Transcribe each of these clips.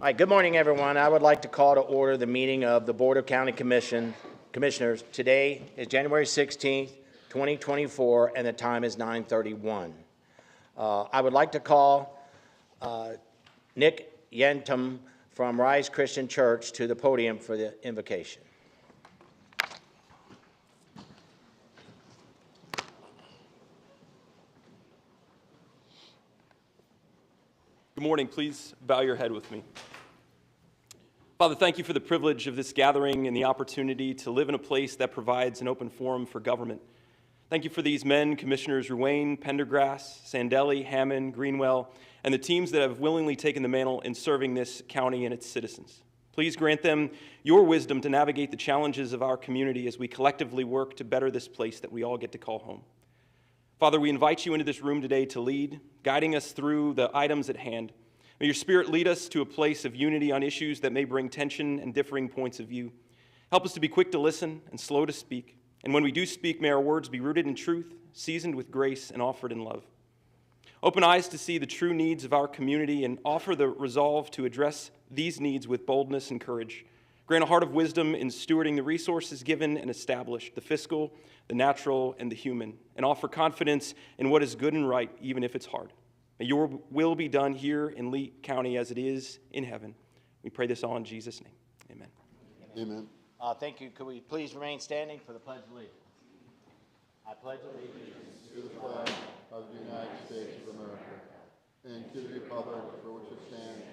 All right, good morning, everyone. I would like to call to order the meeting of the Board of County Commissioners. Today is January 16th, 2024, and the time is 9:31. I would like to call Nick Yentum from Rise Christian Church to the podium for the invocation. Good morning. Please bow your head with me. Father, thank you for the privilege of this gathering and the opportunity to live in a place that provides an open forum for government. Thank you for these men, Commissioners Ruane, Pendergrass, Sandelli, Hammond, Greenwell, and the teams that have willingly taken the mantle in serving this county and its citizens. Please grant them your wisdom to navigate the challenges of our community as we collectively work to better this place that we all get to call home. Father, we invite you into this room today to lead, guiding us through the items at hand. May your Spirit lead us to a place of unity on issues that may bring tension and differing points of view. Help us to be quick to listen and slow to speak. And when we do speak, may our words be rooted in truth, seasoned with grace, and offered in love. Open eyes to see the true needs of our community and offer the resolve to address these needs with boldness and courage. Grant a heart of wisdom in stewarding the resources given and established, the fiscal, the natural, and the human, and offer confidence in what is good and right, even if it's hard. May your will be done here in Lee County as it is in heaven. We pray this all in Jesus' name. Amen. Amen. Thank you. Could we please remain standing for the Pledge of Allegiance? I pledge allegiance To the flag of the United States of America and to the republic for which it stands,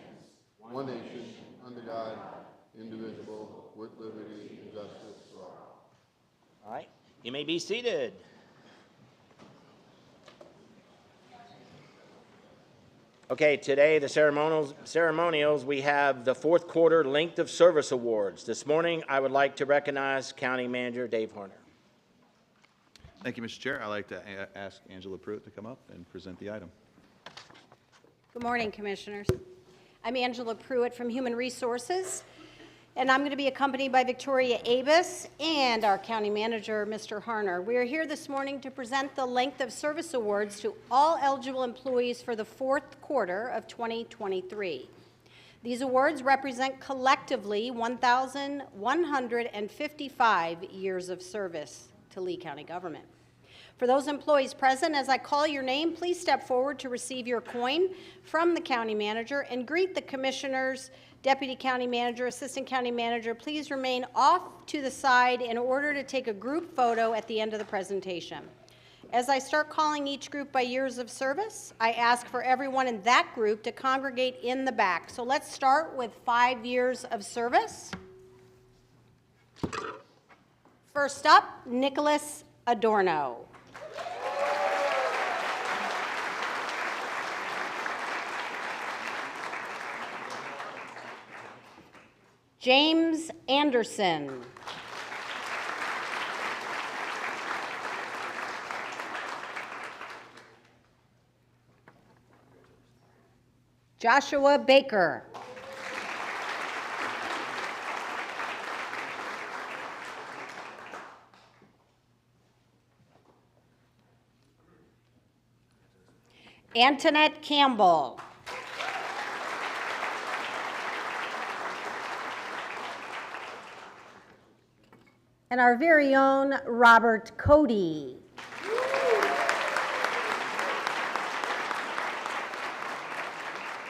one nation, under God, indivisible, with liberty and justice for all. All right, you may be seated. Okay, today the ceremonials, we have the fourth quarter length of service awards. This morning, I would like to recognize County Manager Dave Harner. Thank you, Mr. Chair. I'd like to ask Angela Pruitt to come up and present the item. Good morning, Commissioners. I'm Angela Pruitt from Human Resources, and I'm going to be accompanied by Victoria Abus and our County Manager, Mr. Harner. We are here this morning to present the Length of Service Awards to all eligible employees for the fourth quarter of 2023. These awards represent collectively 1,155 years of service to Lee County government. For those employees present, as I call your name, please step forward to receive your coin from the County Manager and greet the Commissioners, Deputy County Manager, Assistant County Manager. Please remain off to the side in order to take a group photo at the end of the presentation. As I start calling each group by years of service, I ask for everyone in that group to congregate in the back. So let's start with 5 years of service. First up, Nicholas Adorno. James Anderson. Joshua Baker. Antoinette Campbell. And our very own Robert Cody.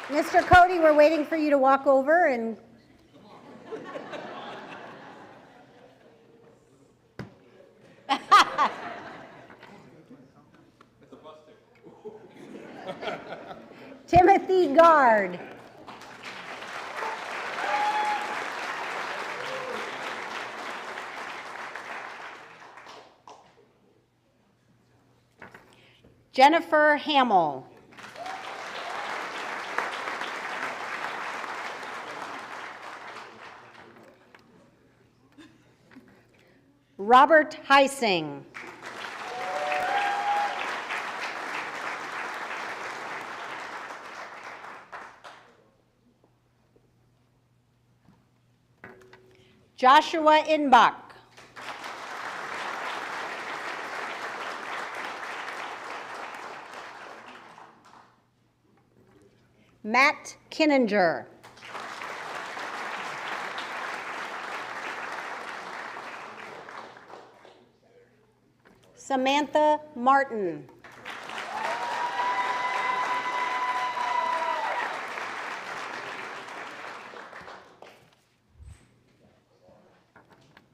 Mr. Cody, we're waiting for you to walk over and Timothy Gard. Jennifer Hamill. Robert Heising. Joshua Inbach. Matt Kinninger. Samantha Martin.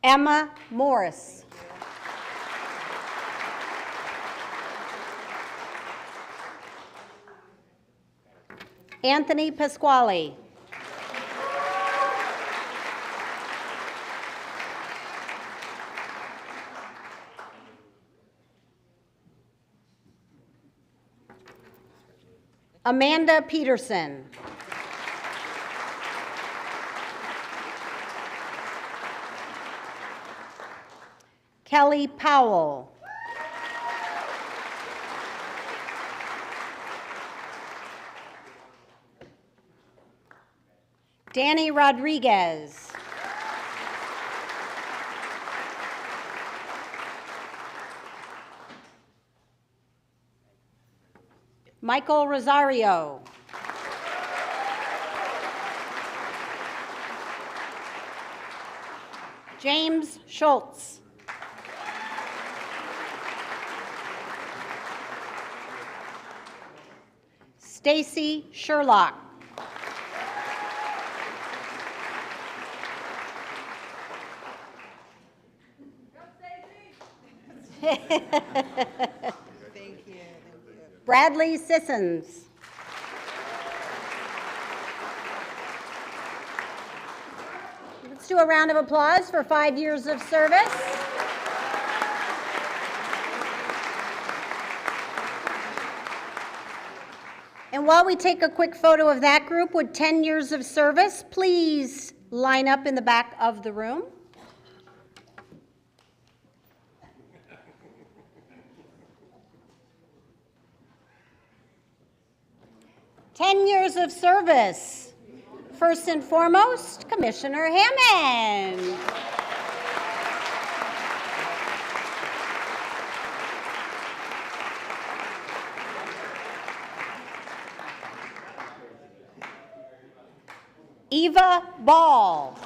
Emma Morris. Anthony Pasquale. Amanda Peterson. Kelly Powell. Danny Rodriguez. Michael Rosario. James Schultz. Stacy Sherlock. Bradley Sissons. Let's do a round of applause for 5 years of service. And while we take a quick photo of that group with 10 years of service, please line up in the back of the room. Years of service. First and foremost, Commissioner Hammond. Eva Ball.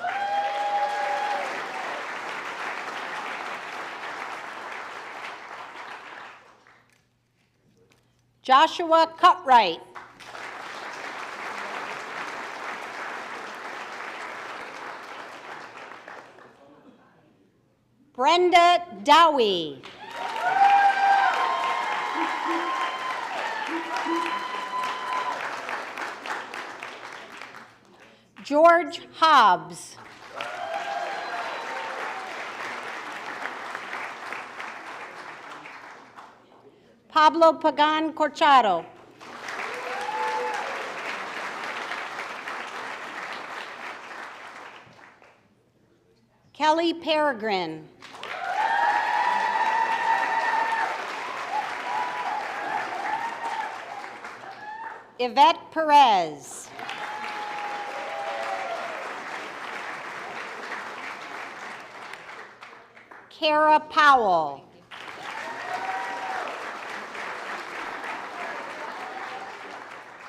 Joshua Cutright. Brenda Dowie. George Hobbs. Pablo Pagan Corchado. Kelly Peregrine. Yvette Perez. Kara Powell.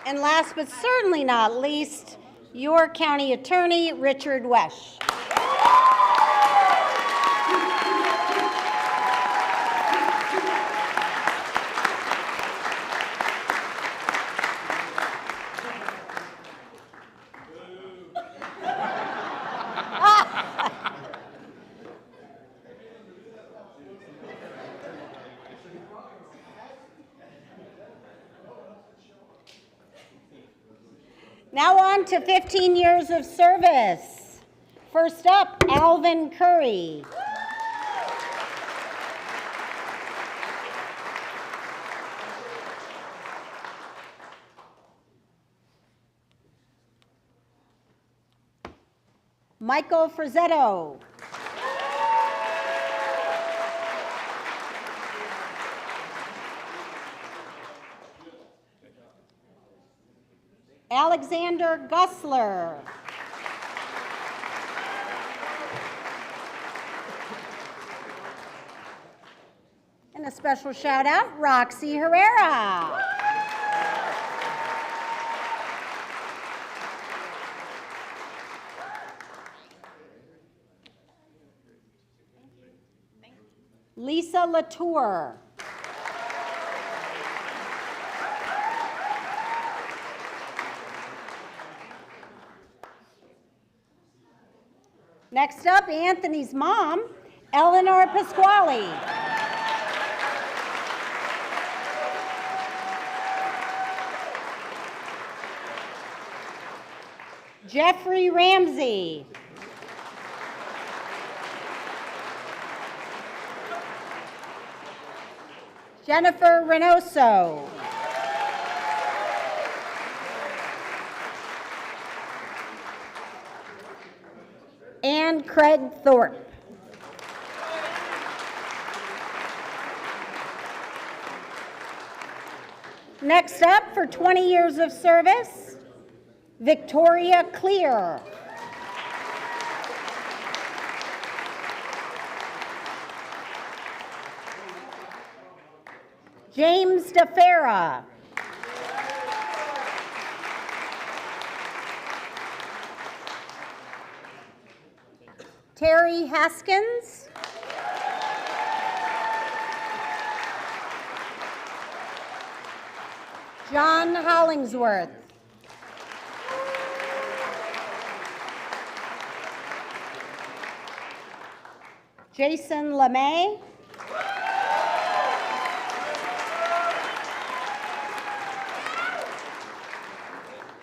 And last but certainly not least, your county attorney, Richard Wesch. Now on to 15 years of service. First up, Alvin Curry. Michael Frazzetto. Alexander Gussler. And a special shout out, Roxy Herrera. Lisa Latour. Next up, Anthony's mom, Eleanor Pasquale. Jeffrey Ramsey. Jennifer Reynoso. And Craig Thorpe. Next up, for 20 years of service, Victoria Clear. James DeFera. Terry Haskins. John Hollingsworth. Jason LeMay.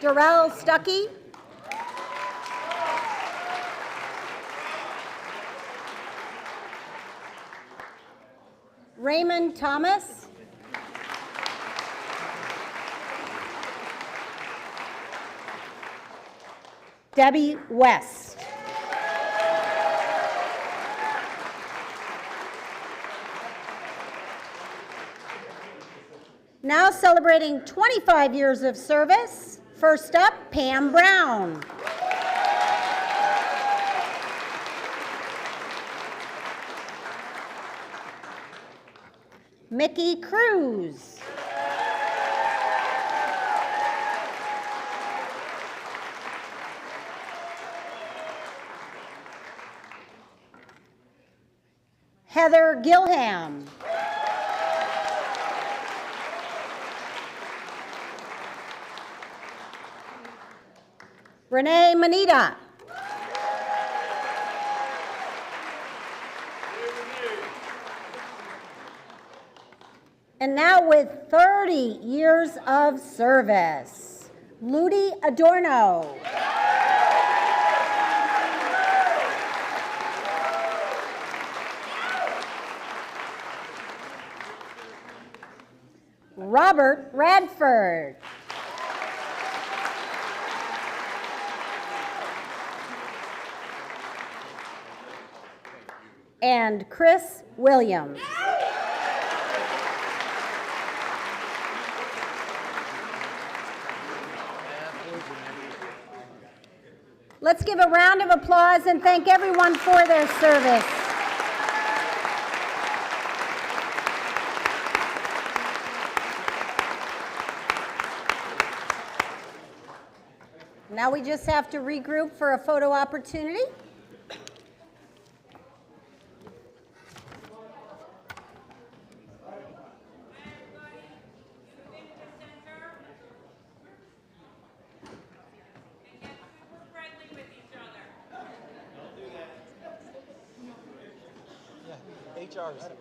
Darrell Stuckey. Raymond Thomas. Debbie West. Now celebrating 25 years of service, first up, Pam Brown. Mickey Cruz. Heather Gilham. Renee Manita. And now with 30 years of service, Ludi Adorno. Robert Radford. And Chris Williams. Let's give a round of applause and thank everyone for their service. Now we just have to regroup for a photo opportunity. HR's here.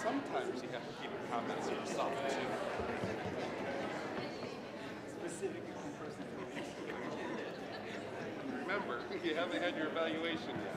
Sometimes you have to keep your comments to yourself, too. Specific. Remember, you haven't had your evaluation yet.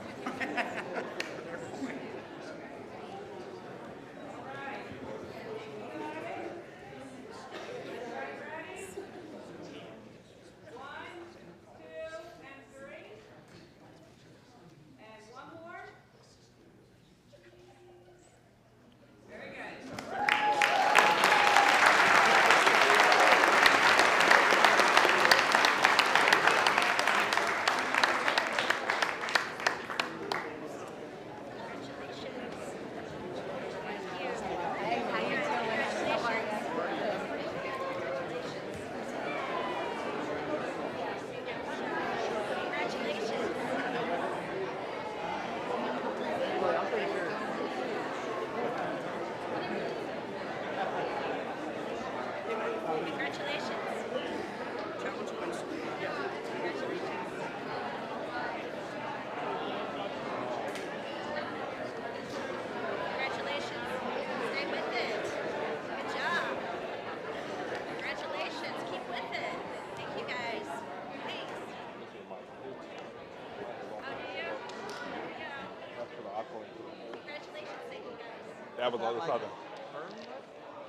That was on the other side.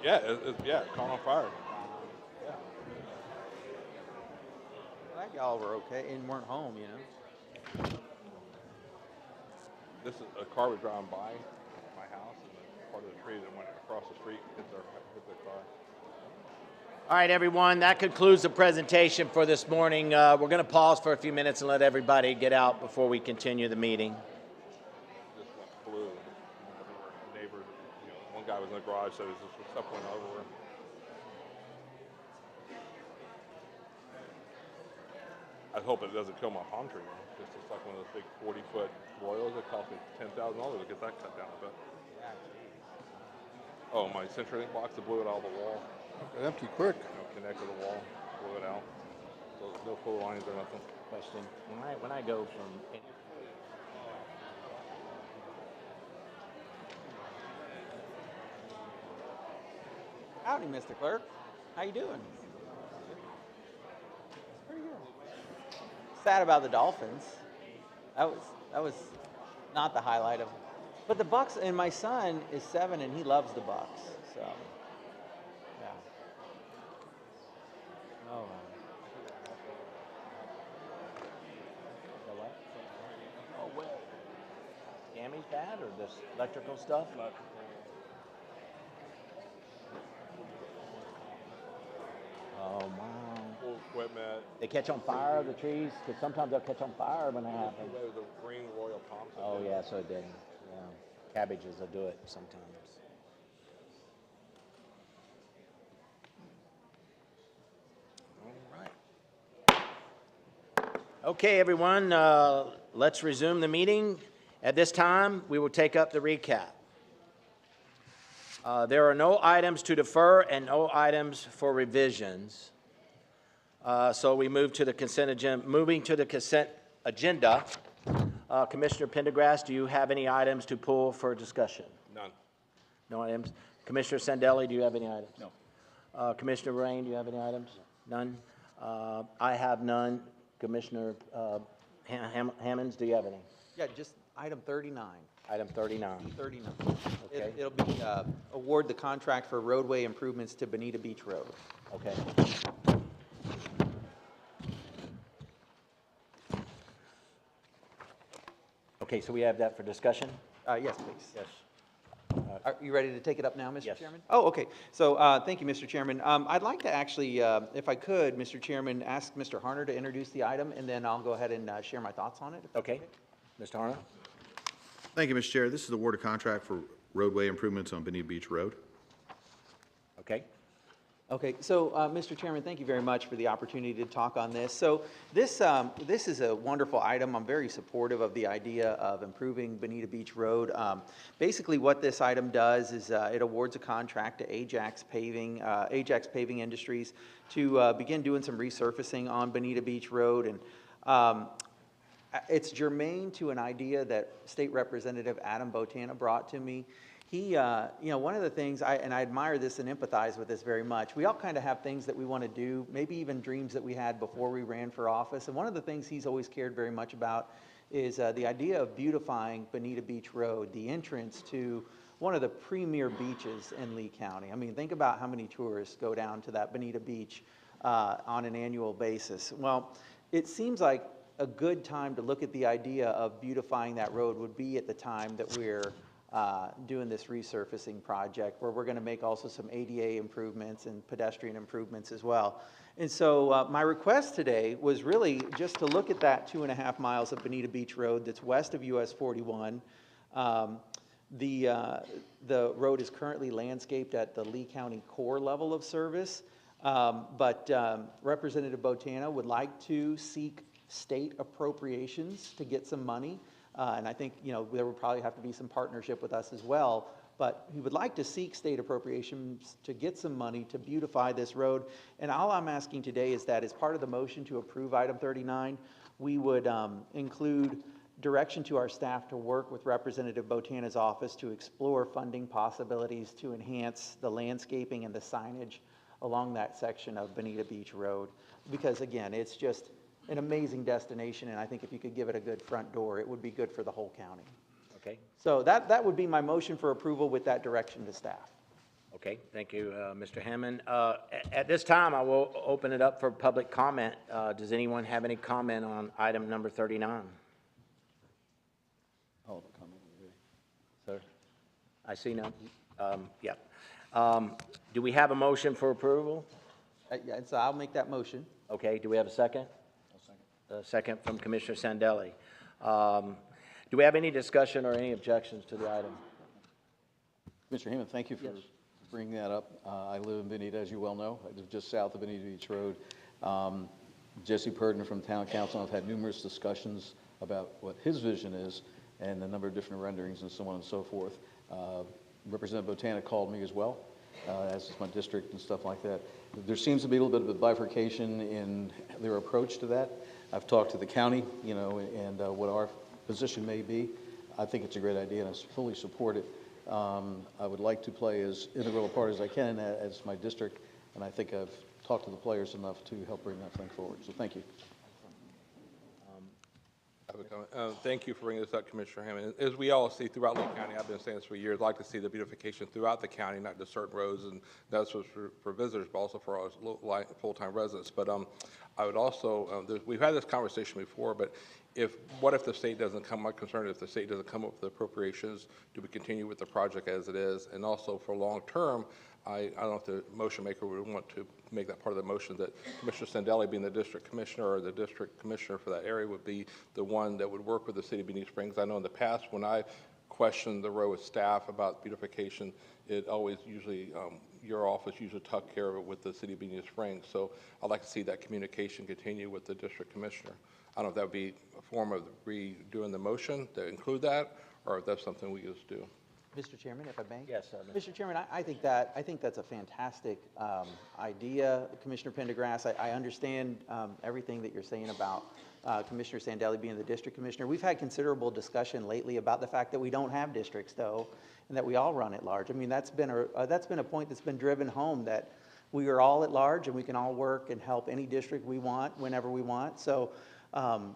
Yeah, yeah, caught on fire. Glad y'all were okay and weren't home, you know. This is a car was driving by my house, and part of the tree that went across the street hit their car. All right, everyone, that concludes the presentation for this morning. We're going to pause for a few minutes and let everybody get out before we continue the meeting. Just flew. Neighbors, one guy was in the garage, so his stuff went over. I hope it doesn't kill my palm tree. It's just like one of those big 40-foot royals. It cost me $10,000 to get that cut down a bit. Oh, my CenturyLink box, it blew it out of the wall. Empty quick. Connected to the wall, blew it out. So there's no full lines or nothing. Question, when I go from... Howdy, Mr. Clerk. How you doing? Pretty good. Sad about the Dolphins. That was not the highlight of. But the Bucks, and my son is 7 and he loves the Bucks. So yeah. Oh. The what? Oh, well. Damage bad or this electrical stuff? Oh, wow. Full equipment. They catch on fire, the trees? Because sometimes they'll catch on fire when that happens. There was a green royal palm. Oh, yeah, so it didn't. Yeah. Cabbages will do it sometimes. All right. Okay, everyone, let's resume the meeting. At this time, we will take up the recap. There are no items to defer and no items for revisions. So we move to the consent agenda. Moving to the consent agenda, Commissioner Pendergrass, do you have any items to pull for discussion? None. No items. Commissioner Sandelli, do you have any items? No. Commissioner Rain, do you have any items? None. I have none. Commissioner Hammonds, do you have any? Yeah, just item 39. Item 39. 39. Okay. It'll be award the contract for roadway improvements to Bonita Beach Road. Okay. Okay, so we have that for discussion? Yes, please. Yes. Are you ready to take it up now, Mr. Yes. Chairman? Oh, okay. So thank you, Mr. Chairman. I'd like to actually, if I could, Mr. Chairman, ask Mr. Harner to introduce the item, and then I'll go ahead and share my thoughts on it. if that's Okay. Mr. Harner? Thank you, Mr. Chair. This is award of contract for roadway improvements on Bonita Beach Road. Okay. Okay, so, Mr. Chairman, thank you very much for the opportunity to talk on this. So this is a wonderful item. I'm very supportive of the idea of improving Bonita Beach Road. Basically, what this item does is it awards a contract to Ajax Paving Industries to begin doing some resurfacing on Bonita Beach Road. And It's germane to an idea that State Representative Adam Botana brought to me. He, one of the things, and I admire this and empathize with this very much, we all kind of have things that we want to do, maybe even dreams that we had before we ran for office. And one of the things he's always cared very much about is the idea of beautifying Bonita Beach Road, the entrance to one of the premier beaches in Lee County. I mean, think about how many tourists go down to that Bonita Beach on an annual basis. Well, it seems like a good time to look at the idea of beautifying that road would be at the time that we're doing this resurfacing project, where we're going to make also some ADA improvements and pedestrian improvements as well. And so my request today was really just to look at that 2.5 miles of Bonita Beach Road that's west of US 41. The road is currently landscaped at the Lee County core level of service, but Representative Botana would like to seek state appropriations to get some money. And I think, there would probably have to be some partnership with us as well. But he would like to seek state appropriations to get some money to beautify this road. And all I'm asking today is that as part of the motion to approve item 39, we would include direction to our staff to work with Representative Botana's office to explore funding possibilities to enhance the landscaping and the signage along that section of Bonita Beach Road. Because again, it's just an amazing destination, and I think if you could give it a good front door, it would be good for the whole county. Okay, So that would be my motion for approval with that direction to staff. okay, thank you, Mr. Hammond. At this time, I will open it up for public comment. Does anyone have any comment on item number 39? Oh, comment. Sir? I see none. Yeah. Do we have a motion for approval? Yeah, so I'll make that motion. Okay, do we have a second? A second from Commissioner Sandelli. Do we have any discussion or any objections to the item? Mr. Hammond, thank you for bringing that up. I live in Bonita, as you well know. I live just south of Bonita Beach Road. Jesse Purdon from Town Council, I've had numerous discussions about what his vision is and the number of different renderings and so on and so forth. Representative Botana called me as well, as is my district and stuff like that. There seems to be a little bit of a bifurcation in their approach to that. I've talked to the county, and what our position may be. I think it's a great idea, and I fully support it. I would like to play as integral a part as I can as my district, and I think I've talked to the players enough to help bring that thing forward. So thank you. I have a comment. Thank you for bringing this up, Commissioner Hammond. As we all see throughout Lee County, I've been saying this for years, I'd like to see the beautification throughout the county, not just certain roads, and that's for visitors, but also for our full-time residents. But I would also, we've had this conversation before, but what if the state doesn't come, my concern is if the state doesn't come up with the appropriations, do we continue with the project as it is? And also for long-term, I don't know if the motion maker would want to make that part of the motion that Commissioner Sandelli, being the district commissioner or the district commissioner for that area, would be the one that would work with the city of Bonita Springs. I know in the past when I questioned the road with staff about beautification, it always usually, your office usually took care of it with the city of Bonita Springs. So I'd like to see that communication continue with the district commissioner. I don't know if that would be a form of redoing the motion to include that, or if that's something we just do. Mr. Chairman, if I may? Yes, sir. Mr. Chairman, I think that's a fantastic idea, Commissioner Pendergrass. I understand everything that you're saying about Commissioner Sandelli being the district commissioner. We've had considerable discussion lately about the fact that we don't have districts, though, and that we all run at large. I mean, that's been a point that's been driven home, that we are all at large and we can all work and help any district we want whenever we want. So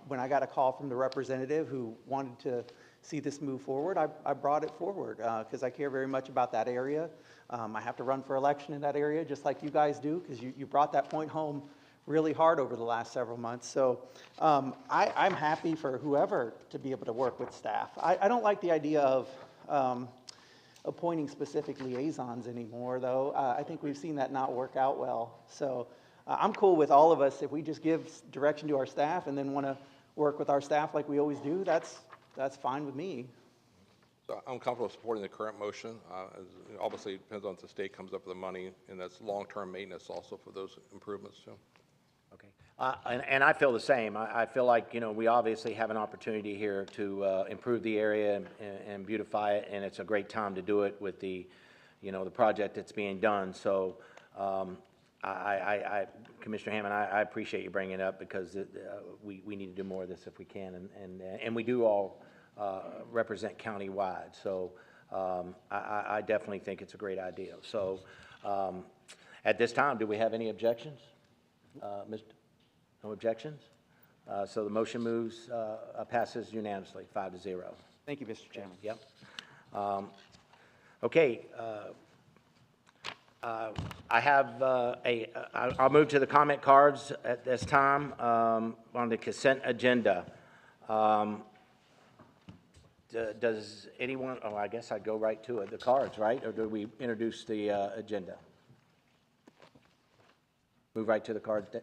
when I got a call from the representative who wanted to see this move forward, I brought it forward because I care very much about that area. I have to run for election in that area just like you guys do, because you brought that point home really hard over the last several months. So I'm happy for whoever to be able to work with staff. I don't like the idea of appointing specific liaisons anymore, though. I think we've seen that not work out well. So I'm cool with all of us. If we just give direction to our staff and then want to work with our staff like we always do, that's fine with me. So I'm comfortable supporting the current motion. Obviously, it depends on if the state comes up with the money, and that's long-term maintenance also for those improvements too. Okay. And I feel the same. I feel like, we obviously have an opportunity here to improve the area and beautify it, and it's a great time to do it with the, the project that's being done. So Commissioner Hammond, I appreciate you bringing it up because we need to do more of this if we can, and we do all represent countywide. So I definitely think it's a great idea. So at this time, do we have any objections? No objections? So the motion passes unanimously, 5-0. Thank you, Mr. Chairman. Yep. Okay. I have I'll move to the comment cards at this time on the consent agenda. Does anyone, oh, I guess I'd go right to it, the cards, right? Or do we introduce the agenda? Move right to the cards,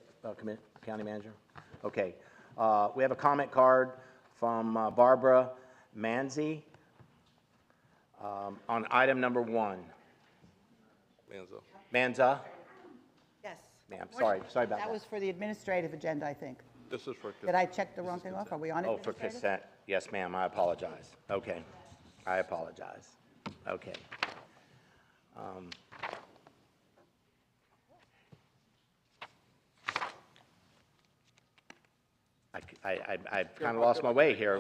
County Manager? Okay. We have a comment card from Barbara Manzi on item number 1. Manzo. Manza? Yes. Ma'am, sorry about That that. was for the administrative agenda, I think. This is for. Did I check the wrong thing off? Are we on Oh, for administrative? consent. Yes, ma'am, I apologize. Okay, I apologize. Okay. I've kind of lost my way here.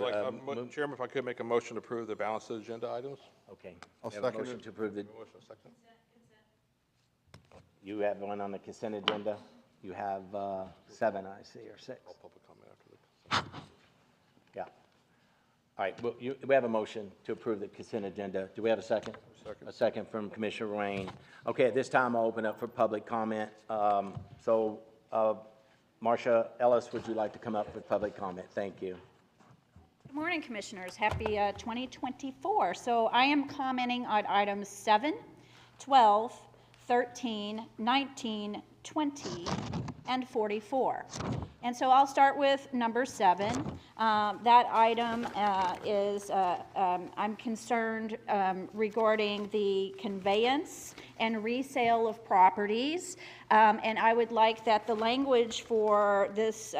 Chairman, if I could make a motion to approve the balance of the agenda items? Okay. I'll We have a second motion it. to approve the, Motion second? you have one on the consent agenda? You have 7, I see, or 6. Public comment after the consent. Yeah. All right, well, we have a motion to approve the consent agenda. Do we have a second? Second. A second from Commissioner Rain. Okay, at this time, I'll open up for public comment. Marcia Ellis, would you like to come up with public comment? Thank you. Good morning, Commissioners. Happy 2024. So I am commenting on items 7, 12, 13, 19, 20, and 44. And so I'll start with number 7. That item is, I'm concerned regarding the conveyance and resale of properties. And I would like that the language for this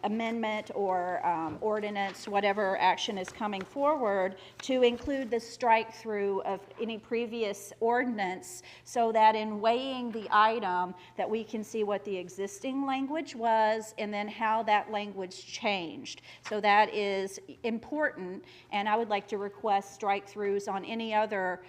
amendment or ordinance, whatever action is coming forward, to include the strike-through of any previous ordinance, so that in weighing the item, that we can see what the existing language was and then how that language changed. So that is important, and I would like to request strike-throughs on any other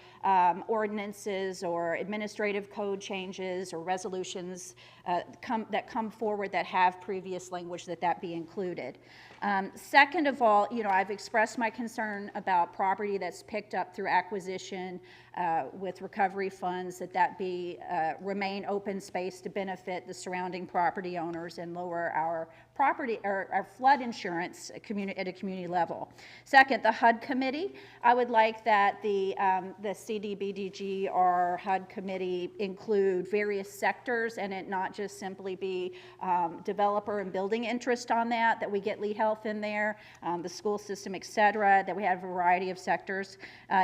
ordinances or administrative code changes or resolutions that come forward that have previous language, that be included. Second of all, I've expressed my concern about property that's picked up through acquisition with recovery funds, that be remain open space to benefit the surrounding property owners and lower our property or our flood insurance at a community level. Second, the HUD committee. I would like that the CDBG or HUD committee include various sectors and it not just simply be developer and building interest on that we get Lee Health in there, the school system, et cetera, that we have a variety of sectors.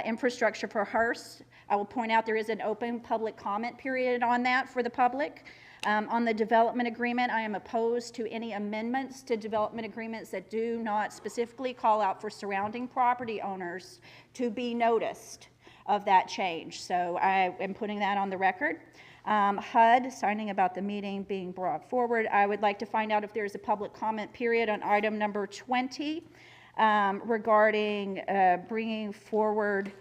Infrastructure for Hearst. I will point out there is an open public comment period on that for the public. On the development agreement, I am opposed to any amendments to development agreements that do not specifically call out for surrounding property owners to be noticed of that change. So I am putting that on the record. HUD, signing about the meeting being brought forward. I would like to find out if there's a public comment period on item number 20 regarding bringing forward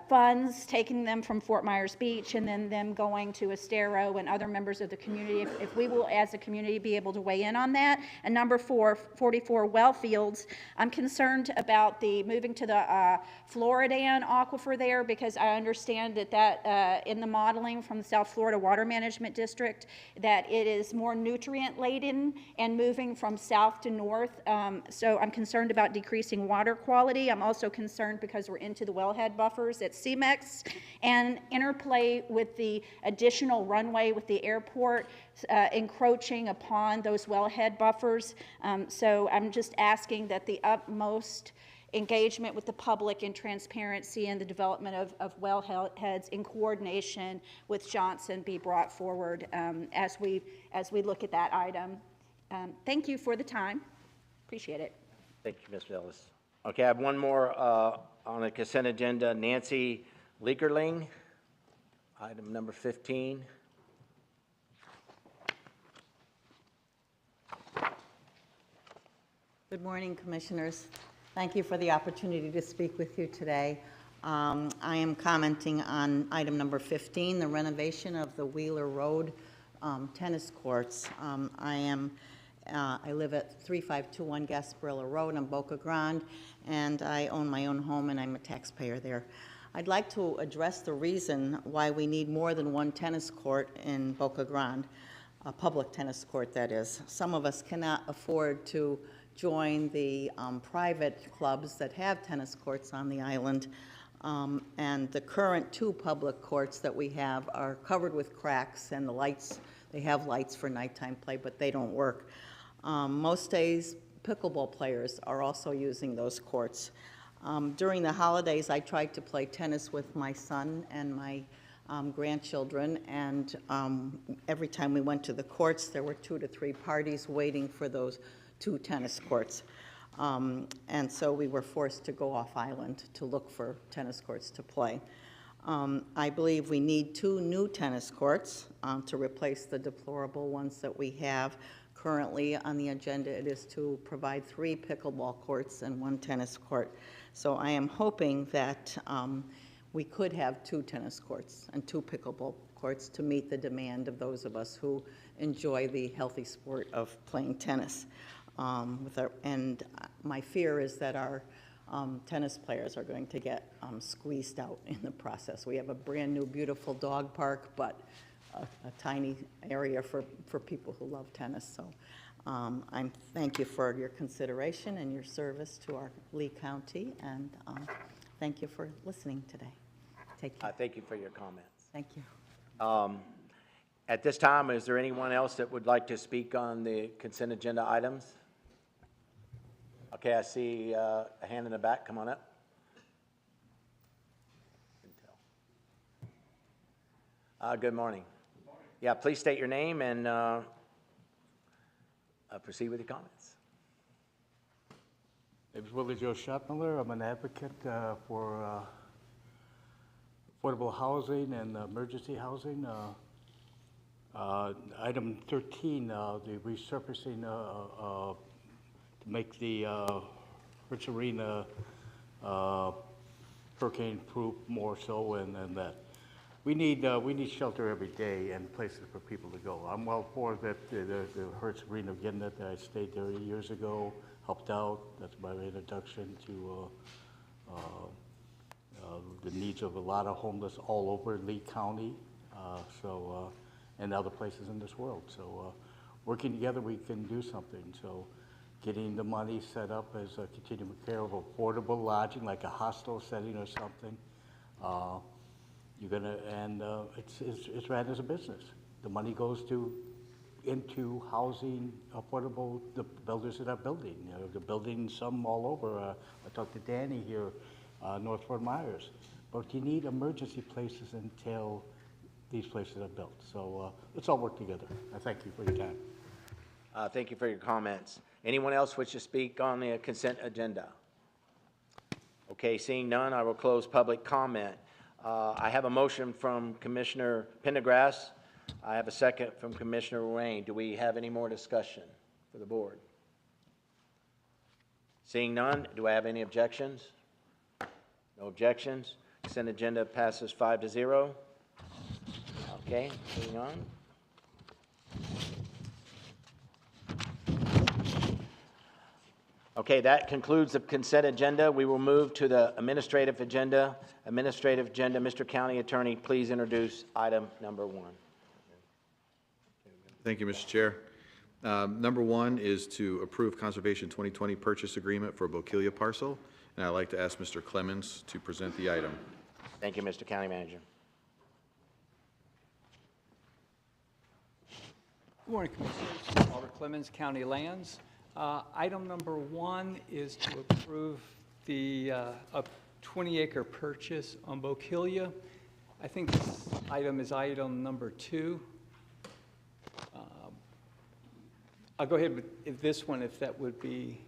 funds, taking them from Fort Myers Beach and then them going to Estero and other members of the community, if we will as a community be able to weigh in on that. And number 4, 44 well fields. I'm concerned about the moving to the Floridan aquifer there, because I understand that in the modeling from the South Florida Water Management District, that it is more nutrient laden and moving from south to north. So I'm concerned about decreasing water quality. I'm also concerned because we're into the wellhead buffers at CMEX and interplay with the additional runway with the airport encroaching upon those wellhead buffers. So I'm just asking that the utmost engagement with the public and transparency and the development of wellheads in coordination with Johnson be brought forward as we look at that item. Thank you for the time. Appreciate it. Thank you, Ms. Ellis. Okay, I have one more on the consent agenda. Nancy Leakerling, item number 15. Good morning, Commissioners. Thank you for the opportunity to speak with you today. I am commenting on item number 15, the renovation of the Wheeler Road tennis courts. I live at 3521 Gasparilla Road in Boca Grande, and I own my own home, and I'm a taxpayer there. I'd like to address the reason why we need more than one tennis court in Boca Grande, a public tennis court, that is. Some of us cannot afford to join the private clubs that have tennis courts on the island, and the current 2 public courts that we have are covered with cracks, and the lights, they have lights for nighttime play, but they don't work. Most days, pickleball players are also using those courts. During the holidays, I tried to play tennis with my son and my grandchildren, and every time we went to the courts, there were 2 to 3 parties waiting for those 2 tennis courts. And so we were forced to go off island to look for tennis courts to play. I believe we need 2 new tennis courts to replace the deplorable ones that we have. Currently on the agenda, it is to provide 3 pickleball courts and 1 tennis court. So I am hoping that we could have 2 tennis courts and 2 pickleball courts to meet the demand of those of us who enjoy the healthy sport of playing tennis. And my fear is that our tennis players are going to get squeezed out in the process. We have a brand new, beautiful dog park, but a tiny area for people who love tennis. So thank you for your consideration and your service to our Lee County, and thank you for listening today. Take care. Thank you for your comments. Thank you. At this time, is there anyone else that would like to speak on the consent agenda items? Okay, I see a hand in the back. Come on up. Good morning. Yeah, please state your name and proceed with your comments. My name is Willie Joe Schottmiller. I'm an advocate for affordable housing and emergency housing. Item 13, the resurfacing to make the Hertz Arena hurricane-proof more so, and that. We need shelter every day and places for people to go. I'm well for that the Hertz Arena, again, that I stayed there years ago, helped out. That's my introduction to the needs of a lot of homeless all over Lee County, and other places in this world. So working together, we can do something. So getting the money set up as a continuum of care of affordable lodging, like a hostel setting or something. It's ran as a business. The money goes into housing affordable, the builders that are building. They're building some all over. I talked to Danny here, North Fort Myers. But you need emergency places until these places are built. So let's all work together. I thank you for your time. Thank you for your comments. Anyone else wish to speak on the consent agenda? Okay, seeing none, I will close public comment. I have a motion from Commissioner Pendergrass. I have a second from Commissioner Rain. Do we have any more discussion for the board? Seeing none, do I have any objections? No objections. Consent agenda passes 5-0. Okay, moving on. Okay, that concludes the consent agenda. We will move to the administrative agenda. Administrative agenda, Mr. County Attorney, please introduce item number 1. Thank you, Mr. Chair. Number 1 is to approve Conservation 2020 purchase agreement for Bokeelia parcel, and I'd like to ask Mr. Clemens to present the item. Thank you, Mr. County Manager. Good morning, Commissioners. Robert Clemens, County Lands. Item number 1 is to approve the a 20-acre purchase on Bokeelia. I think this item is item number 2. I'll go ahead with this one if that would be.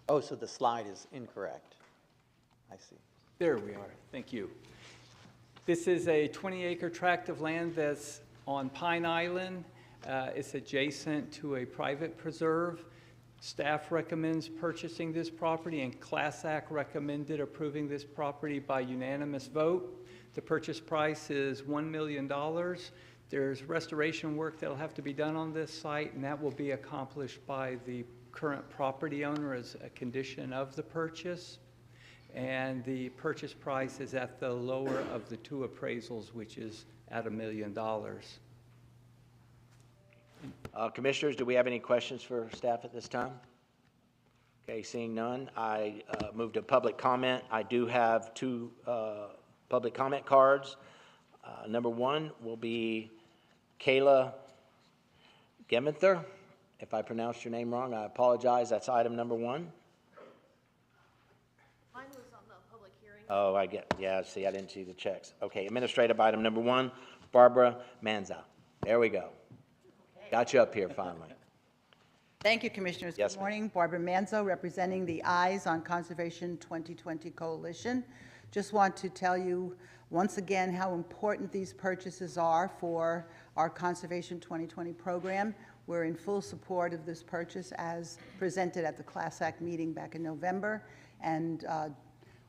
Oh, so the slide is incorrect. I see. There we are. Thank you. This is a 20-acre tract of land that's on Pine Island. It's adjacent to a private preserve. Staff recommends purchasing this property, and Class Act recommended approving this property by unanimous vote. The purchase price is $1 million. There's restoration work that'll have to be done on this site, and that will be accomplished by the current property owner as a condition of the purchase. And the purchase price is at the lower of the two appraisals, which is at $1 million. Commissioners, do we have any questions for staff at this time? Okay, seeing none, I move to public comment. I do have two public comment cards. Number one will be Kayla Gementher. If I pronounced your name wrong, I apologize. That's item number one. Mine was on the public hearing. Oh, yeah, see, I didn't see the checks. Okay, administrative item number one, Barbara Manza. There we go. Got you up here finally. Thank you, Commissioners. Yes, Good morning. Barbara Manzo, representing the Eyes on Conservation 2020 Coalition. Just want to tell you once again how important these purchases are for our Conservation 2020 program. We're in full support of this purchase as presented at the Class Act meeting back in November. And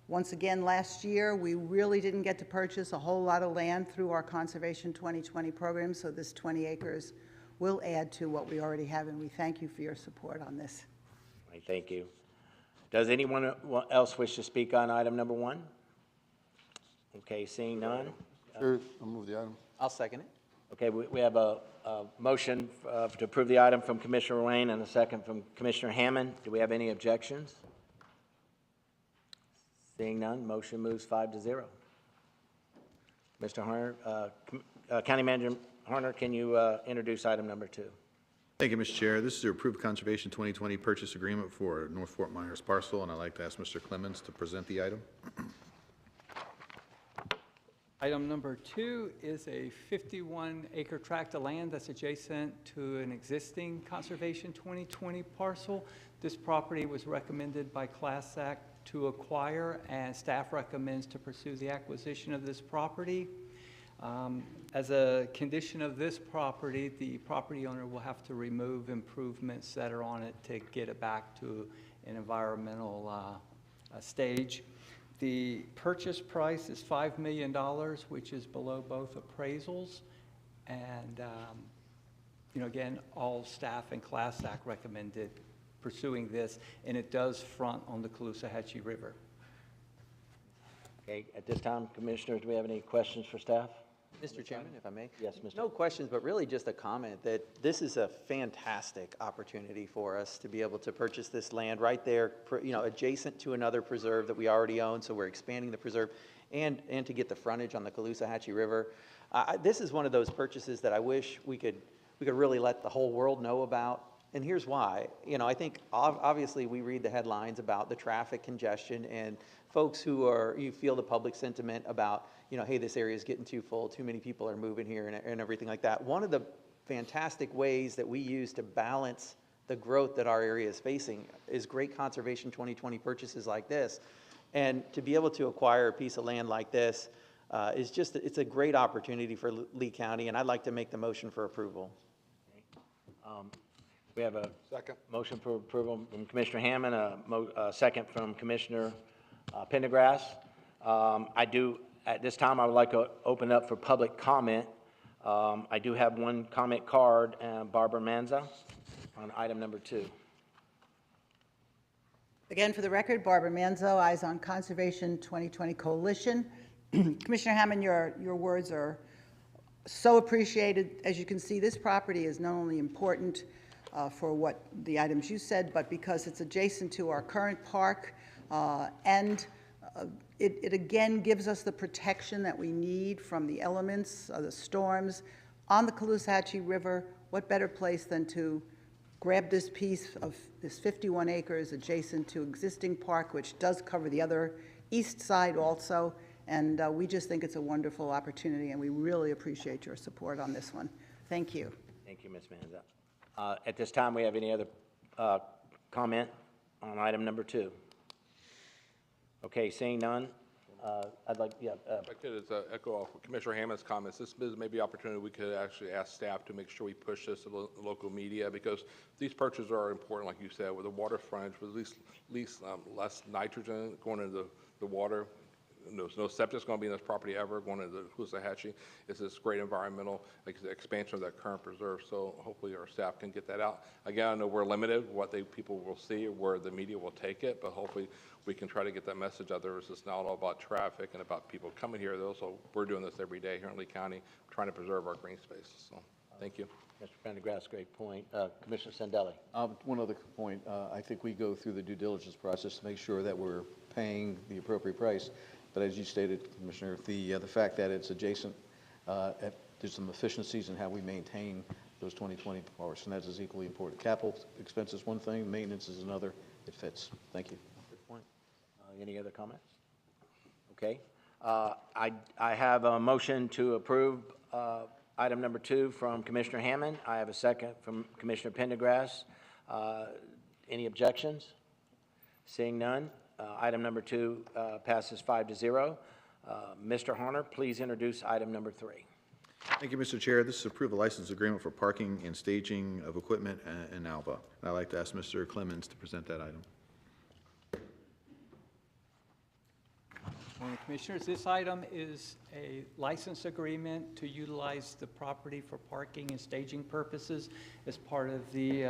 once again, last year, we really didn't get to purchase a whole lot of land through our Conservation 2020 program, so this 20 acres will add to what we already have, and we thank you for your support on this. Right, thank you. Does anyone else wish to speak on item number one? Okay, seeing none. Sure, I'll move the item. I'll second it. Okay, we have a motion to approve the item from Commissioner Wayne and a second from Commissioner Hammond. Do we have any objections? Seeing none, motion moves 5-0. Mr. Horner, County Manager Horner, can you introduce item number two? Thank you, Mr. Chair. This is to approve Conservation 2020 purchase agreement for North Fort Myers parcel, and I'd like to ask Mr. Clemens to present the item. Item number two is a 51-acre tract of land that's adjacent to an existing Conservation 2020 parcel. This property was recommended by Class Act to acquire, and staff recommends to pursue the acquisition of this property. As a condition of this property, the property owner will have to remove improvements that are on it to get it back to an environmental stage. The purchase price is $5 million, which is below both appraisals. And, again, all staff and Class Act recommended pursuing this, and it does front on the Caloosahatchee River. Okay, at this time, Commissioners, do we have any questions for staff? Mr. Chairman, if I may? Yes, Mr. No questions, but really just a comment that this is a fantastic opportunity for us to be able to purchase this land right there, adjacent to another preserve that we already own, so we're expanding the preserve, and to get the frontage on the Caloosahatchee River. This is one of those purchases that I wish we could really let the whole world know about. And here's why. I think obviously we read the headlines about the traffic congestion and folks you feel the public sentiment about, hey, this area is getting too full, too many people are moving here and everything like that. One of the fantastic ways that we use to balance the growth that our area is facing is great Conservation 2020 purchases like this. And to be able to acquire a piece of land like this it's a great opportunity for Lee County, and I'd like to make the motion for approval. We have a Second. motion for approval from Commissioner Hammond, a second from Commissioner Pendergrass. At this time, I would like to open up for public comment. I do have one comment card, Barbara Manza, on item number two. Again, for the record, Barbara Manzo, Eyes on Conservation 2020 Coalition. Commissioner Hammond, your words are so appreciated. As you can see, this property is not only important for what the items you said, but because it's adjacent to our current park, and it again gives us the protection that we need from the elements, the storms. On the Caloosahatchee River, what better place than to grab this piece of this 51 acres adjacent to existing park, which does cover the other east side also, and we just think it's a wonderful opportunity, and we really appreciate your support on this one. Thank you. Thank you, Ms. Manza. At this time, we have any other comment on item number two? Okay, seeing none, I'd like, yeah, If I could, as echo off of Commissioner Hammond's comments, this is maybe an opportunity we could actually ask staff to make sure we push this to the local media, because these purchases are important, like you said, with the water frontage, with least less nitrogen going into the water. There's no septic's going to be in this property ever going into the Caloosahatchee. It's this great environmental expansion of that current preserve. So hopefully our staff can get that out. Again, I know we're limited what people will see, where the media will take it, but hopefully we can try to get that message out there. It's just not all about traffic and about people coming here. Also, we're doing this every day here in Lee County, trying to preserve our green spaces. So thank you. Mr. Pendergrass, great point. Commissioner Sandelli. One other point, I think we go through the due diligence process to make sure that we're paying the appropriate price. But as you stated, Commissioner, the fact that it's adjacent, there's some efficiencies in how we maintain those 2020 parks, and that is equally important. Capital expense is one thing, maintenance is another. It fits. Thank you. Good point. Any other comments? Okay. I have a motion to approve item number 2 from Commissioner Hammond. I have a second from Commissioner Pendergrass. Any objections? Seeing none. Item number 2 passes 5-0. Mr. Horner, please introduce item number 3. Thank you, Mr. Chair. This is approve a license agreement for parking and staging of equipment in Alva. And I'd like to ask Mr. Clemens to present that item. Morning, Commissioners. This item is a license agreement to utilize the property for parking and staging purposes as part of the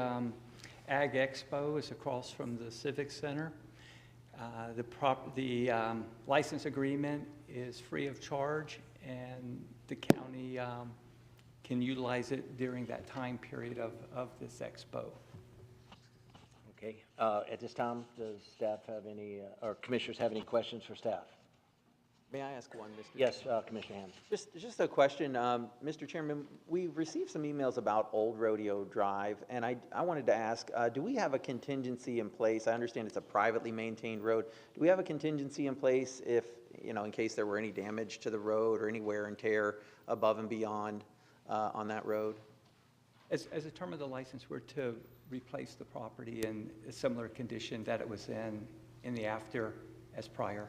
Ag Expo. It's across from the Civic Center. The license agreement is free of charge, and the county can utilize it during that time period of this expo. Okay. At this time, does staff have any, or commissioners have any questions for staff? May I ask one, Mr. Yes, Commissioner Hammond. Just a question, Mr. Chairman. We received some emails about Old Rodeo Drive, and I wanted to ask, do we have a contingency in place? I understand it's a privately maintained road. Do we have a contingency in place if, in case there were any damage to the road or any wear and tear above and beyond on that road? As a term of the license, we're to replace the property in a similar condition that it was in the after as prior.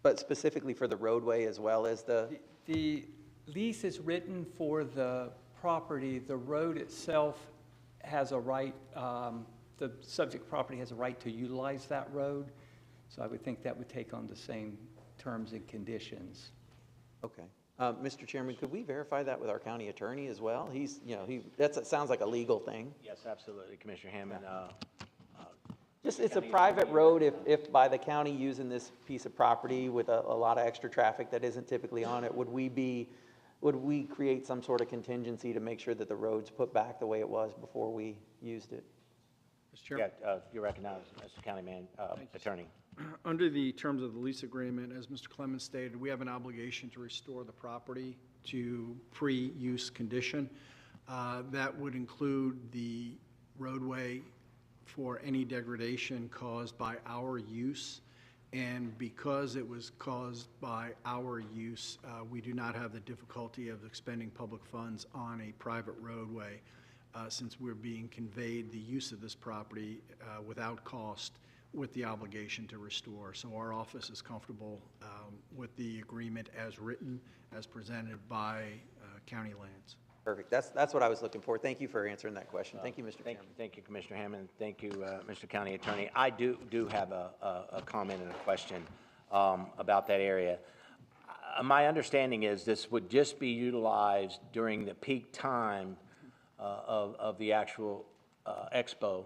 But specifically for the roadway as well as The lease is written for the property. The road itself has a right, the subject property has a right to utilize that road. So I would think that would take on the same terms and conditions. Okay. Mr. Chairman, could we verify that with our county attorney as well? He's, that sounds like a legal thing. Yes, absolutely, Commissioner Hammond. It's a private road if by the county using this piece of property with a lot of extra traffic that isn't typically on it, would we create some sort of contingency to make sure that the road's put back the way it was before we used it? Mr. Chairman? Yeah, you're recognized, Mr. County Attorney. Under the terms of the lease agreement, as Mr. Clemens stated, we have an obligation to restore the property to pre-use condition. That would include the roadway for any degradation caused by our use. And because it was caused by our use, we do not have the difficulty of expending public funds on a private roadway since we're being conveyed the use of this property without cost with the obligation to restore. So our office is comfortable with the agreement as written, as presented by County Lands. Perfect. That's what I was looking for. Thank you for answering that question. Thank you, Mr. Chairman. Thank you, Commissioner Hammond. Thank you, Mr. County Attorney. I do have a comment and a question about that area. My understanding is this would just be utilized during the peak time of the actual expo,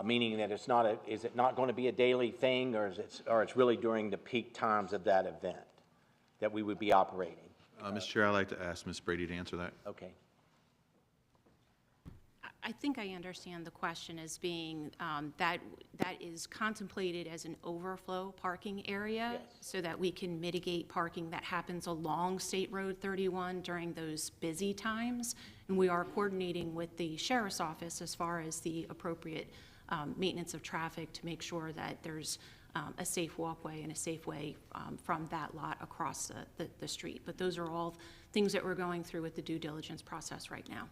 meaning that it's not is it not going to be a daily thing, or it's really during the peak times of that event that we would be operating? Mr. Chair, I'd like to ask Ms. Brady to answer that. Okay. I think I understand the question as being that is contemplated as an overflow parking area, yes, so that we can mitigate parking that happens along State Road 31 during those busy times. And we are coordinating with the Sheriff's Office as far as the appropriate maintenance of traffic to make sure that there's a safe walkway and a safe way from that lot across the street. But those are all things that we're going through with the due diligence process right now.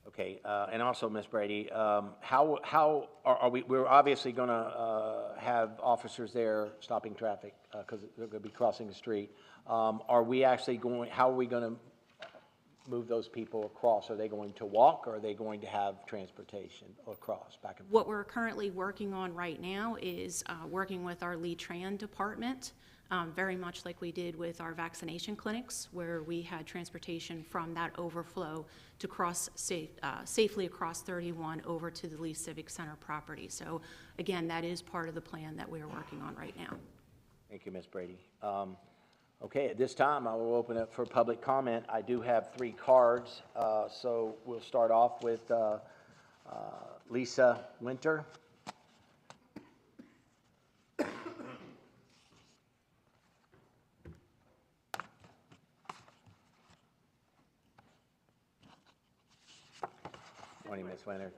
Okay, and also, Ms. Brady, how are we, we're obviously going to have officers there stopping traffic because they're going to be crossing the street. Are we actually going, how are we going to move those people across? Are they going to walk, or are they going to have transportation across, back and forth? What we're currently working on right now is working with our Lee Tran department, very much like we did with our vaccination clinics, where we had transportation from that overflow to cross safely across 31 over to the Lee Civic Center property. So again, that is part of the plan that we are working on right now. Thank you, Ms. Brady. Okay, at this time, I will open up for public comment. I do have 3 cards, so we'll start off with Lisa Winter. Morning, Ms. Winter.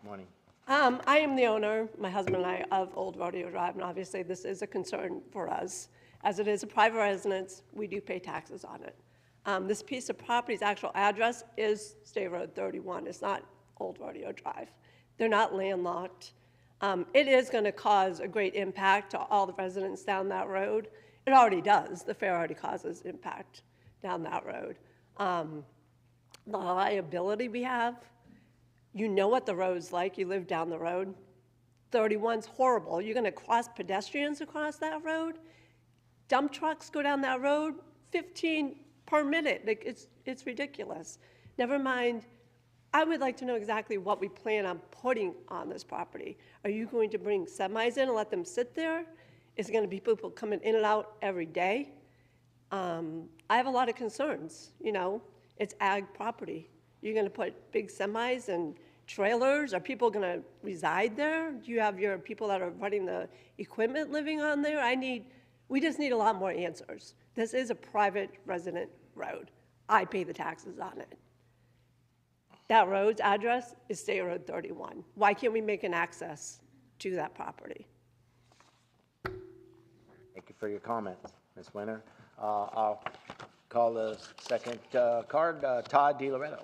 Morning. I am the owner, my husband and I, of Old Rodeo Drive, and obviously this is a concern for us. As it is a private residence, we do pay taxes on it. This piece of property's actual address is State Road 31. It's not Old Rodeo Drive. They're not landlocked. It is going to cause a great impact to all the residents down that road. It already does. The fair already causes impact down that road. The liability we have, you know what the road's like. You live down the road. 31's horrible. You're going to cross pedestrians across that road. Dump trucks go down that road 15 per minute. Like, it's ridiculous. Never mind, I would like to know exactly what we plan on putting on this property. Are you going to bring semis in and let them sit there? Is it going to be people coming in and out every day? I have a lot of concerns. You know, it's ag property. You're going to put big semis and trailers? Are people going to reside there? Do you have your people that are running the equipment living on there? We just need a lot more answers. This is a private resident road. I pay the taxes on it. That road's address is State Road 31. Why can't we make an access to that property? Thank you for your comments, Ms. Winter. I'll call the second card, Todd DiLoretto.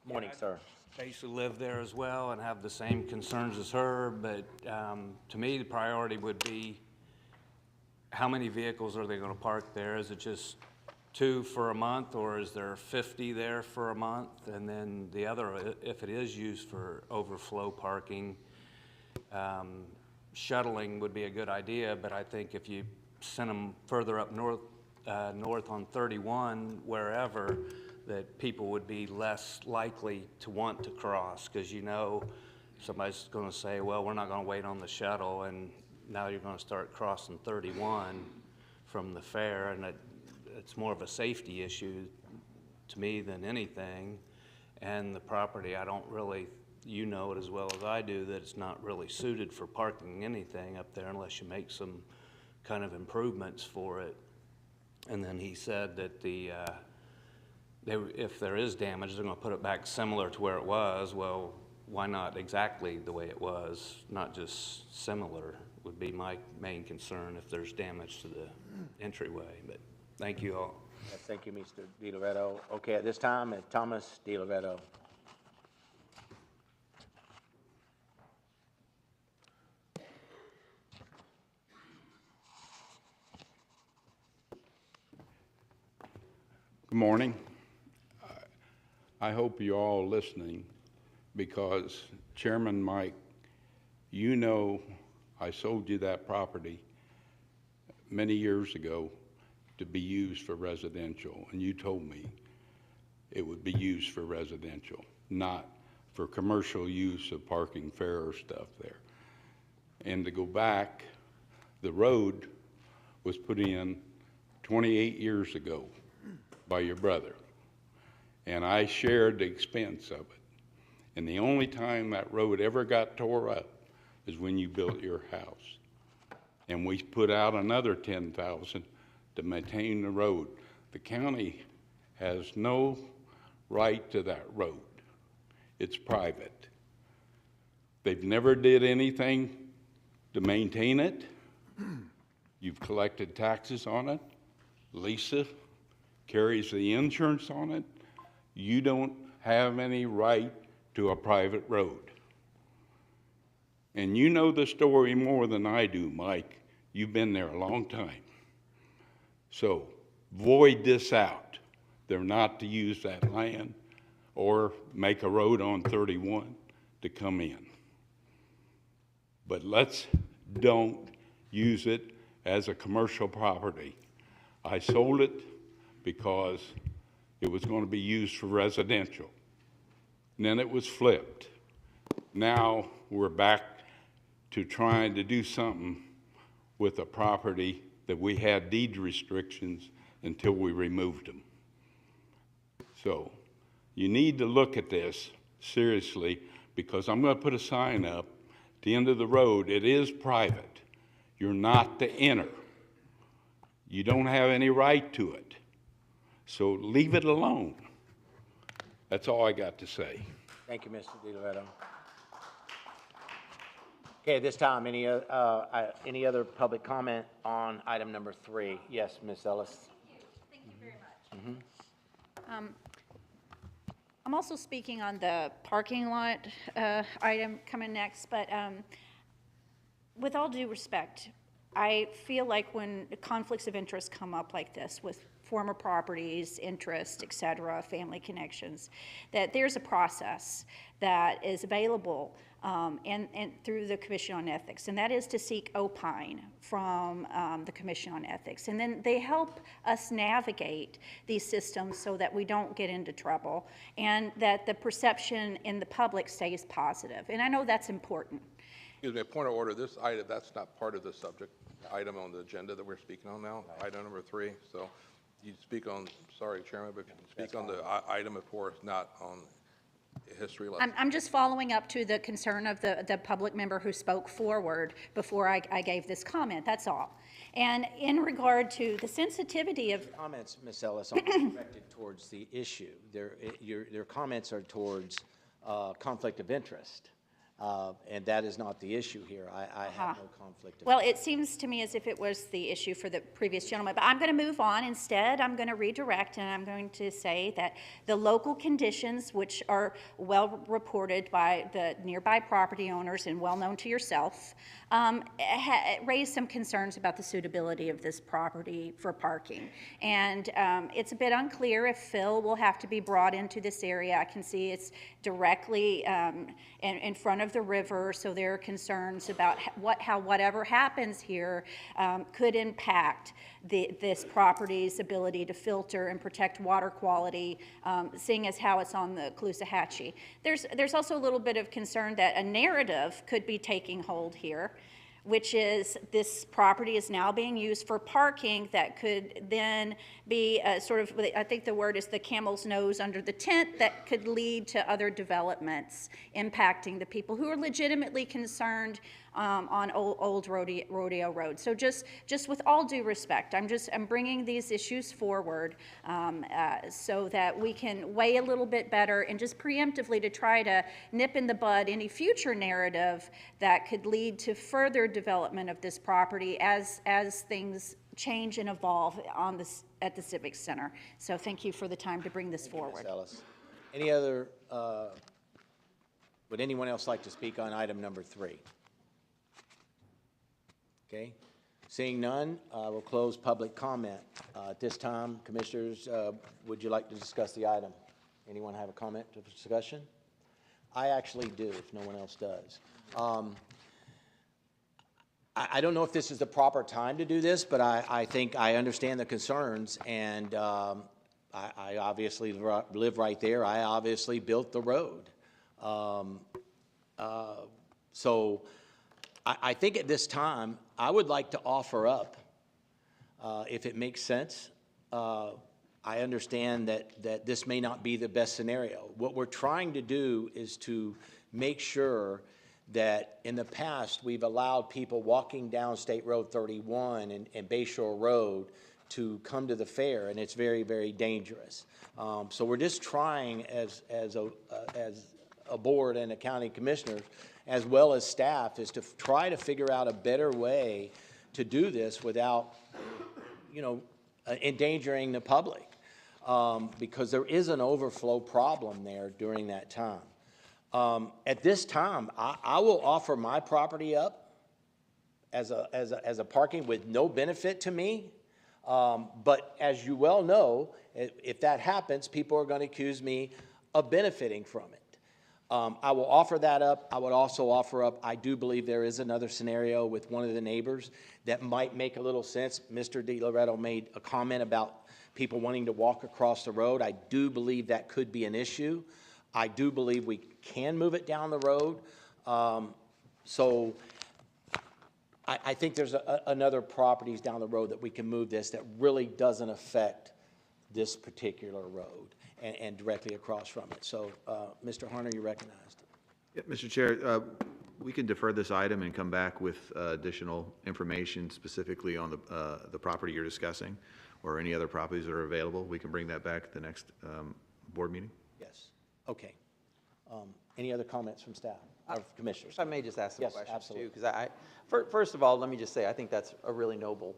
Morning, sir. Basically live there as well and have the same concerns as her, but to me, the priority would be how many vehicles are they going to park there? Is it just 2 for a month, or is there 50 there for a month? And then the other, if it is used for overflow parking, shuttling would be a good idea, but I think if you send them further up north on 31, wherever, that people would be less likely to want to cross, because you know somebody's going to say, well, we're not going to wait on the shuttle, and now you're going to start crossing 31 from the fair, and it's more of a safety issue to me than anything. And the property, I don't really, you know it as well as I do, that it's not really suited for parking anything up there unless you make some kind of improvements for it. And then he said that if there is damage, they're going to put it back similar to where it was. Well, why not exactly the way it was, not just similar, would be my main concern if there's damage to the entryway. But thank you all. Yes, thank you, Mr. DiLoretto. Okay, at this time, Thomas DiLoretto. Good morning. I hope you're all listening, because Chairman Mike, you know I sold you that property many years ago to be used for residential, and you told me it would be used for residential, not for commercial use of parking fair stuff there. And to go back, the road was put in 28 years ago by your brother, and I shared the expense of it. And the only time that road ever got tore up is when you built your house. And we put out another $10,000 to maintain the road. The county has no right to that road. It's private. They've never did anything to maintain it. You've collected taxes on it. Lisa carries the insurance on it. You don't have any right to a private road. And you know the story more than I do, Mike. You've been there a long time. So void this out. They're not to use that land or make a road on 31 to come in. But let's don't use it as a commercial property. I sold it because it was going to be used for residential. And then it was flipped. Now we're back to trying to do something with a property that we had deed restrictions until we removed them. So you need to look at this seriously, because I'm going to put a sign up at the end of the road. It is private. You're not to enter. You don't have any right to it. So leave it alone. That's all I got to say. Thank you, Mr. DiLoretto. Okay, at this time, any other public comment on item number 3? Yes, Ms. Ellis. Thank you very much. I'm also speaking on the parking lot item coming next, but with all due respect, I feel like when conflicts of interest come up like this with former properties, interest, et cetera, family connections, that there's a process that is available and through the Commission on Ethics, and that is to seek opine from the Commission on Ethics. And then they help us navigate these systems so that we don't get into trouble and that the perception in the public stays positive. And I know that's important. Excuse me, a point of order. This item, that's not part of the subject item on the agenda that we're speaking on now, item number 3. So you speak on, sorry, Chairman, but you speak on the item before, not on history lesson. I'm just following up to the concern of the public member who spoke forward before I gave this comment, that's all. And in regard to the sensitivity of Comments, Ms. Ellis, aren't directed towards the issue. Your comments are towards conflict of interest. And that is not the issue here. I have no conflict of Well, it seems to me as if it was the issue for the previous gentleman, but I'm going to move on. Instead, I'm going to redirect, and I'm going to say that the local conditions, which are well reported by the nearby property owners and well known to yourself, raised some concerns about the suitability of this property for parking. And it's a bit unclear if Phil will have to be brought into this area. I can see it's directly in front of the river, so there are concerns about how whatever happens here could impact this property's ability to filter and protect water quality, seeing as how it's on the Caloosahatchee. There's also a little bit of concern that a narrative could be taking hold here, which is this property is now being used for parking that could then be sort of, I think the word is the camel's nose under the tent, that could lead to other developments impacting the people who are legitimately concerned on old Rodeo Road. So just with all due respect, I'm bringing these issues forward so that we can weigh a little bit better and just preemptively to try to nip in the bud any future narrative that could lead to further development of this property as things change and evolve at the Civic Center. So thank you for the time to bring this forward. Ms. Ellis. Any other, would anyone else like to speak on item number 3? Okay, seeing none, we'll close public comment. At this time, commissioners, would you like to discuss the item? Anyone have a comment to discussion? I actually do, if no one else does. I don't know if this is the proper time to do this, but I think I understand the concerns, and I obviously live right there. I obviously built the road. So I think at this time, I would like to offer up, if it makes sense. I understand that this may not be the best scenario. What we're trying to do is to make sure that in the past, we've allowed people walking down State Road 31 and Bayshore Road to come to the fair, and it's very, very dangerous. So we're just trying as a board and a county commissioners, as well as staff, is to try to figure out a better way to do this without, endangering the public, because there is an overflow problem there during that time. At this time, I will offer my property up as a parking with no benefit to me. But as you well know, if that happens, people are going to accuse me of benefiting from it. I will offer that up. I would also offer up, I do believe there is another scenario with one of the neighbors that might make a little sense. Mr. DiLoretto made a comment about people wanting to walk across the road. I do believe that could be an issue. I do believe we can move it down the road. So I think there's another properties down the road that we can move this that really doesn't affect this particular road and directly across from it. So, Mr. Harner, you're recognized. Yeah, Mr. Chair, we can defer this item and come back with additional information specifically on the property you're discussing or any other properties that are available. We can bring that back at the next board meeting. Yes. Okay. Any other comments from staff or commissioners? If I may just ask some Yes, questions absolutely. too, because first of all, let me just say, I think that's a really noble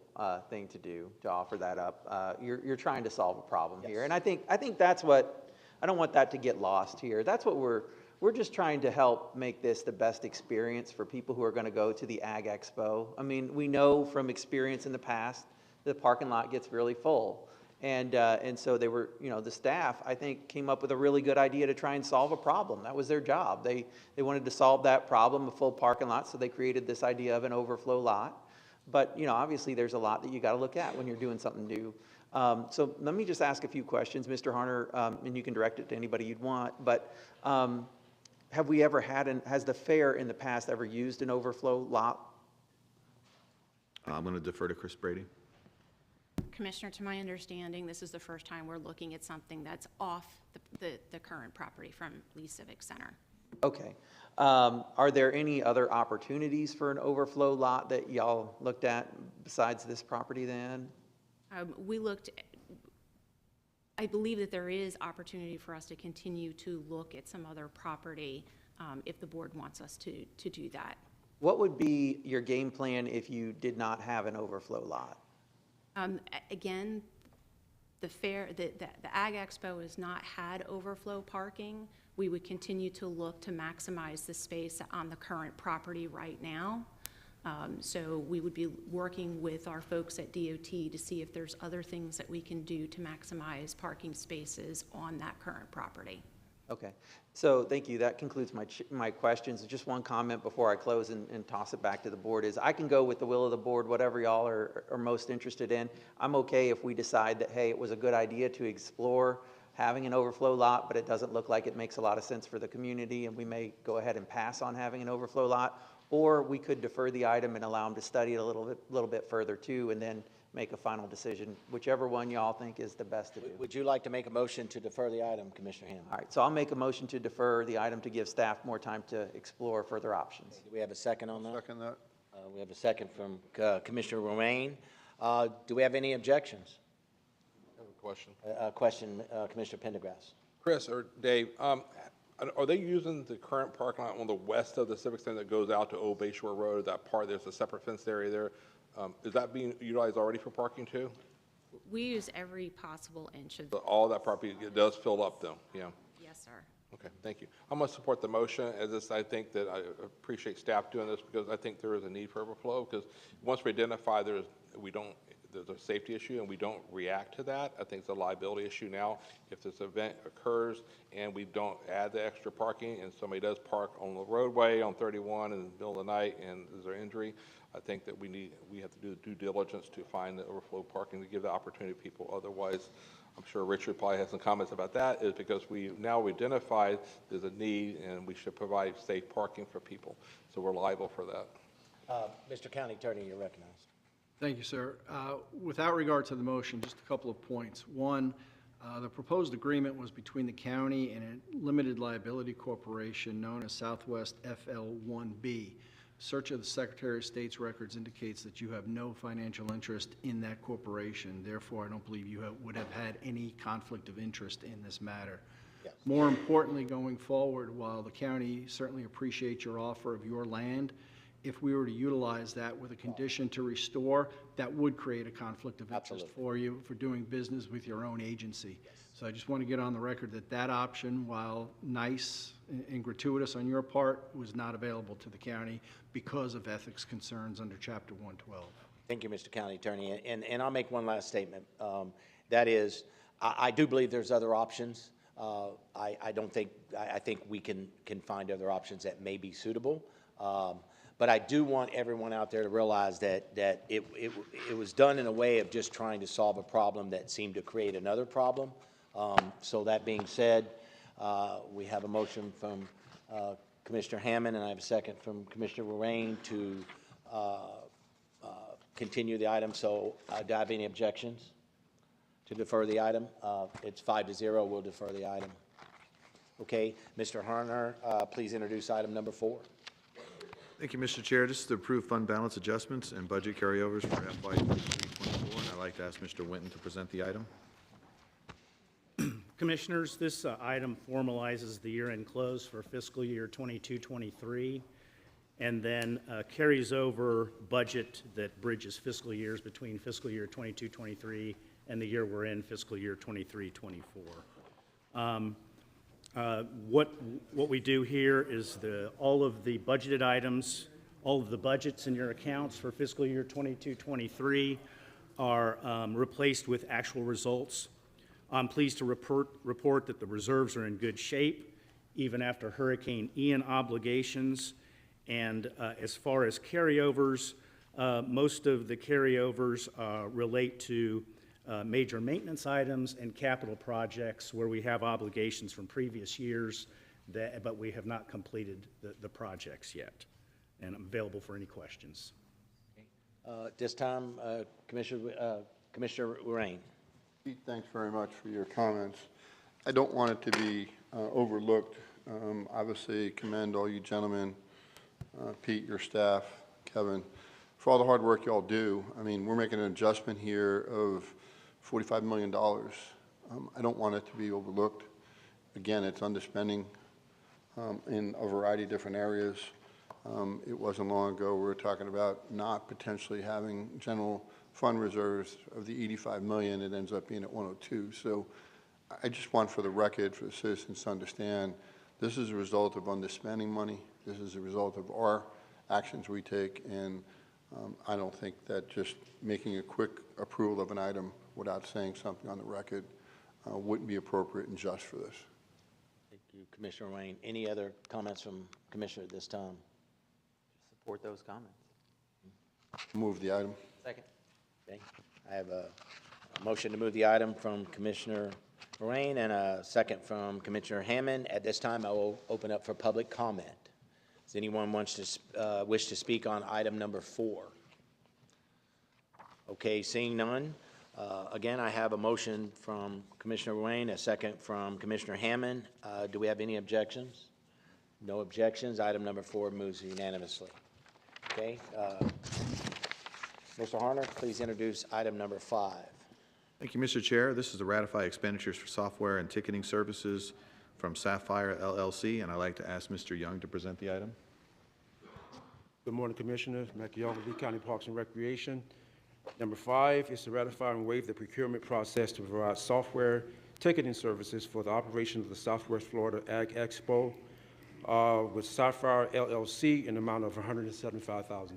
thing to do, to offer that up. You're trying to solve a problem here, and I think that's what, I don't want that to get lost here. That's what we're just trying to help make this the best experience for people who are going to go to the Ag Expo. I mean, we know from experience in the past, the parking lot gets really full. And so they were, the staff, I think, came up with a really good idea to try and solve a problem. That was their job. They wanted to solve that problem, a full parking lot, so they created this idea of an overflow lot. But, obviously there's a lot that you got to look at when you're doing something new. So let me just ask a few questions, Mr. Harner, and you can direct it to anybody you'd want. But have we ever has the fair in the past ever used an overflow lot? I'm going to defer to Chris Brady. Commissioner, to my understanding, this is the first time we're looking at something that's off the current property from Lee Civic Center. Okay. Are there any other opportunities for an overflow lot that y'all looked at besides this property then? We looked, I believe that there is opportunity for us to continue to look at some other property if the board wants us to do that. What would be your game plan if you did not have an overflow lot? Again, the Ag Expo has not had overflow parking. We would continue to look to maximize the space on the current property right now. So we would be working with our folks at DOT to see if there's other things that we can do to maximize parking spaces on that current property. Okay, so thank you. That concludes my questions. Just one comment before I close and toss it back to the board is I can go with the will of the board, whatever y'all are most interested in. I'm okay if we decide that, hey, it was a good idea to explore having an overflow lot, but it doesn't look like it makes a lot of sense for the community, and we may go ahead and pass on having an overflow lot, or we could defer the item and allow them to study it a little bit further too, and then make a final decision, whichever one y'all think is the best to do. Would you like to make a motion to defer the item, Commissioner Hammond? All right, so I'll make a motion to defer the item to give staff more time to explore further options. Do we have a second on that? Second that. We have a second from Commissioner Romaine. Do we have any objections? I have a question. Question, Commissioner Pendergrass. Chris or Dave, are they using the current parking lot on the west of the Civic Center that goes out to Old Bay Shore Road? That part, there's a separate fenced area there. Is that being utilized already for parking too? We use every possible inch of. So all that property, it does fill up though, yeah? Yes, sir. Okay, thank you. I'm going to support the motion as this. I think that I appreciate staff doing this because I think there is a need for overflow because once we identify there's a safety issue and we don't react to that, I think it's a liability issue now. If this event occurs and we don't add the extra parking and somebody does park on the roadway on 31 in the middle of the night and there's an injury, I think that we have to do due diligence to find the overflow parking to give the opportunity to people. Otherwise, I'm sure Richard probably has some comments about that, is because we now identified there's a need and we should provide safe parking for people. So we're liable for that. Mr. County Attorney, you're recognized. Thank you, sir. Without regard to the motion, just a couple of points. One, the proposed agreement was between the county and a limited liability corporation known as Southwest FL1B. Search of the Secretary of State's records indicates that you have no financial interest in that corporation. Therefore, I don't believe you would have had any conflict of interest in this matter. More importantly, going forward, while the county certainly appreciates your offer of your land, if we were to utilize that with a condition to restore, that would create a conflict of interest for you for doing business with your own agency. So I just want to get on the record that that option, while nice and gratuitous on your part, was not available to the county because of ethics concerns under Chapter 112. Thank you, Mr. County Attorney. And I'll make one last statement. That is, I do believe there's other options. I think we can find other options that may be suitable. But I do want everyone out there to realize that it was done in a way of just trying to solve a problem that seemed to create another problem. So that being said, we have a motion from Commissioner Hammond, and I have a second from Commissioner Lorraine to continue the item. So do I have any objections to defer the item? It's 5-0. We'll defer the item. Okay, Mr. Harner, please introduce item number 4. Thank you, Mr. Chair. This is to approve fund balance adjustments and budget carryovers for FY 23-24, and I'd like to ask Mr. Winton to present the item. Commissioners, this item formalizes the year-end close for fiscal year 22-23, and then carries over budget that bridges fiscal years between fiscal year 22-23 and the year we're in, fiscal year 23-24. What we do here is all of the budgeted items, all of the budgets in your accounts for fiscal year 22-23 are replaced with actual results. I'm pleased to report that the reserves are in good shape, even after Hurricane Ian obligations. And as far as carryovers, most of the carryovers relate to major maintenance items and capital projects where we have obligations from previous years, but we have not completed the projects yet. And I'm available for any questions. At this time, Commissioner Lorraine. Pete, thanks very much for your comments. I don't want it to be overlooked. Obviously, commend all you gentlemen, Pete, your staff, Kevin, for all the hard work you all do. I mean, we're making an adjustment here of $45 million. I don't want it to be overlooked. Again, it's underspending in a variety of different areas. It wasn't long ago we were talking about not potentially having general fund reserves of the 85 million. It ends up being at 102. So I just want for the record, for the citizens to understand, this is a result of underspending money. This is a result of our actions we take, and I don't think that just making a quick approval of an item without saying something on the record wouldn't be appropriate and just for this. Thank you, Commissioner Wayne. Any other comments from Commissioner at this time? Support those comments. Move the item. Second. Okay. I have a motion to move the item from Commissioner Lorraine and a second from Commissioner Hammond. At this time, I will open up for public comment. Does anyone wish to speak on item number 4? Okay, seeing none. Again, I have a motion from Commissioner Lorraine, a second from Commissioner Hammond. Do we have any objections? No objections. Item number 4 moves unanimously. Okay. Mr. Harner, please introduce item number 5. Thank you, Mr. Chair. This is to ratify expenditures for software and ticketing services from Sapphire LLC, and I'd like to ask Mr. Young to present the item. Good morning, Commissioners. Mac Young, Lee County Parks and Recreation. Number 5 is to ratify and waive the procurement process to provide software ticketing services for the operation of the Southwest Florida Ag Expo with Sapphire LLC in the amount of $175,000.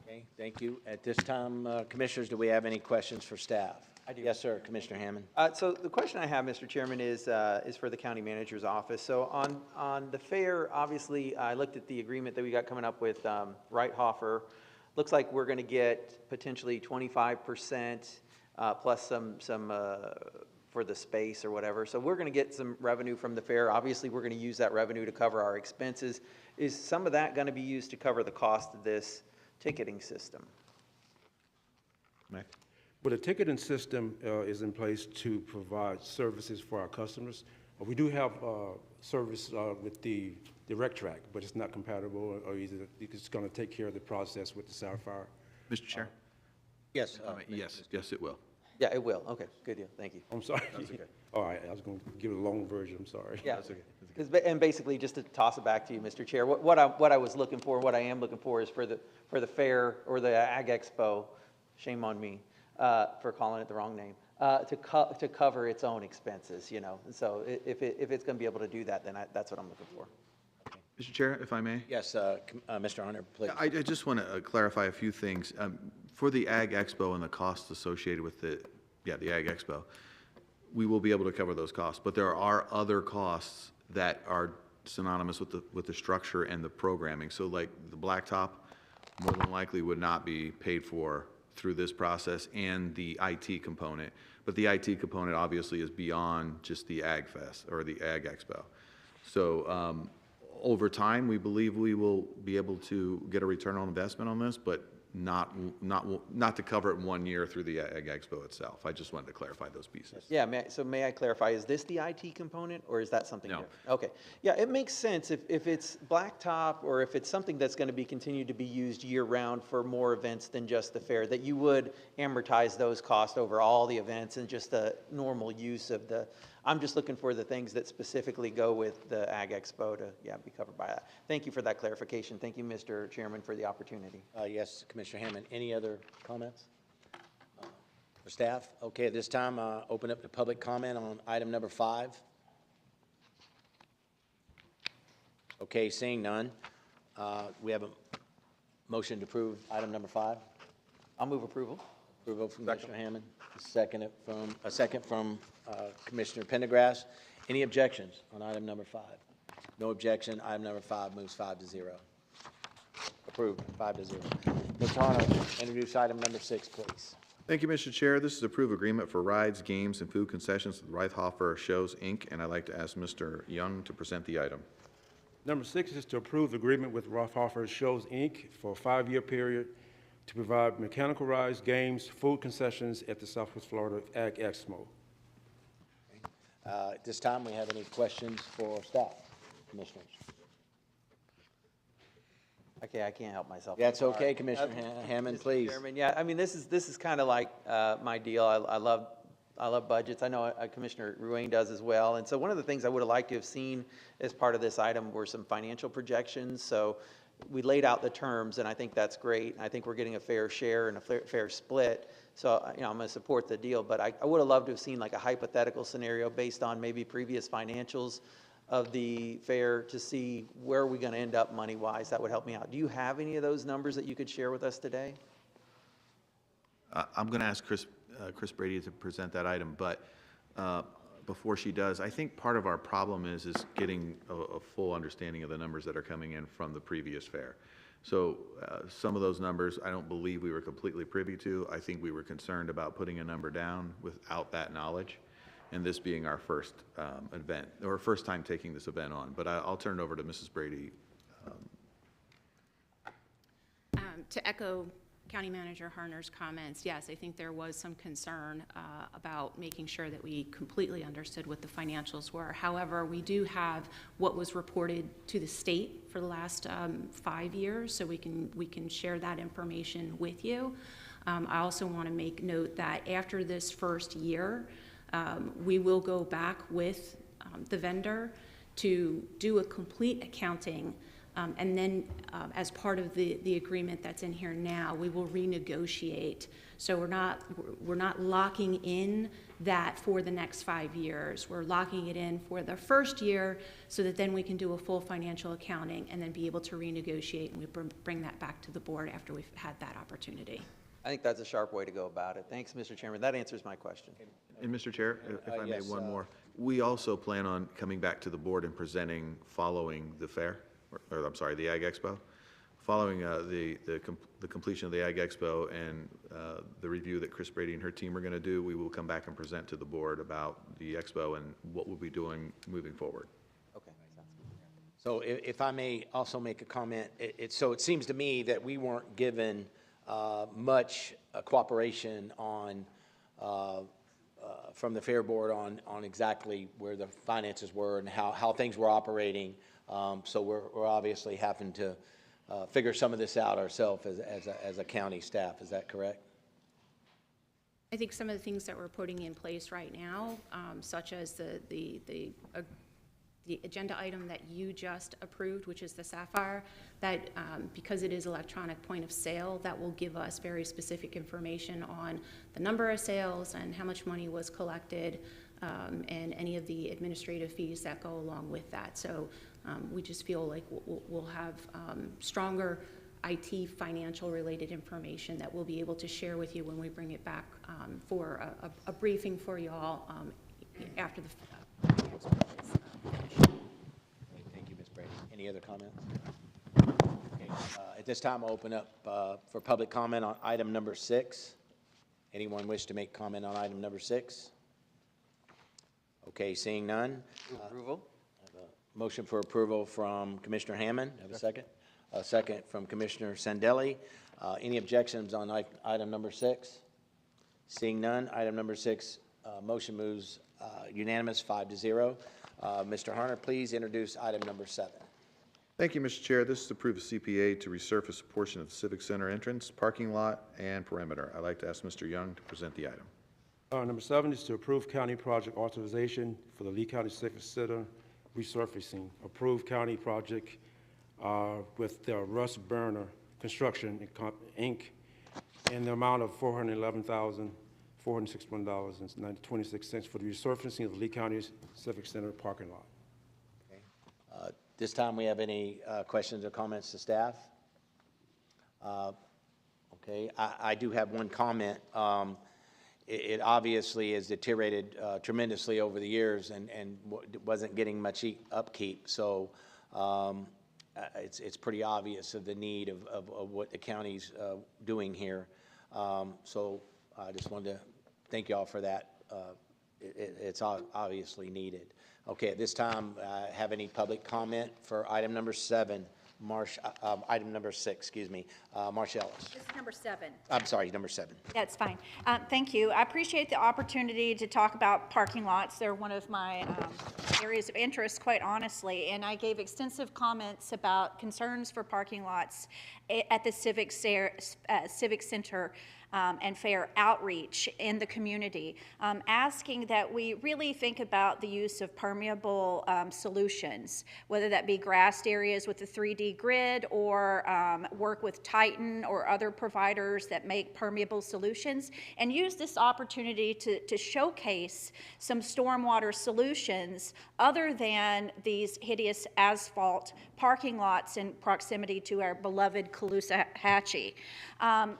Okay, thank you. At this time, Commissioners, do we have any questions for staff? I do. Yes, sir, Commissioner Hammond. So the question I have, Mr. Chairman, is for the county manager's office. So on the fair, obviously, I looked at the agreement that we got coming up with Reithofer. Looks like we're going to get potentially 25% plus some for the space or whatever. So we're going to get some revenue from the fair. Obviously, we're going to use that revenue to cover our expenses. Is some of that going to be used to cover the cost of this ticketing system? Mac? Well, the ticketing system is in place to provide services for our customers. We do have service with the Direct Track, but it's not compatible, or it's going to take care of the process with the Sapphire. Mr. Chair? Yes. Yes, it will. Yeah, it will. Okay, good deal. Thank you. I'm sorry. All right, I was going to give it a long version, I'm sorry. Yeah. And basically, just to toss it back to you, Mr. Chair, what I was looking for, what I am looking for is for the fair or the Ag Expo, shame on me for calling it the wrong name, to cover its own expenses, you know. And so if it's going to be able to do that, then that's what I'm looking for. Mr. Chair, if I may? Yes, Mr. Hunter, please. I just want to clarify a few things. For the Ag Expo and the costs associated with the Ag Expo, we will be able to cover those costs, but there are other costs that are synonymous with the structure and the programming. So like the blacktop more than likely would not be paid for through this process, and the IT component. But the IT component obviously is beyond just the Ag Fest or the Ag Expo. So over time, we believe we will be able to get a return on investment on this, but not to cover it in 1 year through the Ag Expo itself. I just wanted to clarify those pieces. Yeah, may I clarify, is this the IT component, or is that something different? Okay, yeah, it makes sense if it's blacktop, or if it's something that's going to be continued to be used year-round for more events than just the fair, that you would amortize those costs over all the events and just the normal use of the, I'm just looking for the things that specifically go with the Ag Expo to, be covered by that. Thank you for that clarification. Thank you, Mr. Chairman, for the opportunity. Yes, Commissioner Hammond. Any other comments for staff? Okay, at this time, open up the public comment on item number 5. Okay, seeing none, we have a motion to approve item number 5. I'll move approval. Approval from Commissioner Hammond, a second from Commissioner Pendergrass. Any objections on item number 5? No objection. Item number 5 moves 5-0. Approved, 5-0. Mr. Hunter, introduce item number 6, please. Thank you, Mr. Chair. This is approved agreement for rides, games, and food concessions with Reithofer Shows, Inc., and I'd like to ask Mr. Young to present the item. Number 6 is to approve the agreement with Reithofer Shows, Inc. for a 5-year period to provide mechanical rides, games, food concessions at the Southwest Florida Ag Expo. At this time, we have any questions for staff, commissioners? Okay, I can't help myself. That's okay, Commissioner Hammond, please. Chairman, yeah, I mean, this is kind of like my deal. I love budgets. I know Commissioner Ruane does as well. And so one of the things I would have liked to have seen as part of this item were some financial projections. So we laid out the terms, and I think that's great. I think we're getting a fair share and a fair split. So, I'm going to support the deal, but I would have loved to have seen like a hypothetical scenario based on maybe previous financials of the fair to see where are we going to end up money-wise. That would help me out. Do you have any of those numbers that you could share with us today? I'm going to ask Chris Brady to present that item, but before she does, I think part of our problem is getting a full understanding of the numbers that are coming in from the previous fair. So some of those numbers I don't believe we were completely privy to. I think we were concerned about putting a number down without that knowledge, and this being our first event, or first time taking this event on. But I'll turn it over to Mrs. Brady. To echo County Manager Harner's comments, yes, I think there was some concern about making sure that we completely understood what the financials were. However, we do have what was reported to the state for the last 5 years, so we can share that information with you. I also want to make note that after this first year, we will go back with the vendor to do a complete accounting, and then as part of the agreement that's in here now, we will renegotiate. So we're not locking in that for the next 5 years. We're locking it in for the first year so that then we can do a full financial accounting and then be able to renegotiate, and we bring that back to the board after we've had that opportunity. I think that's a sharp way to go about it. Thanks, Mr. Chairman. That answers my question. And Mr. Chair, if I may, yes, one more. We also plan on coming back to the board and presenting following the fair, or I'm sorry, the Ag Expo. Following the completion of the Ag Expo and the review that Chris Brady and her team are going to do, we will come back and present to the board about the Expo and what we'll be doing moving forward. Okay. So if I may also make a comment, so it seems to me that we weren't given much cooperation on from the Fair Board on exactly where the finances were and how things were operating. So we're obviously having to figure some of this out ourselves as a county staff. Is that correct? I think some of the things that we're putting in place right now, such as the agenda item that you just approved, which is the Sapphire, that because it is electronic point of sale, that will give us very specific information on the number of sales and how much money was collected, and any of the administrative fees that go along with that. So we just feel like we'll have stronger IT financial related information that we'll be able to share with you when we bring it back for a briefing for you all after the Thank you, Ms. Brady. Any other comments? Okay, at this time, I'll open up for public comment on item number 6. Anyone wish to make comment on item number 6? Okay, seeing none. Approval. Motion for approval from Commissioner Hammond. Have a second? A second from Commissioner Sandelli. Any objections on item number 6? Seeing none, item number 6, motion moves unanimous, 5-0. Mr. Harner, please introduce item number 7. Thank you, Mr. Chair. This is to approve a CPA to resurface a portion of the Civic Center entrance, parking lot, and perimeter. I'd like to ask Mr. Young to present the item. Number 7 is to approve county project authorization for the Lee County Civic Center resurfacing. Approved county project with Russ Burner Construction, Inc., in the amount of $411,461.26 for the resurfacing of the Lee County Civic Center parking lot. This time, we have any questions or comments to staff? Okay, I do have one comment. It obviously has deteriorated tremendously over the years and wasn't getting much upkeep. So it's pretty obvious of the need of what the county's doing here. So I just wanted to thank you all for that. It's obviously needed. Okay, at this time, have any public comment for item number 7? Item number 6, excuse me. Marcia Ellis. This is number 7. I'm sorry, number 7. That's fine. Thank you. I appreciate the opportunity to talk about parking lots. They're one of my areas of interest, quite honestly, and I gave extensive comments about concerns for parking lots at the Civic Center and fair outreach in the community, asking that we really think about the use of permeable solutions, whether that be grassed areas with the 3D grid or work with Titan or other providers that make permeable solutions, and use this opportunity to showcase some stormwater solutions other than these hideous asphalt parking lots in proximity to our beloved Caloosahatchee.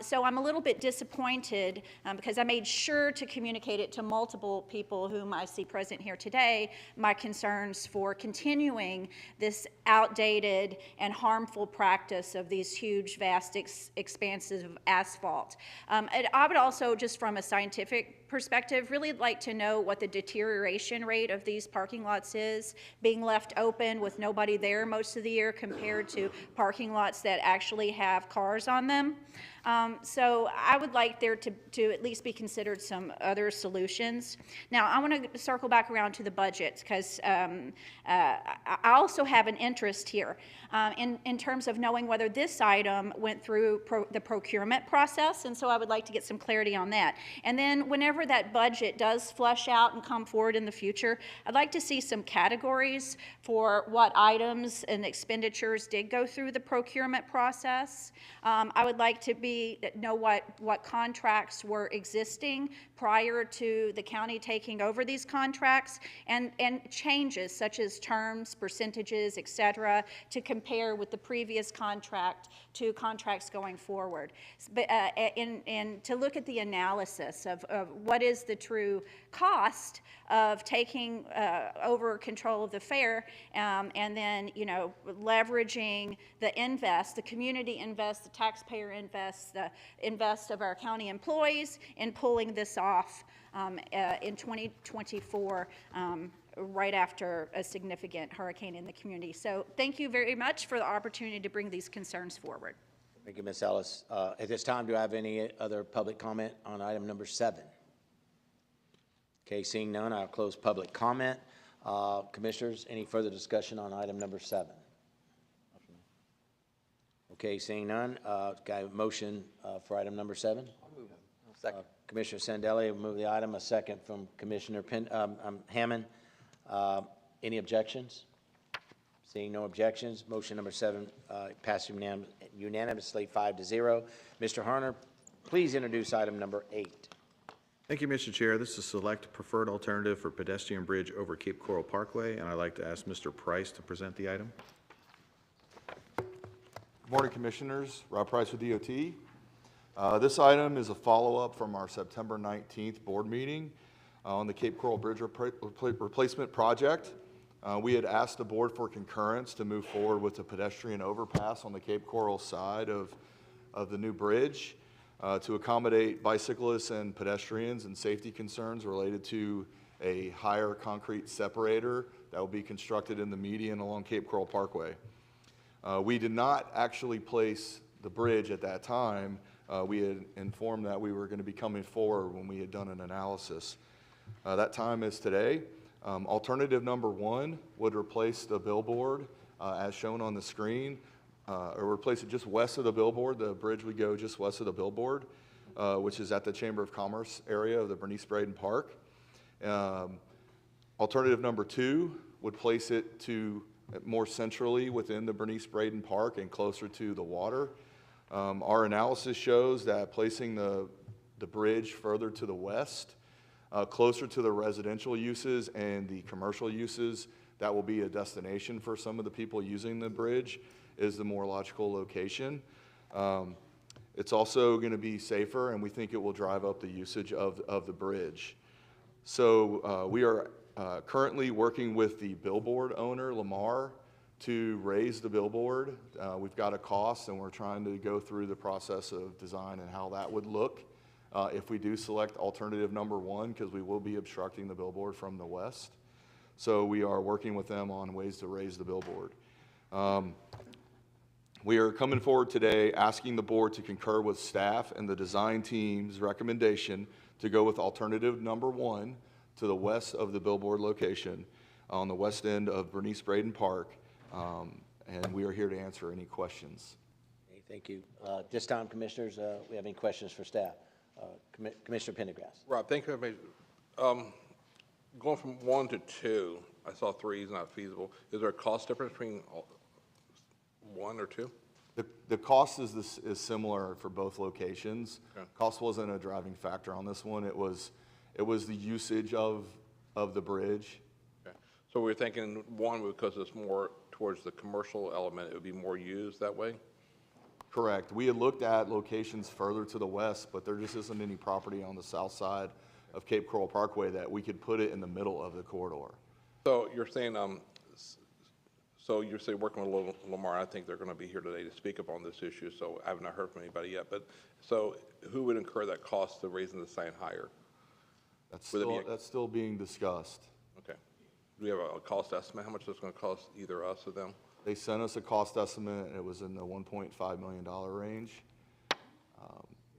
So I'm a little bit disappointed because I made sure to communicate it to multiple people whom I see present here today, my concerns for continuing this outdated and harmful practice of these huge, vast expanses of asphalt. And I would also, just from a scientific perspective, really like to know what the deterioration rate of these parking lots is, being left open with nobody there most of the year compared to parking lots that actually have cars on them. So I would like there to at least be considered some other solutions. Now, I want to circle back around to the budget because I also have an interest here in terms of knowing whether this item went through the procurement process, and so I would like to get some clarity on that. And then whenever that budget does flush out and come forward in the future, I'd like to see some categories for what items and expenditures did go through the procurement process. I would like to know what contracts were existing prior to the county taking over these contracts, and changes such as terms, percentages, et cetera, to compare with the previous contract to contracts going forward. But, and to look at the analysis of what is the true cost of taking over control of the fair, and then, you know, leveraging the community invest, the taxpayer invest, the invest of our county employees in pulling this off in 2024, right after a significant hurricane in the community. So thank you very much for the opportunity to bring these concerns forward. Thank you, Ms. Ellis. At this time, do I have any other public comment on item number 7? Okay, seeing none, I'll close public comment. Commissioners, any further discussion on item number 7? Okay, seeing none, got a motion for item number 7? Commissioner Sandelli will move the item, a second from Commissioner Hammond. Any objections? Seeing no objections, motion number 7 passed unanimously 5-0. Mr. Harner, please introduce item number 8. Thank you, Mr. Chair. This is select preferred alternative for pedestrian bridge over Cape Coral Parkway, and I'd like to ask Mr. Price to present the item. Good morning, Commissioners. Rob Price with DOT. This item is a follow-up from our September 19th board meeting on the Cape Coral Bridge replacement project. We had asked the board for concurrence to move forward with the pedestrian overpass on the Cape Coral side of the new bridge to accommodate bicyclists and pedestrians and safety concerns related to a higher concrete separator that will be constructed in the median along Cape Coral Parkway. We did not actually place the bridge at that time. We had informed that we were going to be coming forward when we had done an analysis. That time is today. Alternative number 1 would replace the billboard as shown on the screen, or replace it just west of the billboard. The bridge would go just west of the billboard, which is at the Chamber of Commerce area of the Bernice Braden Park. Alternative number 2 would place it to more centrally within the Bernice Braden Park and closer to the water. Our analysis shows that placing the bridge further to the west, closer to the residential uses and the commercial uses, that will be a destination for some of the people using the bridge, is the more logical location. It's also going to be safer, and we think it will drive up the usage of the bridge. So we are currently working with the billboard owner, Lamar, to raise the billboard. We've got a cost, and we're trying to go through the process of design and how that would look if we do select alternative number 1, because we will be obstructing the billboard from the west. So we are working with them on ways to raise the billboard. We are coming forward today asking the board to concur with staff and the design team's recommendation to go with alternative number 1 to the west of the billboard location on the west end of Bernice Braden Park. And we are here to answer any questions. Okay, thank you. This time, Commissioners, we have any questions for staff? Commissioner Pendergrass. Rob, thank you. Going from 1 to 2, I saw 3 is not feasible. Is there a cost difference between 1 or 2? The cost is similar for both locations. Okay. Cost wasn't a driving factor on this one. It was the usage of the bridge. Okay. So we're thinking 1 because it's more towards the commercial element, it would be more used that way? Correct. We had looked at locations further to the west, but there just isn't any property on the south side of Cape Coral Parkway that we could put it in the middle of the corridor. So you're saying, working with Lamar, I think they're going to be here today to speak upon this issue, so I have not heard from anybody yet. But so who would incur that cost of raising the sign higher? That's still being discussed. Okay. Do we have a cost estimate? How much is it going to cost either us or them? They sent us a cost estimate, and it was in the $1.5 million range.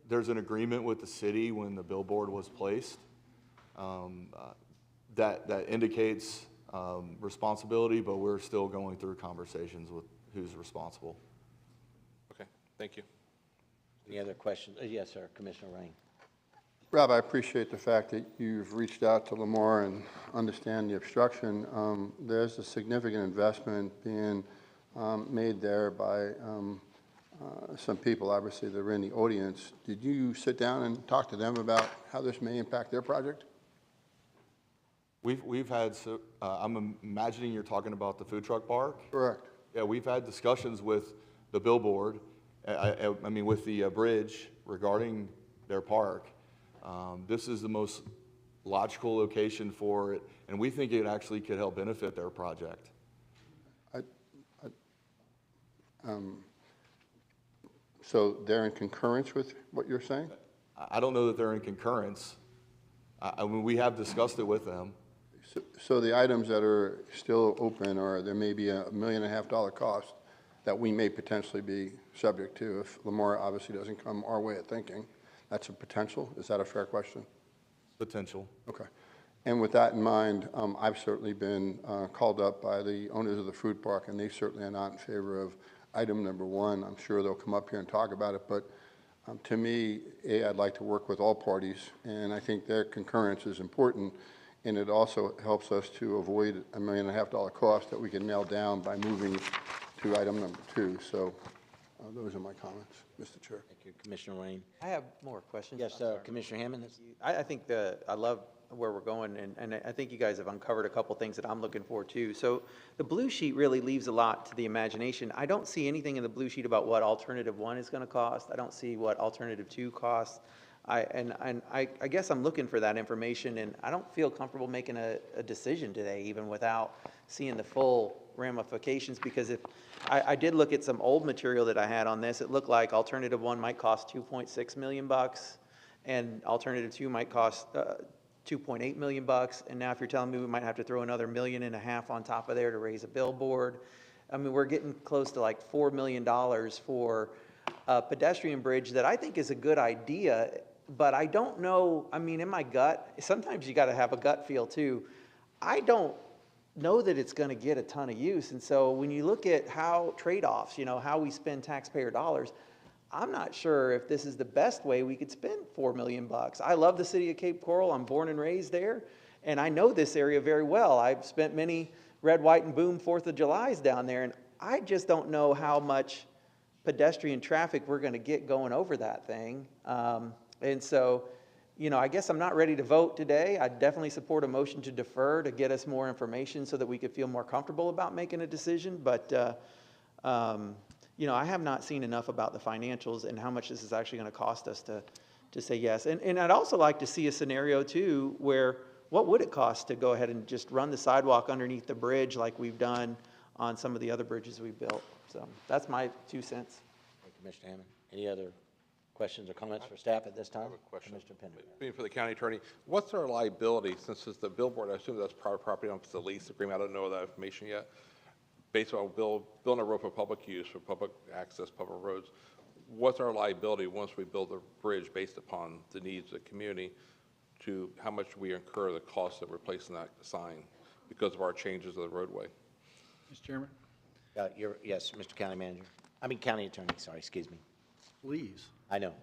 There's an agreement with the city when the billboard was placed that indicates responsibility, but we're still going through conversations with who's responsible. Okay, thank you. Any other questions? Yes, sir, Commissioner Rain. Rob, I appreciate the fact that you've reached out to Lamar and understand the obstruction. There's a significant investment being made there by some people, obviously, that are in the audience. Did you sit down and talk to them about how this may impact their project? We've had, I'm imagining you're talking about the food truck park? Correct. Yeah, we've had discussions with the billboard, I mean with the bridge regarding their park. This is the most logical location for it, and we think it actually could help benefit their project. So they're in concurrence with what you're saying? I don't know that they're in concurrence. I mean, we have discussed it with them. So the items that are still open, or there may be $1.5 million cost that we may potentially be subject to if Lamar obviously doesn't come our way of thinking. That's a potential. Is that a fair question? Potential. Okay. And with that in mind, I've certainly been called up by the owners of the food park, and they certainly are not in favor of item number 1. I'm sure they'll come up here and talk about it, but To me, I'd like to work with all parties, and I think their concurrence is important, and it also helps us to avoid $1.5 million cost that we can nail down by moving to item number 2. So those are my comments, Mr. Chair. Thank you, Commissioner Wayne. I have more questions. Yes, Commissioner Hammond. I think I love where we're going, and I think you guys have uncovered a couple things that I'm looking for too. So the blue sheet really leaves a lot to the imagination. I don't see anything in the blue sheet about what alternative 1 is going to cost. I don't see what alternative 2 costs. I guess I'm looking for that information, and I don't feel comfortable making a decision today, even without seeing the full ramifications, because if I did look at some old material that I had on this, it looked like alternative 1 might cost $2.6 million, and alternative 2 might cost $2.8 million, and now if you're telling me we might have to throw another $1.5 million on top of there to raise a billboard, I mean, we're getting close to like $4 million for a pedestrian bridge that I think is a good idea, but I don't know, I mean, in my gut, sometimes you got to have a gut feel too. I don't know that it's going to get a ton of use, and so when you look at how trade-offs, you know, how we spend taxpayer dollars, I'm not sure if this is the best way we could spend $4 million. I love the city of Cape Coral. I'm born and raised there, and I know this area very well. I've spent many red, white, and boom 4th of Julys down there, and I just don't know how much pedestrian traffic we're going to get going over that thing. And so, you know, I guess I'm not ready to vote today. I definitely support a motion to defer to get us more information so that we could feel more comfortable about making a decision, but you know, I have not seen enough about the financials and how much this is actually going to cost us to say yes. And I'd also like to see a scenario too where what would it cost to go ahead and just run the sidewalk underneath the bridge like we've done on some of the other bridges we've built. So that's my 2 cents. Thank you, Mr. Hammond. Any other questions or comments for staff at this time? Question. Mr. Penn. Being for the county attorney, what's our liability, since it's the billboard, I assume that's private property, on the lease agreement, I don't know that information yet, based on building a road for public use, for public access, public roads, what's our liability once we build a bridge based upon the needs of the community, to how much we incur the cost of replacing that sign because of our changes of the roadway? Mr. Chairman? Yes, Mr. County Manager. I mean, County Attorney, sorry, excuse me. Please. I know.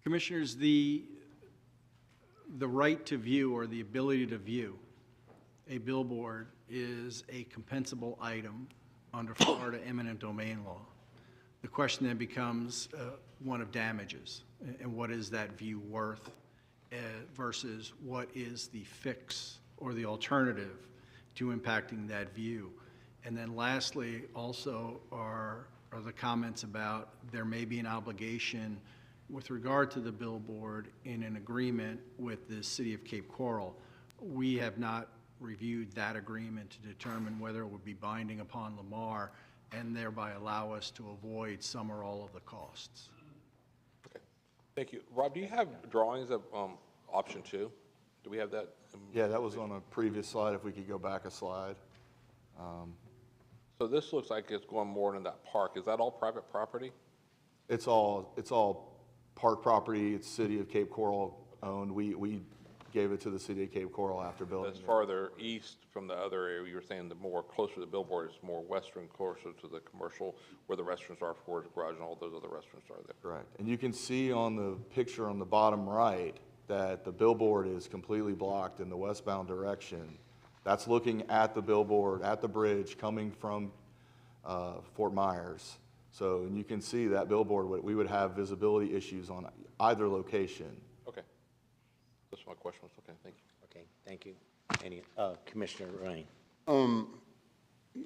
Commissioners, the right to view or the ability to view a billboard is a compensable item under Florida eminent domain law. The question then becomes one of damages, and what is that view worth versus what is the fix or the alternative to impacting that view. And then lastly, also are the comments about there may be an obligation with regard to the billboard in an agreement with the city of Cape Coral. We have not reviewed that agreement to determine whether it would be binding upon Lamar and thereby allow us to avoid some or all of the costs. Okay, thank you. Rob, do you have drawings of option 2? Do we have that? Yeah, that was on a previous slide, if we could go back a slide. So this looks like it's going more into that park. Is that all private property? It's all park property. It's City of Cape Coral owned. We gave it to the City of Cape Coral after building It's it. farther east from the other area. You were saying the more closer to the billboard is more western, closer to the commercial, where the restaurants are, Ford's Garage, and all those other restaurants are there. Correct. And you can see on the picture on the bottom right that the billboard is completely blocked in the westbound direction. That's looking at the billboard, at the bridge coming from Fort Myers. So, and you can see that billboard, we would have visibility issues on either location. Okay. That's my question was, okay, thank you. Okay, thank you. Any, Commissioner Rain.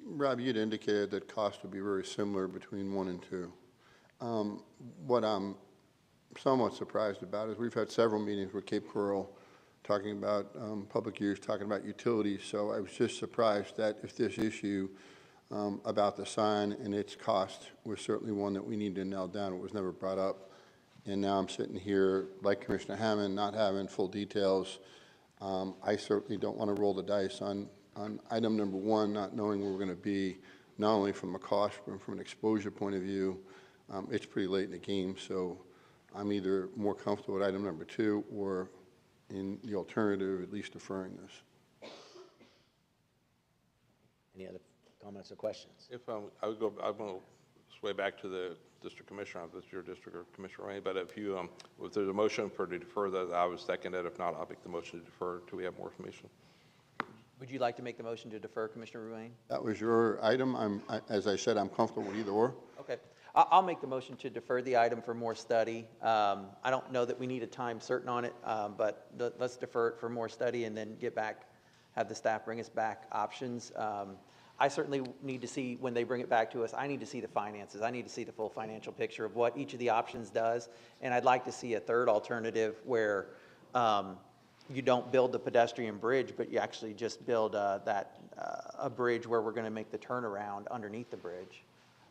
Rob, you'd indicated that cost would be very similar between 1 and 2. What I'm somewhat surprised about is we've had several meetings with Cape Coral talking about public use, talking about utilities, so I was just surprised that if this issue about the sign and its cost was certainly one that we need to nail down, it was never brought up. And now I'm sitting here, like Commissioner Hammond, not having full details. I certainly don't want to roll the dice on item number 1, not knowing where we're going to be, not only from a cost, but from an exposure point of view. It's pretty late in the game, so I'm either more comfortable with item number 2 or in the alternative, at least deferring this. Any other comments or questions? If I'm going to sway back to the district commissioner, if it's your district or Commissioner Ray, but if you, if there's a motion for to defer that, I would second it. If not, I'll make the motion to defer till we have more information. Would you like to make the motion to defer, Commissioner Ruane? That was your item. As I said, I'm comfortable with either or. Okay. I'll make the motion to defer the item for more study. I don't know that we need a time certain on it, but let's defer it for more study and then get back, have the staff bring us back options. I certainly need to see, when they bring it back to us, I need to see the finances. I need to see the full financial picture of what each of the options does. And I'd like to see a third alternative where you don't build the pedestrian bridge, but you actually just build a bridge where we're going to make the turnaround underneath the bridge,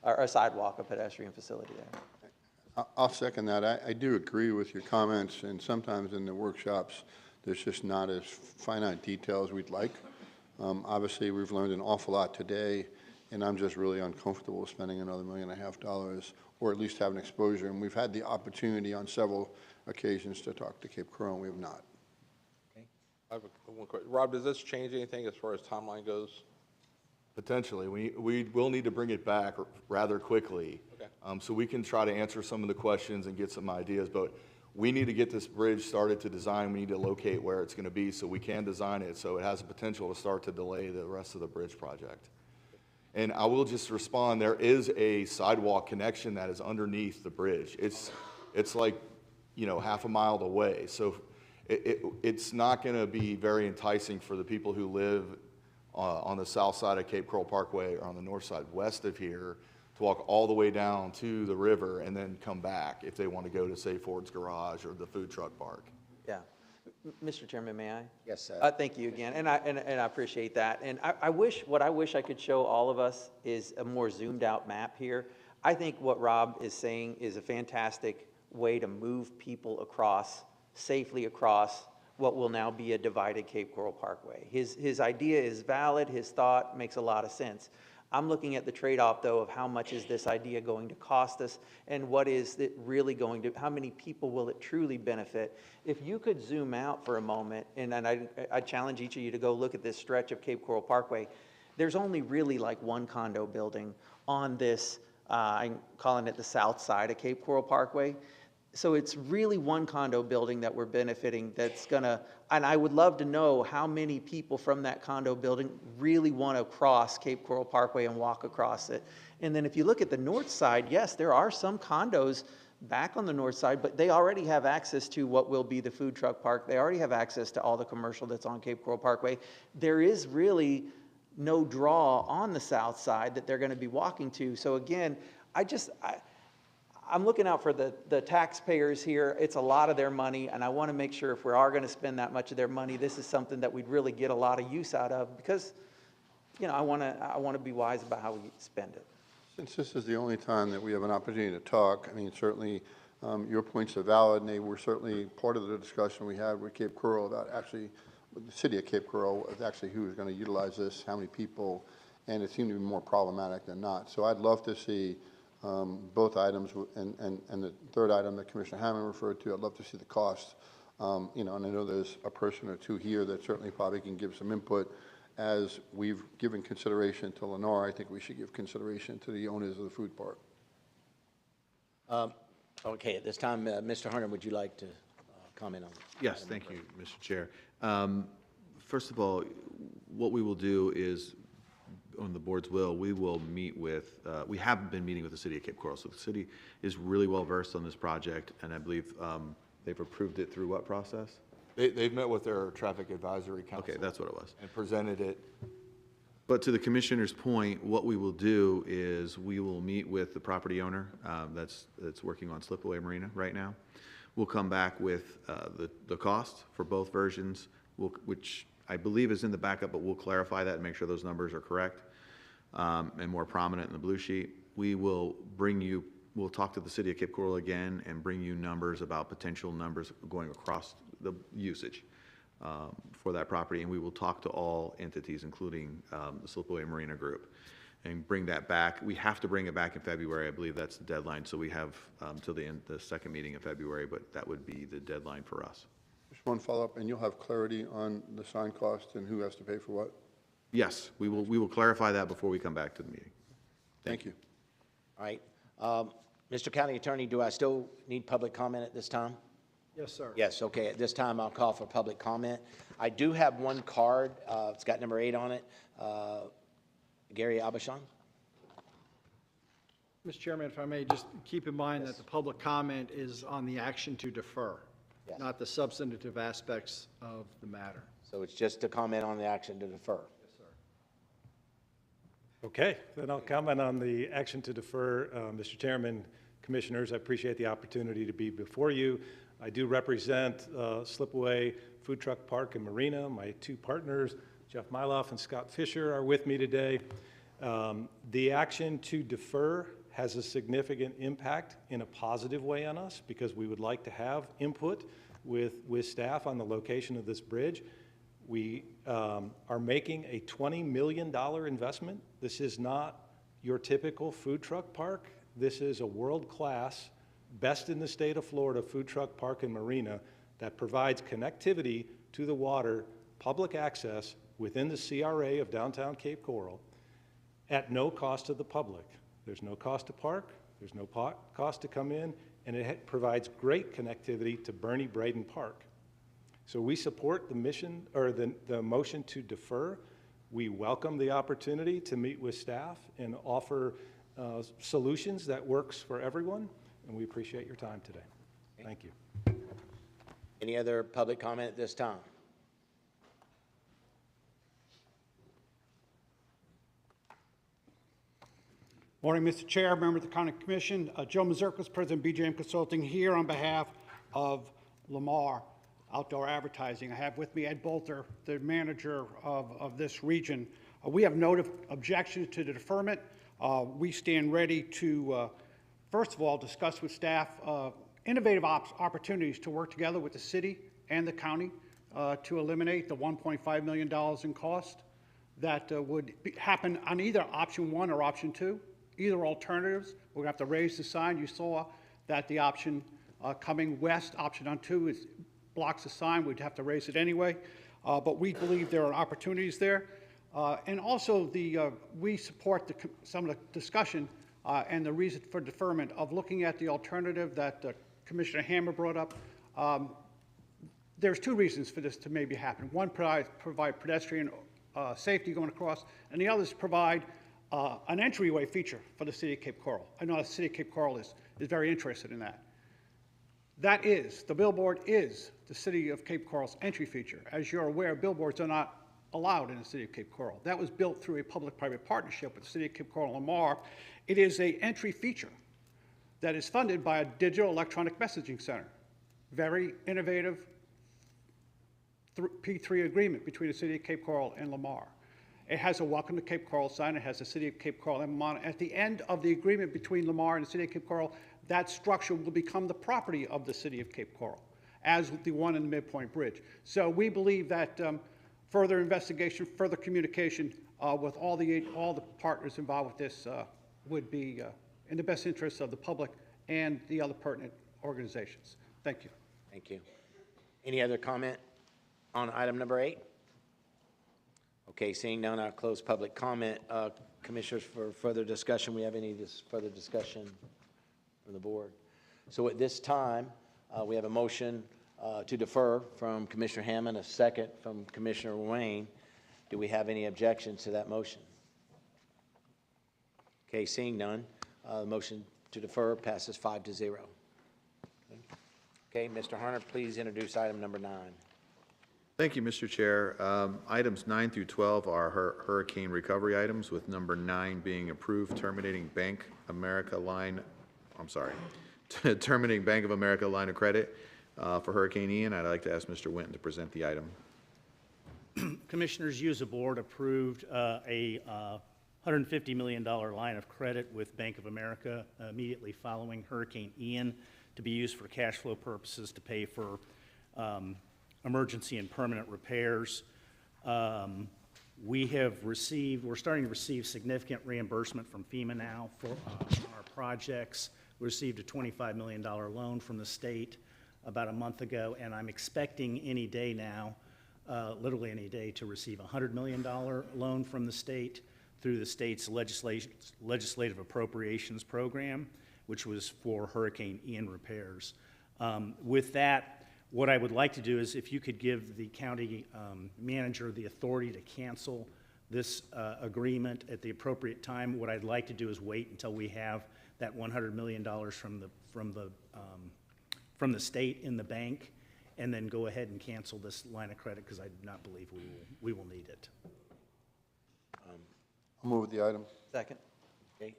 or a sidewalk, a pedestrian facility there. I'll second that. I do agree with your comments, and sometimes in the workshops, there's just not as finite detail as we'd like. Obviously, we've learned an awful lot today, and I'm just really uncomfortable spending another $1.5 million, or at least having exposure. And we've had the opportunity on several occasions to talk to Cape Coral, and we have not. I have one question. Rob, does this change anything as far as timeline goes? Potentially. We will need to bring it back rather quickly. Okay. So we can try to answer some of the questions and get some ideas, but we need to get this bridge started to design. We need to locate where it's going to be so we can design it so it has the potential to start to delay the rest of the bridge project. And I will just respond, there is a sidewalk connection that is underneath the bridge. It's like, you know, half a mile away. So it's not going to be very enticing for the people who live on the south side of Cape Coral Parkway or on the north side west of here to walk all the way down to the river and then come back if they want to go to, say, Ford's Garage or the food truck park. Yeah. Mr. Chairman, may I? Yes, sir. Thank you again, and I appreciate that. And what I wish I could show all of us is a more zoomed out map here. I think what Rob is saying is a fantastic way to move people safely across what will now be a divided Cape Coral Parkway. His idea is valid, his thought makes a lot of sense. I'm looking at the trade-off, though, of how much is this idea going to cost us and what is it really going to, how many people will it truly benefit? If you could zoom out for a moment, and I challenge each of you to go look at this stretch of Cape Coral Parkway, there's only really like one condo building on this, I'm calling it the south side of Cape Coral Parkway. So it's really one condo building that we're benefiting that's gonna, and I would love to know how many people from that condo building really want to cross Cape Coral Parkway and walk across it. And then if you look at the north side, yes, there are some condos back on the north side, but they already have access to what will be the food truck park. They already have access to all the commercial that's on Cape Coral Parkway. There is really no draw on the south side that they're going to be walking to. So again, I'm looking out for the taxpayers here. It's a lot of their money, and I want to make sure if we are going to spend that much of their money, this is something that we'd really get a lot of use out of because, you know, I want to be wise about how we spend it. Since this is the only time that we have an opportunity to talk, I mean, certainly your points are valid, and they were certainly part of the discussion we had with Cape Coral about actually, with the city of Cape Coral, actually who is going to utilize this, how many people, and it seemed to be more problematic than not. So I'd love to see both items, and the third item that Commissioner Hammond referred to, I'd love to see the cost. You know, and I know there's a person or two here that certainly probably can give some input. As we've given consideration to Lennar, I think we should give consideration to the owners of the food park. Okay, at this time, Mr. Hunter, would you like to comment on that? Yes, thank you, Mr. Chair. First of all, what we will do is, on the board's will, we will meet with, we have been meeting with the city of Cape Coral. So the city is really well versed on this project, and I believe they've approved it through what process? They've met with their traffic advisory council. Okay, that's what it was. And presented it. But to the commissioner's point, what we will do is we will meet with the property owner that's working on Slipaway Marina right now. We'll come back with the cost for both versions, which I believe is in the backup, but we'll clarify that and make sure those numbers are correct and more prominent in the blue sheet. We will we'll talk to the city of Cape Coral again and bring you numbers about potential numbers going across the usage for that property, and we will talk to all entities, including the Slipaway Marina Group, and bring that back. We have to bring it back in February. I believe that's the deadline, so we have till the second meeting in February, but that would be the deadline for us. Just one follow-up, and you'll have clarity on the sign cost and who has to pay for what? Yes, we will clarify that before we come back to the meeting. Thank you. All right. Mr. County Attorney, do I still need public comment at this time? Yes, sir. Yes, okay, at this time, I'll call for public comment. I do have one card, it's got number 8 on it. Gary Abishon? Mr. Chairman, if I may, just keep in mind that the public comment is on the action to defer, not the substantive aspects of the matter. So it's just to comment on the action to defer? Yes, sir. Okay, then I'll comment on the action to defer. Mr. Chairman, Commissioners, I appreciate the opportunity to be before you. I do represent Slipaway Food Truck Park and Marina. My 2 partners, Jeff Myloff and Scott Fisher, are with me today. The action to defer has a significant impact in a positive way on us because we would like to have input with staff on the location of this bridge. We are making a $20 million investment. This is not your typical food truck park. This is a world-class, best in the state of Florida food truck park and marina that provides connectivity to the water, public access within the CRA of downtown Cape Coral at no cost to the public. There's no cost to park, there's no cost to come in, and it provides great connectivity to Bernie Braden Park. So we support the mission, or the motion to defer. We welcome the opportunity to meet with staff and offer solutions that works for everyone, and we appreciate your time today. Thank you. Any other public comment at this time? Morning, Mr. Chair, members of the County Commission. Joe Mazurkas, President BJM Consulting, here on behalf of Lamar Outdoor Advertising. I have with me Ed Bolter, the manager of this region. We have no objections to the deferment. We stand ready to, first of all, discuss with staff innovative opportunities to work together with the city and the county to eliminate the $1.5 million in cost that would happen on either option 1 or option 2. Either alternatives, we're going to have to raise the sign. You saw that the option coming west, option on 2, blocks the sign. We'd have to raise it anyway. But we believe there are opportunities there. And also, we support some of the discussion and the reason for deferment of looking at the alternative that Commissioner Hammer brought up. There's 2 reasons for this to maybe happen. One, provide pedestrian safety going across, and the other is provide an entryway feature for the city of Cape Coral. I know the city of Cape Coral is very interested in that. That is, the billboard is the city of Cape Coral's entry feature. As you're aware, billboards are not allowed in the city of Cape Coral. That was built through a public-private partnership with the city of Cape Coral and Lamar. It is an entry feature that is funded by a digital electronic messaging center. Very innovative P3 agreement between the city of Cape Coral and Lamar. It has a welcome to Cape Coral sign. It has the city of Cape Coral emblem on it. At the end of the agreement between Lamar and the city of Cape Coral, that structure will become the property of the city of Cape Coral, as with the one in the Midpoint Bridge. So we believe that further investigation, further communication with all the partners involved with this would be in the best interest of the public and the other pertinent organizations. Thank you. Thank you. Any other comment on item number 8? Okay, seeing none, I'll close public comment. Commissioners, for further discussion, we have any further discussion from the board? So at this time, we have a motion to defer from Commissioner Hammond, a second from Commissioner Wayne. Do we have any objections to that motion? Okay, seeing none, the motion to defer passes 5-0. Okay, Mr. Harner, please introduce item number 9. Thank you, Mr. Chair. Items 9 through 12 are hurricane recovery items, with number 9 being approved, terminating Bank of America line of credit for Hurricane Ian. I'd like to ask Mr. Winton to present the item. Commissioners, you as a board approved a $150 million line of credit with Bank of America immediately following Hurricane Ian to be used for cash flow purposes to pay for emergency and permanent repairs. We're starting to receive significant reimbursement from FEMA now for our projects. We received a $25 million loan from the state about a month ago, and I'm expecting any day now, literally any day, to receive a $100 million loan from the state through the state's legislative appropriations program. which was for Hurricane Ian repairs. With that, what I would like to do is if you could give the county manager the authority to cancel this agreement at the appropriate time. What I'd like to do is wait until we have that $100 million from the state in the bank, and then go ahead and cancel this line of credit, because I do not believe we will need it. I'll move the item. Second. Okay.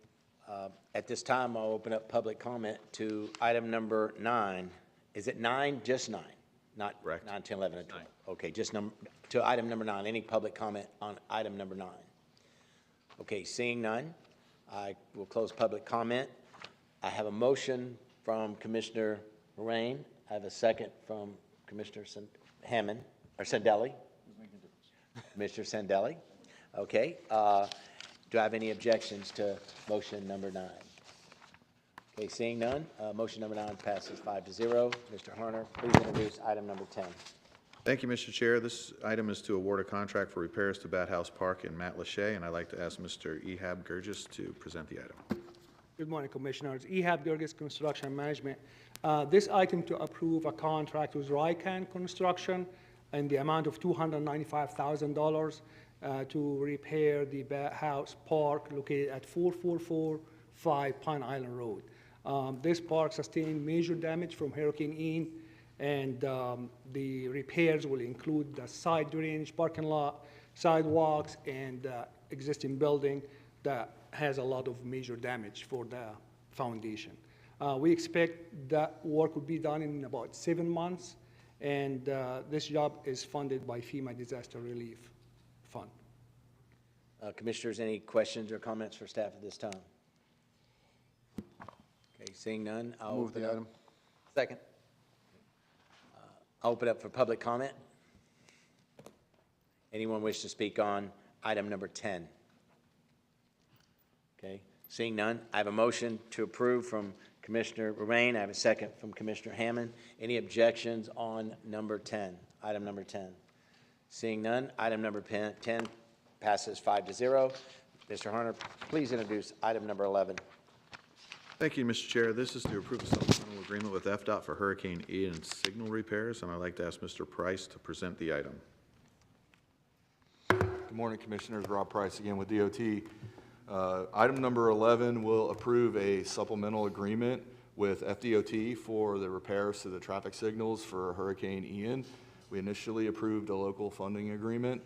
At this time, I'll open up public comment to item number 9. Is it 9? Just 9? Not 9, 10, 11, and 12? Okay, just to item number 9. Any public comment on item number 9? Okay, seeing none, I will close public comment. I have a motion from Commissioner Rain. I have a second from Commissioner Hammond, or Sandelli. Commissioner Sandelli. Okay. Do I have any objections to motion number 9? Okay, seeing none, motion number 9 passes 5-0. Mr. Harner, please introduce item number 10. Thank you, Mr. Chair. This item is to award a contract for repairs to Bat House Park in Matt Lachey, and I'd like to ask Mr. Ehab Gurgis to present the item. Good morning, Commissioners. Ehab Gurgis, Construction Management. This item to approve a contract with Rycan Construction in the amount of $295,000 to repair the Bat House Park located at 4445 Pine Island Road. This park sustained major damage from Hurricane Ian, and the repairs will include the side drainage, parking lot, sidewalks, and existing building that has a lot of major damage for the foundation. We expect that work will be done in about 7 months, and this job is funded by FEMA Disaster Relief Fund. Commissioners, any questions or comments for staff at this time? Okay, seeing none, I'll Move the item. Second. I'll open up for public comment. Anyone wish to speak on item number 10? Okay, seeing none, I have a motion to approve from Commissioner Rain. I have a second from Commissioner Hammond. Any objections on number 10, item number 10? Seeing none, item number 10 passes 5-0. Mr. Harner, please introduce item number 11. Thank you, Mr. Chair. This is to approve a supplemental agreement with FDOT for Hurricane Ian signal repairs, and I'd like to ask Mr. Price to present the item. Good morning, Commissioners. Rob Price again with DOT. Item number 11 will approve a supplemental agreement with FDOT for the repairs to the traffic signals for Hurricane Ian. We initially approved a local funding agreement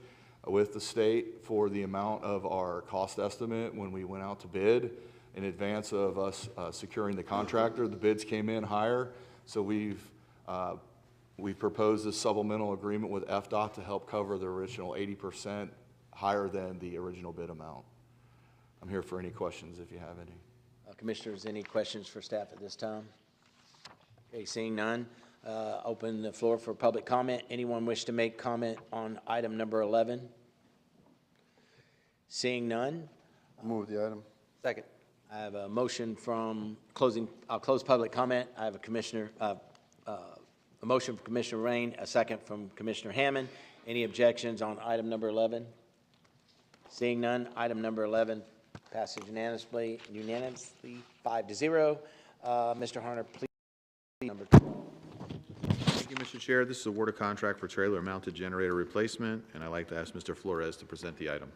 with the state for the amount of our cost estimate when we went out to bid. In advance of us securing the contractor, the bids came in higher, so we've proposed this supplemental agreement with FDOT to help cover the original 80% higher than the original bid amount. I'm here for any questions if you have any. Commissioners, any questions for staff at this time? Okay, seeing none, open the floor for public comment. Anyone wish to make comment on item number 11? Seeing none. Move the item. Second. I have a motion from closing. I'll close public comment. I have a motion from Commissioner Rain, a second from Commissioner Hammond. Any objections on item number 11? Seeing none, item number 11 passes unanimously 5-0. Mr. Harner, please. Number 12. Thank you, Mr. Chair. This is award a contract for trailer-mounted generator replacement, and I'd like to ask Mr. Flores to present the item.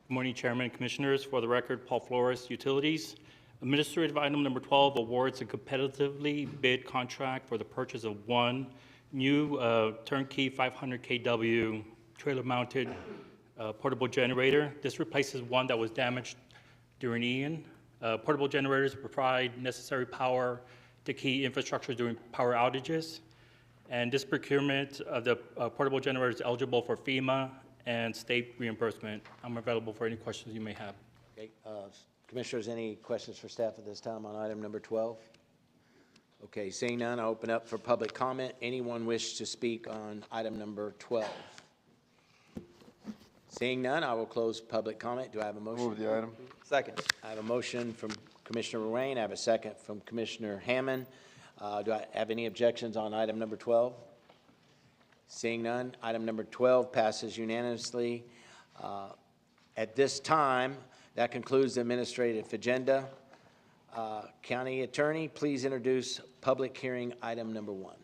Good morning, Chairman and Commissioners. For the record, Paul Flores, Utilities. Administrative item number 12 awards a competitively bid contract for the purchase of one new turnkey 500 kW trailer-mounted portable generator. This replaces one that was damaged during Ian. Portable generators provide necessary power to key infrastructure during power outages. And this procurement of the portable generator is eligible for FEMA and state reimbursement. I'm available for any questions you may have. Okay, Commissioners, any questions for staff at this time on item number 12? Okay, seeing none, I'll open up for public comment. Anyone wish to speak on item number 12? Seeing none, I will close public comment. Do I have a motion? Move the item. Second. I have a motion from Commissioner Rain. I have a second from Commissioner Hammond. Do I have any objections on item number 12? Seeing none, item number 12 passes unanimously. At this time, that concludes the administrative agenda. County Attorney, please introduce public hearing item number 1.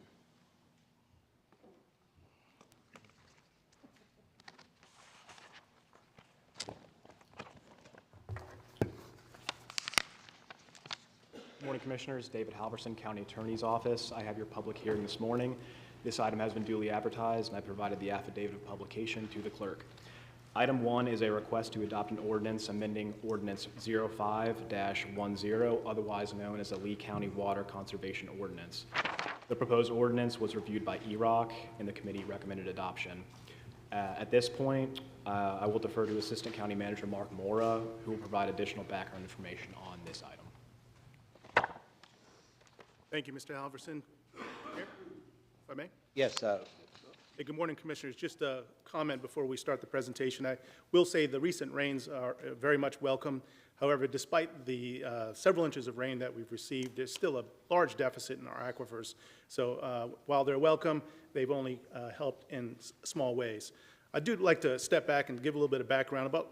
Good morning, Commissioners. David Halverson, County Attorney's Office. I have your public hearing this morning. This item has been duly advertised, and I provided the affidavit of publication to the clerk. Item 1 is a request to adopt an ordinance amending Ordinance 05-10, otherwise known as the Lee County Water Conservation Ordinance. The proposed ordinance was reviewed by EROC, and the committee recommended adoption. At this point, I will defer to Assistant County Manager Mark Mora, who will provide additional background information on this item. Thank you, Mr. Halverson. If I may? Yes. Hey, good morning, Commissioners. Just a comment before we start the presentation. I will say the recent rains are very much welcome. However, despite the several inches of rain that we've received, there's still a large deficit in our aquifers. So while they're welcome, they've only helped in small ways. I do like to step back and give a little bit of background. About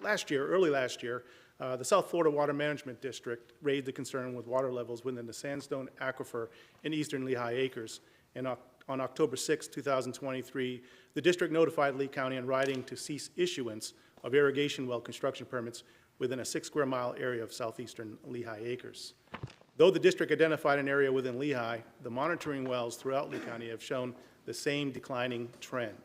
early last year, the South Florida Water Management District raised the concern with water levels within the Sandstone Aquifer in eastern Lehigh Acres. And on October 6, 2023, the district notified Lee County in writing to cease issuance of irrigation well construction permits within a 6-square-mile area of southeastern Lehigh Acres. Though the district identified an area within Lehigh, the monitoring wells throughout Lee County have shown the same declining trend.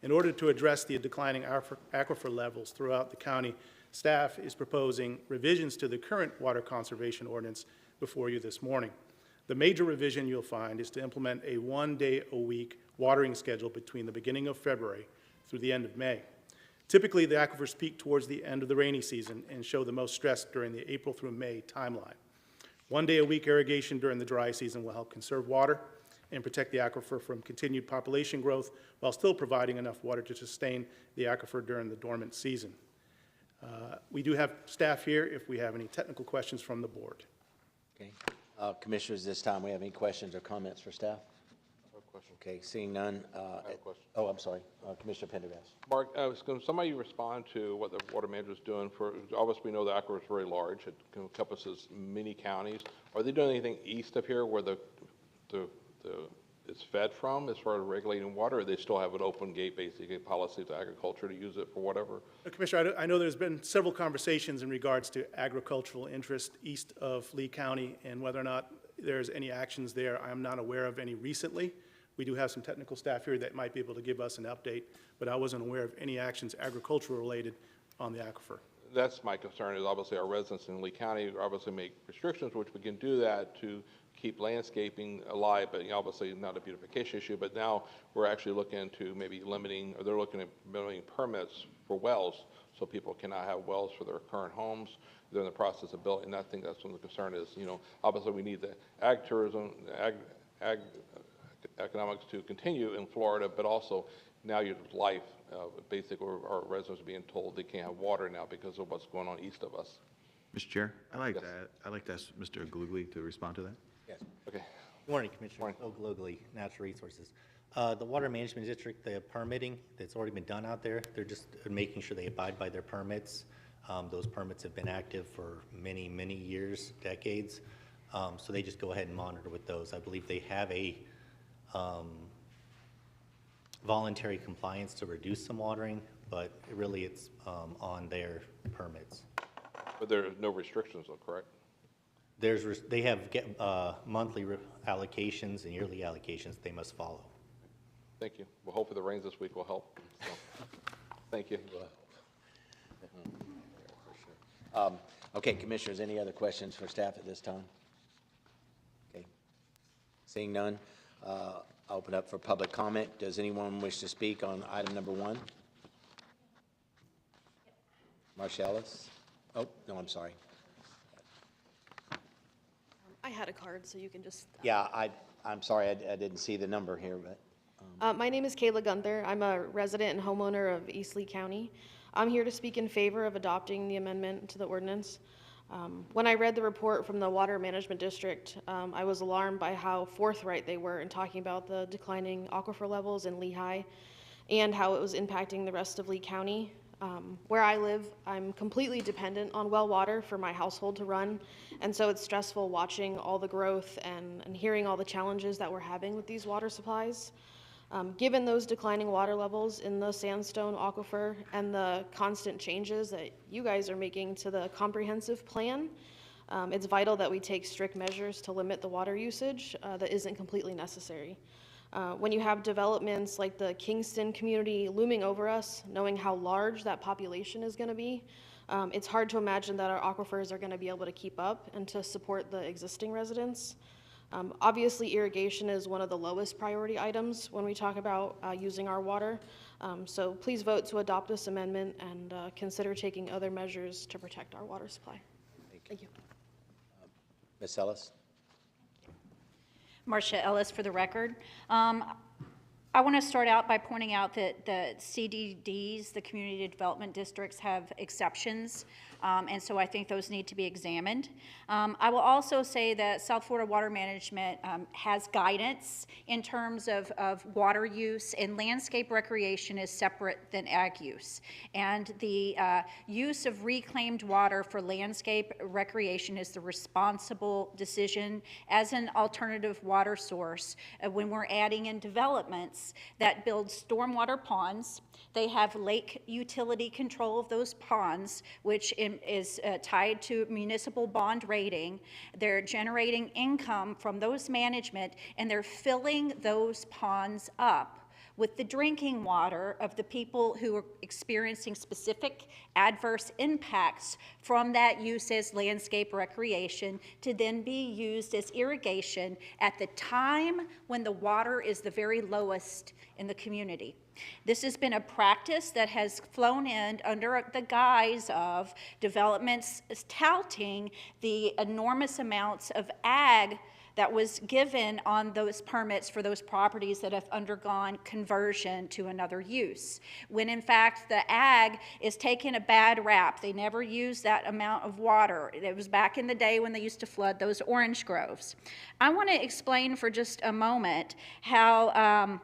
In order to address the declining aquifer levels throughout the county, staff is proposing revisions to the current water conservation ordinance before you this morning. The major revision you'll find is to implement a 1-day-a-week watering schedule between the beginning of February through the end of May. Typically, the aquifers peak towards the end of the rainy season and show the most stress during the April through May timeline. 1-day-a-week irrigation during the dry season will help conserve water and protect the aquifer from continued population growth while still providing enough water to sustain the aquifer during the dormant season. We do have staff here if we have any technical questions from the board. Okay. Commissioners, this time we have any questions or comments for staff? No question. Okay, seeing none. I have a question. Oh, I'm sorry. Commissioner Pendergast. Mark, can somebody respond to what the water manager is doing for, obviously we know the aquifer is very large. It encompasses many counties. Are they doing anything east of here where it's fed from as far as regulating water, or they still have an open gate, basically, policy to agriculture to use it for whatever? Commissioner, I know there's been several conversations in regards to agricultural interest east of Lee County and whether or not there's any actions there. I'm not aware of any recently. We do have some technical staff here that might be able to give us an update, but I wasn't aware of any actions agricultural related on the aquifer. That's my concern, is obviously our residents in Lee County obviously make restrictions, which we can do that to keep landscaping alive, but obviously not a beautification issue. But now we're actually looking into maybe limiting, or they're looking at limiting permits for wells, so people cannot have wells for their current homes. They're in the process of building, and I think that's when the concern is. You know, obviously we need the ag tourism, ag economics to continue in Florida, but also now your life. Basically, our residents are being told they can't have water now because of what's going on east of us. Mr. Chair, I'd like to ask Mr. Glugly to respond to that. Yes. Okay. Good morning, Commissioner. Phil Glugly, Natural Resources. The Water Management District, the permitting that's already been done out there, they're just making sure they abide by their permits. Those permits have been active for many, many years, decades. So they just go ahead and monitor with those. I believe they have a voluntary compliance to reduce some watering, but really it's on their permits. But there are no restrictions, though, correct? They have monthly allocations and yearly allocations they must follow. Thank you. Well, hopefully the rains this week will help. So, thank you. Okay, Commissioners, any other questions for staff at this time? Okay. Seeing none, I'll open up for public comment. Does anyone wish to speak on item number 1? Marcellus? Oh, no, I'm sorry. I had a card, so you can just. Yeah, I'm sorry, I didn't see the number here, but. My name is Kayla Gunther. I'm a resident and homeowner of East Lee County. I'm here to speak in favor of adopting the amendment to the ordinance. When I read the report from the Water Management District, I was alarmed by how forthright they were in talking about the declining aquifer levels in Lehigh and how it was impacting the rest of Lee County. Where I live, I'm completely dependent on well water for my household to run, and so it's stressful watching all the growth and hearing all the challenges that we're having with these water supplies. Given those declining water levels in the sandstone aquifer and the constant changes that you guys are making to the comprehensive plan, it's vital that we take strict measures to limit the water usage that isn't completely necessary. When you have developments like the Kingston community looming over us, knowing how large that population is going to be, it's hard to imagine that our aquifers are going to be able to keep up and to support the existing residents. Obviously, irrigation is one of the lowest priority items when we talk about using our water. So please vote to adopt this amendment and consider taking other measures to protect our water supply. Thank you. Ms. Ellis? Marcia Ellis for the record. I want to start out by pointing out that the CDDs, the Community Development Districts, have exceptions, and so I think those need to be examined. I will also say that South Florida Water Management has guidance in terms of water use, and landscape recreation is separate than ag use. And the use of reclaimed water for landscape recreation is the responsible decision as an alternative water source when we're adding in developments that build stormwater ponds. They have lake utility control of those ponds, which is tied to municipal bond rating. They're generating income from those management, and they're filling those ponds up with the drinking water of the people who are experiencing specific adverse impacts from that use as landscape recreation to then be used as irrigation at the time when the water is the very lowest in the community. This has been a practice that has flown in under the guise of developments touting the enormous amounts of ag that was given on those permits for those properties that have undergone conversion to another use, when in fact the ag is taking a bad rap. They never used that amount of water. It was back in the day when they used to flood those orange groves. I want to explain for just a moment how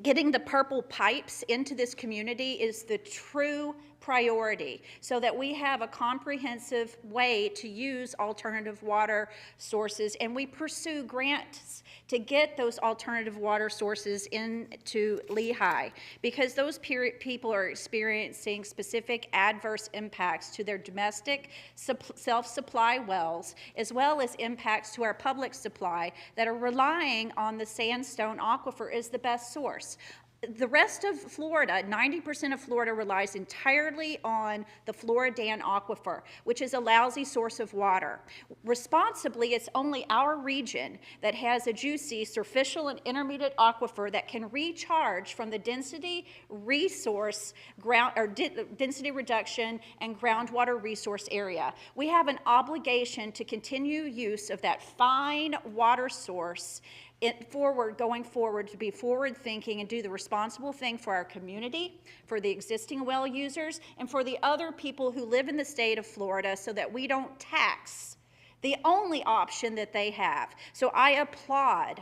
getting the purple pipes into this community is the true priority, so that we have a comprehensive way to use alternative water sources, and we pursue grants to get those alternative water sources into Lehigh, because those people are experiencing specific adverse impacts to their domestic self-supply wells, as well as impacts to our public supply that are relying on the sandstone aquifer as the best source. The rest of Florida, 90% of Florida, relies entirely on the Floridan aquifer, which is a lousy source of water. Responsibly, it's only our region that has a juicy surficial and intermediate aquifer that can recharge from the density resource density reduction and groundwater resource area. We have an obligation to continue use of that fine water source going forward, to be forward thinking and do the responsible thing for our community, for the existing well users, and for the other people who live in the state of Florida, so that we don't tax the only option that they have. So I applaud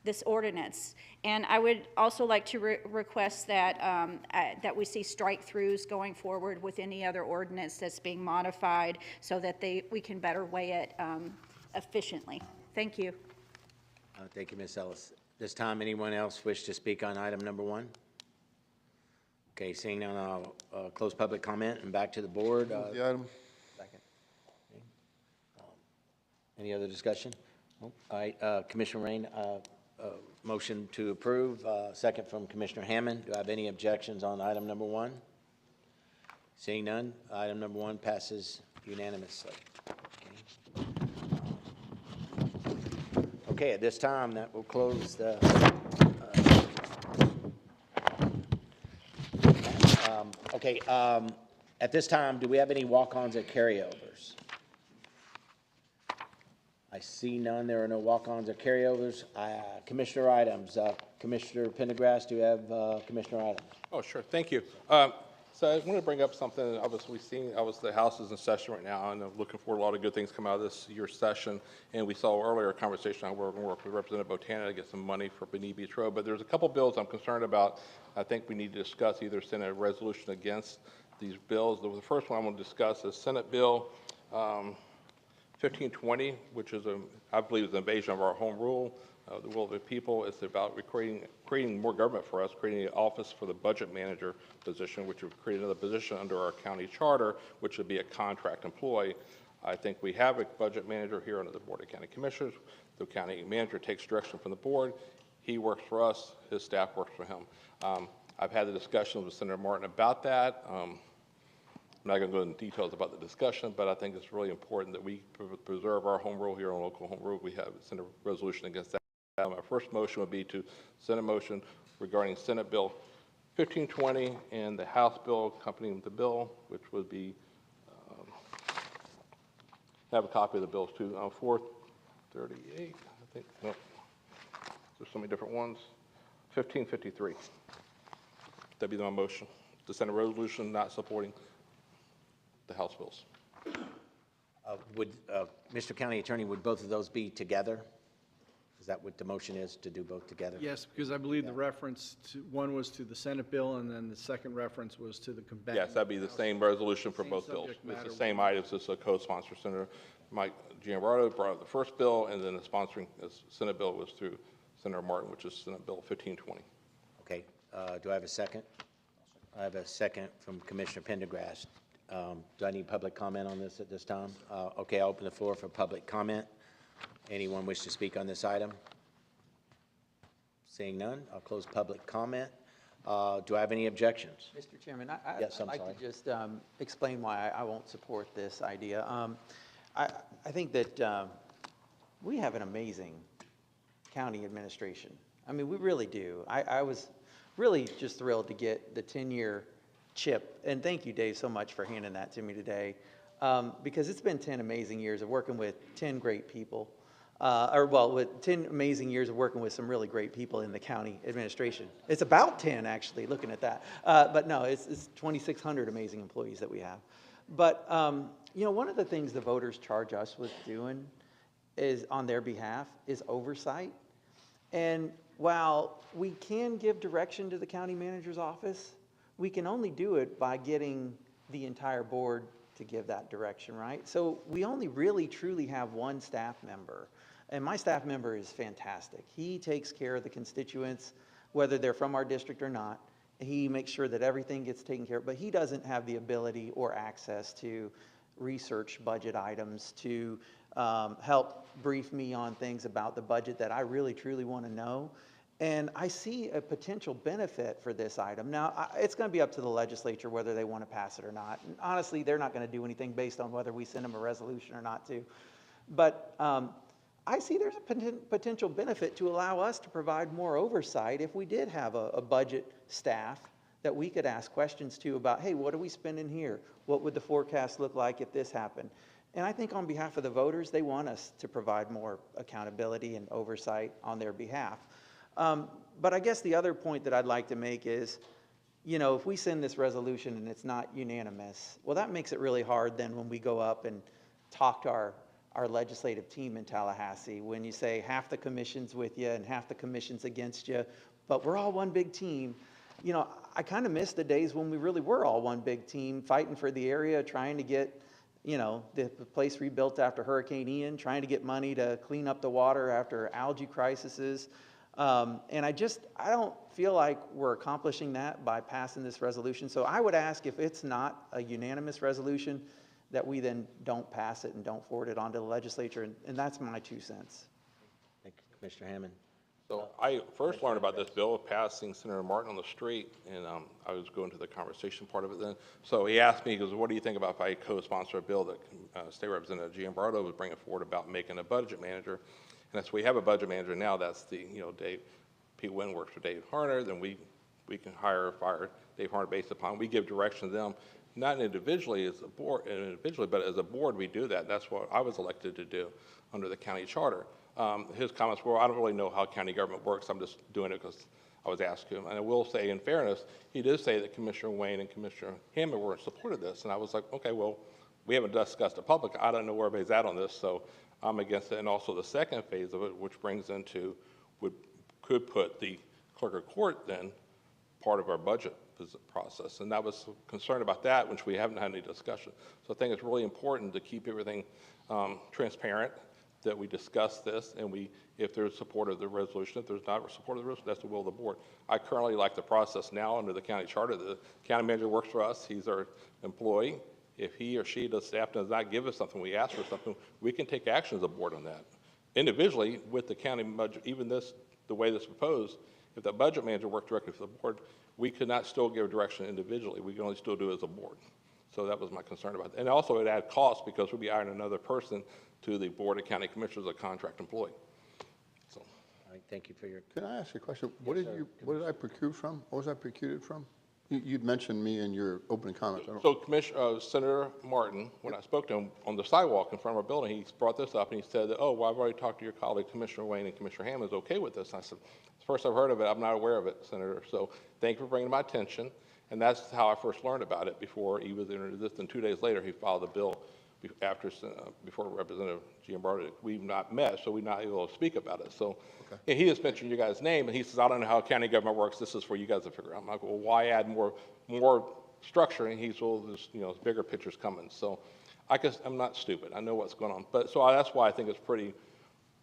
this ordinance, and I would also like to request that that we see strike-throughs going forward with any other ordinance that's being modified, so that we can better weigh it efficiently. Thank you. Thank you, Ms. Ellis. This time, anyone else wish to speak on item number 1? Okay, seeing none, I'll close public comment and back to the board. Move the item. Second. Okay. Any other discussion? All right, Commissioner Rain, motion to approve, second from Commissioner Hammond. Do I have any objections on item number 1? Seeing none, item number 1 passes unanimously. Okay, at this time, that will close the, at this time, do we have any walk-ons or carryovers? I see none. There are no walk-ons or carryovers. Commissioner items. Commissioner Pendergrass, do you have commissioner items? Oh, sure. Thank you. So I want to bring up something. Obviously, the House is in session right now, and I'm looking for a lot of good things come out of this year's session. And we saw earlier a conversation on we're going to work with Representative Botana to get some money for Bonita Beach Road. But there's a couple bills I'm concerned about. I think we need to discuss, either send a resolution against these bills. The first one I'm going to discuss is Senate Bill 1520, which is, I believe, is an invasion of our home rule, the will of the people. It's about creating more government for us, creating an office for the budget manager position, which would create another position under our county charter, which would be a contract employee. I think we have a budget manager here under the Board of County Commissioners. The county manager takes direction from the board. He works for us. His staff works for him. I've had the discussions with Senator Martin about that. I'm not going to go into details about the discussion, but I think it's really important that we preserve our home rule here on local home rule. We have sent a resolution against that. My first motion would be to send a motion regarding Senate Bill 1520 and the House bill accompanying the bill, which would be, have a copy of the bills too, 438, I think, no, there's so many different ones, 1553. That'd be my motion, to send a resolution not supporting the House bills. Mr. County Attorney, would both of those be together? Is that what the motion is, to do both together? Yes, because I believe the reference to, one was to the Senate bill, and then the second reference was to the combatant. Yes, that'd be the same resolution for both bills. It's the same items as a co-sponsor. Senator Mike Giambardo brought up the first bill, and then the sponsoring Senate bill was through Senator Martin, which is Senate Bill 1520. Okay, do I have a second? I have a second from Commissioner Pendergrass. Do I need public comment on this at this time? Okay, I'll open the floor for public comment. Anyone wish to speak on this item? Seeing none, I'll close public comment. Do I have any objections? Mr. Chairman, Yes, I'd I'm like sorry. to just explain why I won't support this idea. I think that we have an amazing county administration. I mean, we really do. I was really just thrilled to get the 10-year chip, and thank you, Dave, so much for handing that to me today, because it's been 10 amazing years of working with 10 great people. With 10 amazing years of working with some really great people in the county administration. It's about 10, actually, looking at that. But no, it's 2,600 amazing employees that we have. But, you know, one of the things the voters charge us with doing is, on their behalf, is oversight. And while we can give direction to the county manager's office, we can only do it by getting the entire board to give that direction, right? So we only really truly have one staff member. And my staff member is fantastic. He takes care of the constituents, whether they're from our district or not. He makes sure that everything gets taken care of, but he doesn't have the ability or access to research budget items, to help brief me on things about the budget that I really truly want to know. And I see a potential benefit for this item. Now, it's going to be up to the legislature whether they want to pass it or not. And honestly, they're not going to do anything based on whether we send them a resolution or not to. But I see there's a potential benefit to allow us to provide more oversight if we did have a budget staff that we could ask questions to about, hey, what are we spending here? What would the forecast look like if this happened? And I think on behalf of the voters, they want us to provide more accountability and oversight on their behalf. But I guess the other point that I'd like to make is, you know, if we send this resolution and it's not unanimous, well, that makes it really hard then when we go up and talk to our legislative team in Tallahassee, when you say half the commission's with you and half the commission's against you, but we're all one big team. You know, I kind of miss the days when we really were all one big team, fighting for the area, trying to get, you know, the place rebuilt after Hurricane Ian, trying to get money to clean up the water after algae crises. And I don't feel like we're accomplishing that by passing this resolution. So I would ask, if it's not a unanimous resolution, that we then don't pass it and don't forward it on to the legislature. And that's my 2 cents. Thank you, Commissioner Hammond. So I first learned about this bill passing Senator Martin on the street, and I was going to the conversation part of it then. So he asked me, he goes, what do you think about if I co-sponsor a bill that State Representative Giambardo was bringing forward about making a budget manager? And that's, we have a budget manager now. That's the, you know, Pete Wynn works for Dave Harner. Then we can hire or fire Dave Harner based upon, we give direction to them, not individually as a board, but as a board we do that. That's what I was elected to do under the county charter. His comments were, I don't really know how county government works. I'm just doing it because I was asked to. And I will say, in fairness, he did say that Commissioner Wayne and Commissioner Hammond were in support of this. And I was like, okay, well, we haven't discussed it public. I don't know where everybody's at on this, so I'm against it. And also the second phase of it, which brings into, could put the clerk of court then part of our budget process. And that was concerned about that, which we haven't had any discussion. So I think it's really important to keep everything transparent, that we discuss this, and if there's support of the resolution, if there's not support of the resolution, that's the will of the board. I currently like the process now under the county charter. The county manager works for us. He's our employee. If he or she, the staff, does not give us something, we ask for something, we can take action as a board on that. Individually, with the county budget, even this, the way this is proposed, if the budget manager worked directly for the board, we could not still give direction individually. We can only still do it as a board. So that was my concern about it. And also it added cost because we'd be hiring another person to the Board of County Commissioners, a contract employee. So. All right, thank you for your. Can I ask you a question? What did I procure from? What was I procured from? You'd mentioned me in your opening comments. So Senator Martin, when I spoke to him on the sidewalk in front of our building, he brought this up and he said, oh, well, I've already talked to your colleague, Commissioner Wayne, and Commissioner Hammond is okay with this. And I said, it's the first I've heard of it. I'm not aware of it, Senator. So thank you for bringing it to my attention. And that's how I first learned about it before he was introduced. And 2 days later, he filed the bill before Representative Giambardo. We've not met, so we're not able to speak about it. So and he just mentioned your guys' name, and he says, I don't know how county government works. This is for you guys to figure out. I'm like, well, why add more structure? And he's, well, there's, bigger pictures coming. So I guess I'm not stupid. I know what's going on. But so that's why I think it's pretty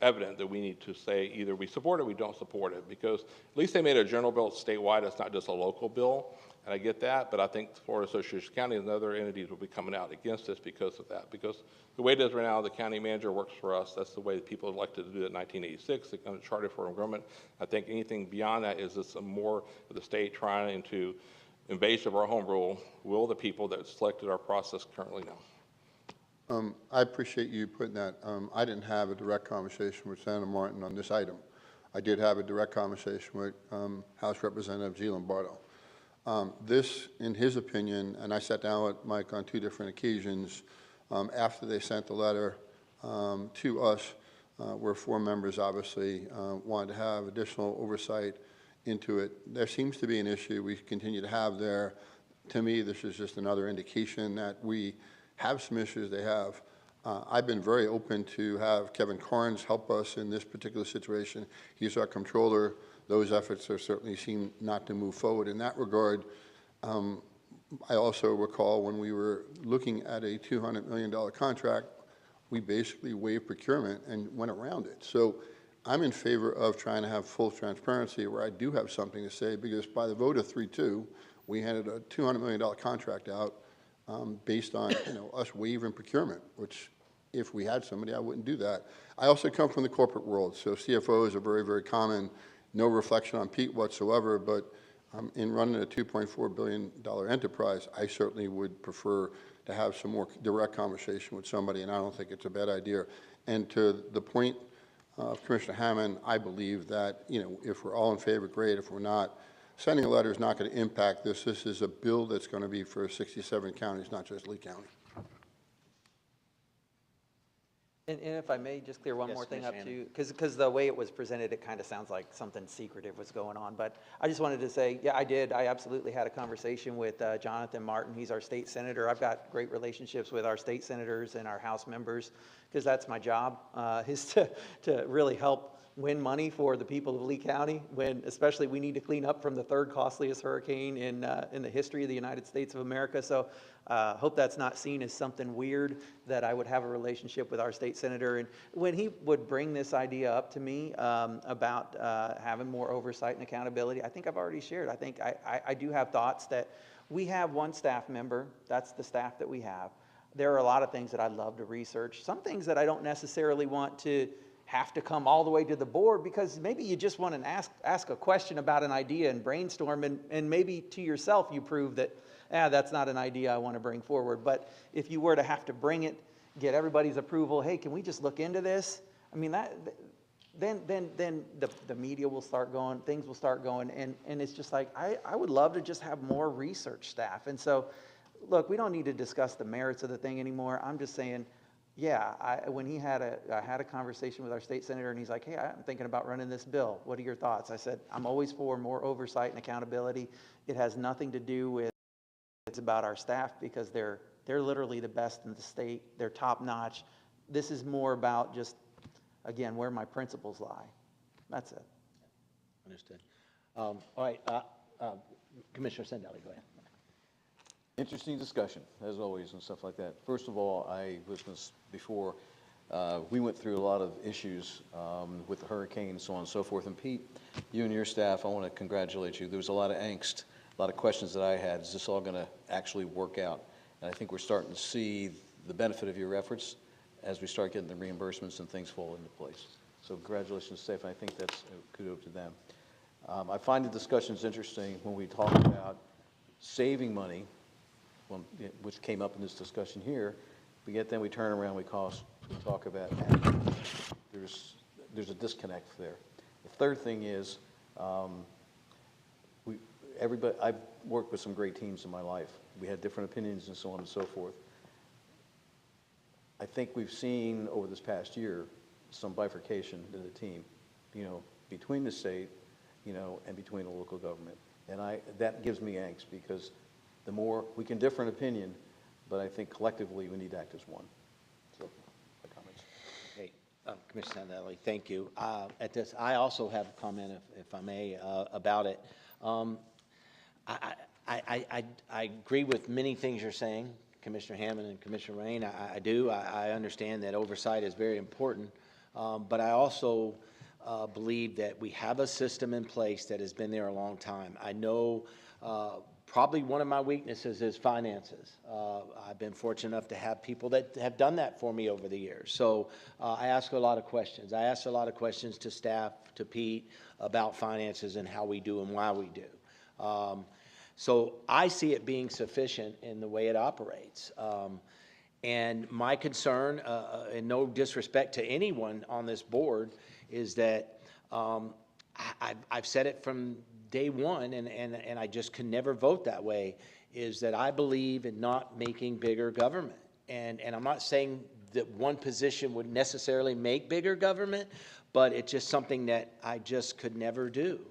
evident that we need to say either we support it or we don't support it, because at least they made a general bill statewide. It's not just a local bill. And I get that, but I think Florida Association of Counties and other entities will be coming out against this because of that. Because the way it is right now, the county manager works for us. That's the way that people elected to do it in 1986. They kind of charted for government. I think anything beyond that is just more of the state trying to invasive our home rule, will the people that selected our process currently now. I appreciate you putting that. I didn't have a direct conversation with Senator Martin on this item. I did have a direct conversation with House Representative Giambardo. This, in his opinion, and I sat down with Mike on 2 different occasions after they sent the letter to us, where 4 members obviously wanted to have additional oversight into it. There seems to be an issue we continue to have there. To me, this is just another indication that we have some issues they have. I've been very open to have Kevin Carnes help us in this particular situation. He's our controller. Those efforts are certainly seem not to move forward in that regard. I also recall when we were looking at a $200 million contract, we basically waived procurement and went around it. So I'm in favor of trying to have full transparency where I do have something to say, because by the vote of 3-2, we handed a $200 million contract out based on us waiving procurement, which if we had somebody, I wouldn't do that. I also come from the corporate world, so CFOs are very, very common. No reflection on Pete whatsoever, but in running a $2.4 billion enterprise, I certainly would prefer to have some more direct conversation with somebody, and I don't think it's a bad idea. And to the point of Commissioner Hammond, I believe that, if we're all in favor, great. If we're not, sending a letter is not going to impact this. This is a bill that's going to be for 67 counties, not just Lee County. And if I may just clear one Yes, more thing Ms. up too, because the way it was presented, it kind of sounds like something secretive was going on. But I just wanted to say, yeah, I did. I absolutely had a conversation with Jonathan Martin. He's our state senator. I've got great relationships with our state senators and our House members, because that's my job, is to really help win money for the people of Lee County, when especially we need to clean up from the 3rd costliest hurricane in the history of the United States of America. So hope that's not seen as something weird, that I would have a relationship with our state senator. And when he would bring this idea up to me about having more oversight and accountability, I think I've already shared. I think I do have thoughts that we have one staff member. That's the staff that we have. There are a lot of things that I'd love to research. Some things that I don't necessarily want to have to come all the way to the board, because maybe you just want to ask a question about an idea and brainstorm, and maybe to yourself you prove that, that's not an idea I want to bring forward. But if you were to have to bring it, get everybody's approval, hey, can we just look into this? I mean, then the media will start going, things will start going, and it's just like, I would love to just have more research staff. And so, look, we don't need to discuss the merits of the thing anymore. I'm just saying, yeah, when I had a conversation with our state senator, and he's like, hey, I'm thinking about running this bill. What are your thoughts? I said, I'm always for more oversight and accountability. It has nothing to do with, it's about our staff, because they're literally the best in the state. They're top notch. This is more about just, again, where my principles lie. That's it. Understood. All right. Commissioner Sandeli, go ahead. Interesting discussion, as always, and stuff like that. First of all, I was before, we went through a lot of issues with the hurricane and so on and so forth. And Pete, you and your staff, I want to congratulate you. There was a lot of angst, a lot of questions that I had. Is this all going to actually work out? And I think we're starting to see the benefit of your efforts as we start getting the reimbursements and things fall into place. So congratulations, staff, and I think that's kudos to them. I find the discussions interesting when we talk about saving money, which came up in this discussion here, but yet then we turn around, we talk about there's a disconnect there. The third thing is, I've worked with some great teams in my life. We had different opinions and so on and so forth. I think we've seen over this past year some bifurcation in the team, between the state, and between the local government. And that gives me angst because the more we can differ in opinion, but I think collectively we need to act as one. So, my comments. Okay, Commissioner Sandeli, thank you. At this, I also have a comment, if I may, about it. I agree with many things you're saying, Commissioner Hammond and Commissioner Rain. I do. I understand that oversight is very important, but I also believe that we have a system in place that has been there a long time. I know probably one of my weaknesses is finances. I've been fortunate enough to have people that have done that for me over the years. So I ask a lot of questions. I ask a lot of questions to staff, to Pete, about finances and how we do and why we do. So I see it being sufficient in the way it operates. And my concern, and no disrespect to anyone on this board, is that I've said it from day one, and I just can never vote that way, is that I believe in not making bigger government. And I'm not saying that one position would necessarily make bigger government, but it's just something that I just could never do.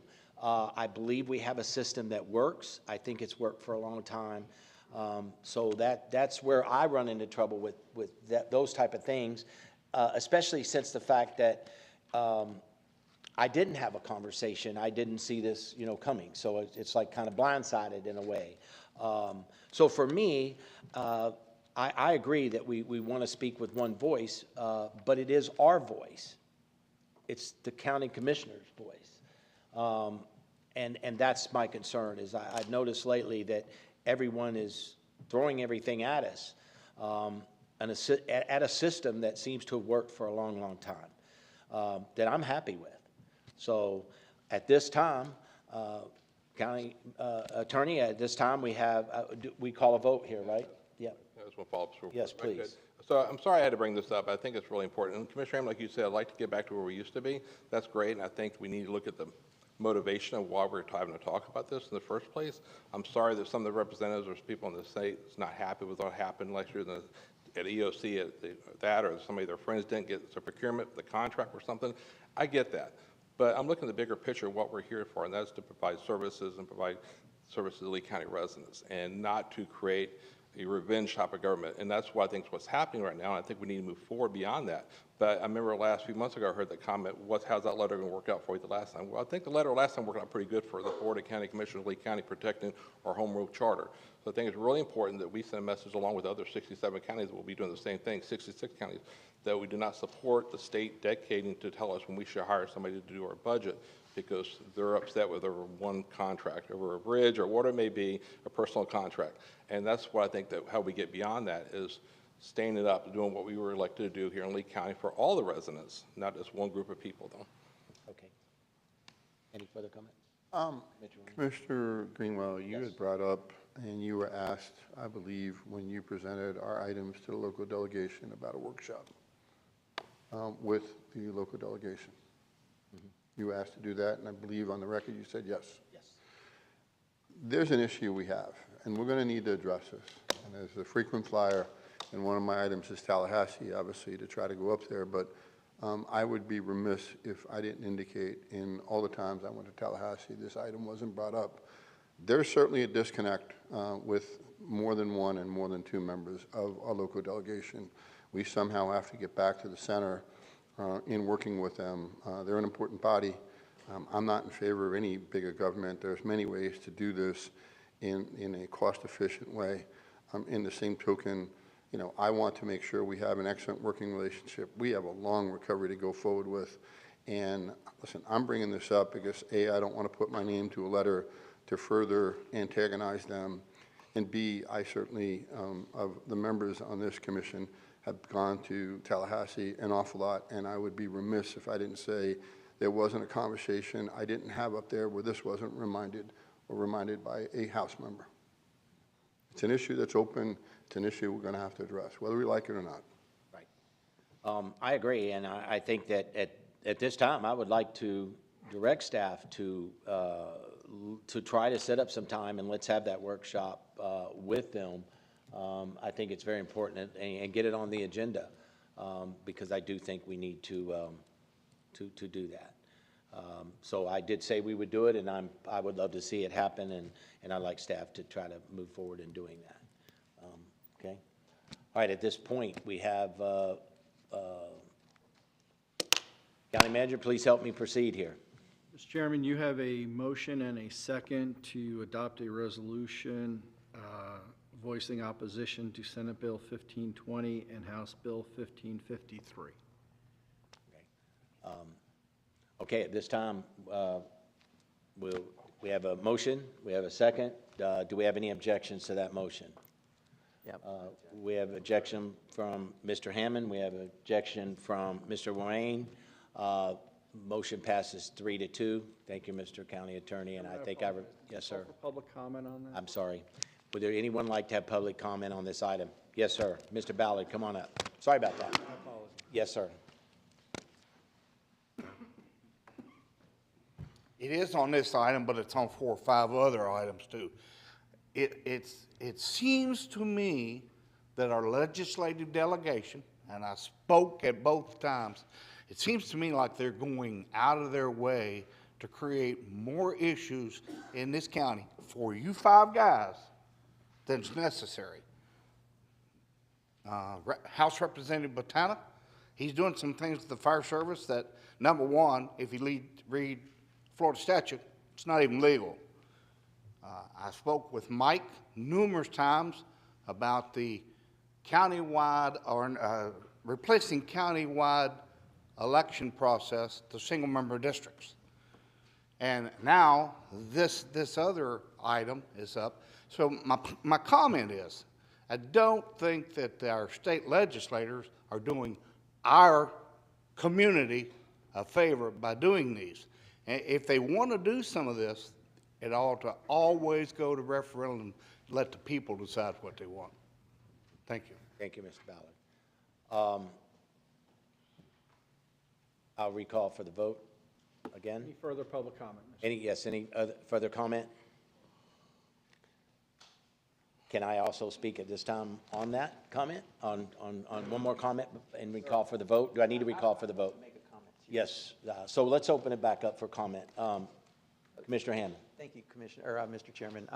I believe we have a system that works. I think it's worked for a long time. So that's where I run into trouble with those type of things, especially since the fact that I didn't have a conversation. I didn't see this, coming. So it's like kind of blindsided in a way. So for me, I agree that we want to speak with one voice, but it is our voice. It's the county commissioner's voice. And that's my concern, is I've noticed lately that everyone is throwing everything at us, at a system that seems to have worked for a long, long time, that I'm happy with. So at this time, County Attorney, at this time we call a vote here, right? Yeah. There's one follow-up. Yes, please. So I'm sorry I had to bring this up. I think it's really important. And Commissioner Hammond, like you said, I'd like to get back to where we used to be. That's great, and I think we need to look at the motivation of why we're having to talk about this in the first place. I'm sorry that some of the representatives or people in the state is not happy with what happened last year at EOC, or somebody, their friends didn't get the procurement, the contract or something. I get that. But I'm looking at the bigger picture of what we're here for, and that's to provide services and provide services to Lee County residents, and not to create a revenge type of government. And that's what I think is what's happening right now, and I think we need to move forward beyond that. But I remember last few months ago, I heard the comment, how's that letter going to work out for you the last time? Well, I think the letter last time worked out pretty good for the Board of County Commissioners of Lee County protecting our home rule charter. So I think it's really important that we send a message along with other 67 counties that will be doing the same thing, 66 counties, that we do not support the state dictating to tell us when we should hire somebody to do our budget, because they're upset with over one contract, over a bridge or whatever it may be, a personal contract. And that's what I think that how we get beyond that is standing up, doing what we were elected to do here in Lee County for all the residents, not just one group of people, though. Okay. Any further comment? Commissioner Greenwell, you had brought up, and you were asked, I believe, when you presented our items to the local delegation about a workshop with the local delegation. You were asked to do that, and I believe on the record you said yes. Yes. There's an issue we have, and we're going to need to address this. And there's a frequent flyer, and one of my items is Tallahassee, obviously, to try to go up there. But I would be remiss if I didn't indicate in all the times I went to Tallahassee, this item wasn't brought up. There's certainly a disconnect with more than one and more than two members of our local delegation. We somehow have to get back to the center in working with them. They're an important body. I'm not in favor of any bigger government. There's many ways to do this in a cost-efficient way. In the same token, you know, I want to make sure we have an excellent working relationship. We have a long recovery to go forward with. And listen, I'm bringing this up because A, I don't want to put my name to a letter to further antagonize them. And B, I certainly, of the members on this commission, have gone to Tallahassee an awful lot, and I would be remiss if I didn't say there wasn't a conversation I didn't have up there where this wasn't reminded by a House member. It's an issue that's open. It's an issue we're going to have to address, whether we like it or not. Right. I agree, and I think that at this time, I would like to direct staff to try to set up some time and let's have that workshop with them. I think it's very important and get it on the agenda because I do think we need to do that. So I did say we would do it, and I would love to see it happen, and I'd like staff to try to move forward in doing that. Okay. All right. At this point, we have County Manager. Please help me proceed here. Mr. Chairman, you have a motion and a second to adopt a resolution voicing opposition to Senate Bill 1520 and House Bill 1553. Okay, at this time, we have a motion, we have a second. Do we have any objections to that motion? Yep. We have objection from Mr. Hammond. We have objection from Mr. Wayne. Motion passes 3-2. Thank you, Mr. County Attorney, and I think yes, sir. Public comment on that? I'm sorry. Would there anyone like to have public comment on this item? Yes, sir. Mr. Ballard, come on up. Sorry about that. Yes, sir. It is on this item, but it's on 4 or 5 other items too. It seems to me that our legislative delegation, and I spoke at both times, it seems to me like they're going out of their way to create more issues in this county for you 5 guys than's necessary. House Representative Botana, he's doing some things with the fire service that, number one, if you read Florida statute, it's not even legal. I spoke with Mike numerous times about the countywide or replacing countywide election process to single-member districts. And now this other item is up. So my comment is, I don't think that our state legislators are doing our community a favor by doing these. And if they want to do some of this, it ought to always go to referendum and let the people decide what they want. Thank you. Thank you, Mr. Ballard. I'll recall for the vote again. Any further public comment? Any other further comment? Can I also speak at this time on that comment, on one more comment and recall for the vote? Do I need to recall for the vote? Yes. So let's open it back up for comment. Commissioner Hammond. Thank you, Mr. Chairman.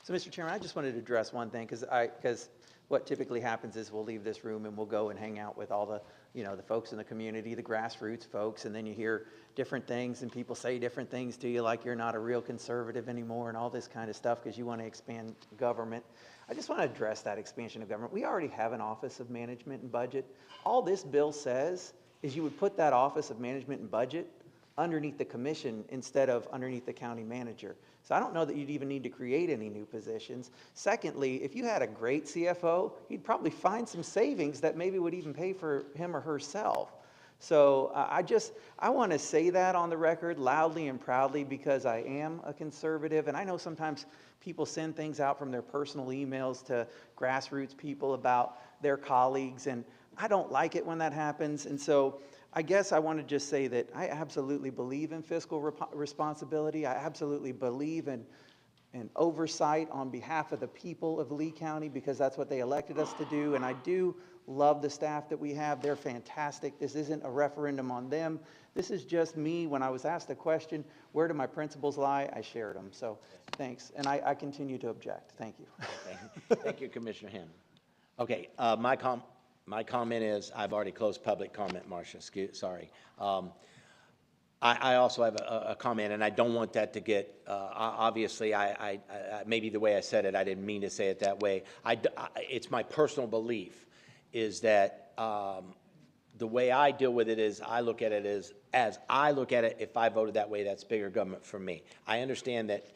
So, Mr. Chairman, I just wanted to address one thing because what typically happens is we'll leave this room and we'll go and hang out with all the, the folks in the community, the grassroots folks, and then you hear different things and people say different things to you like you're not a real conservative anymore and all this kind of stuff because you want to expand government. I just want to address that expansion of government. We already have an Office of Management and Budget. All this bill says is you would put that Office of Management and Budget underneath the commission instead of underneath the county manager. So I don't know that you'd even need to create any new positions. Secondly, if you had a great CFO, you'd probably find some savings that maybe would even pay for him or herself. So I want to say that on the record loudly and proudly because I am a conservative, and I know sometimes people send things out from their personal emails to grassroots people about their colleagues, and I don't like it when that happens. And so I guess I want to just say that I absolutely believe in fiscal responsibility. I absolutely believe in oversight on behalf of the people of Lee County because that's what they elected us to do. And I do love the staff that we have. They're fantastic. This isn't a referendum on them. This is just me. When I was asked a question, where do my principles lie? I shared them. So thanks. And I continue to object. Thank you. Thank you, Commissioner Hammond. Okay, my comment is, I've already closed public comment, Marcia, sorry. I also have a comment, and I don't want that to get, obviously, maybe the way I said it, I didn't mean to say it that way. It's my personal belief is that the way I deal with it is I look at it as I look at it, if I voted that way, that's bigger government for me. I understand that,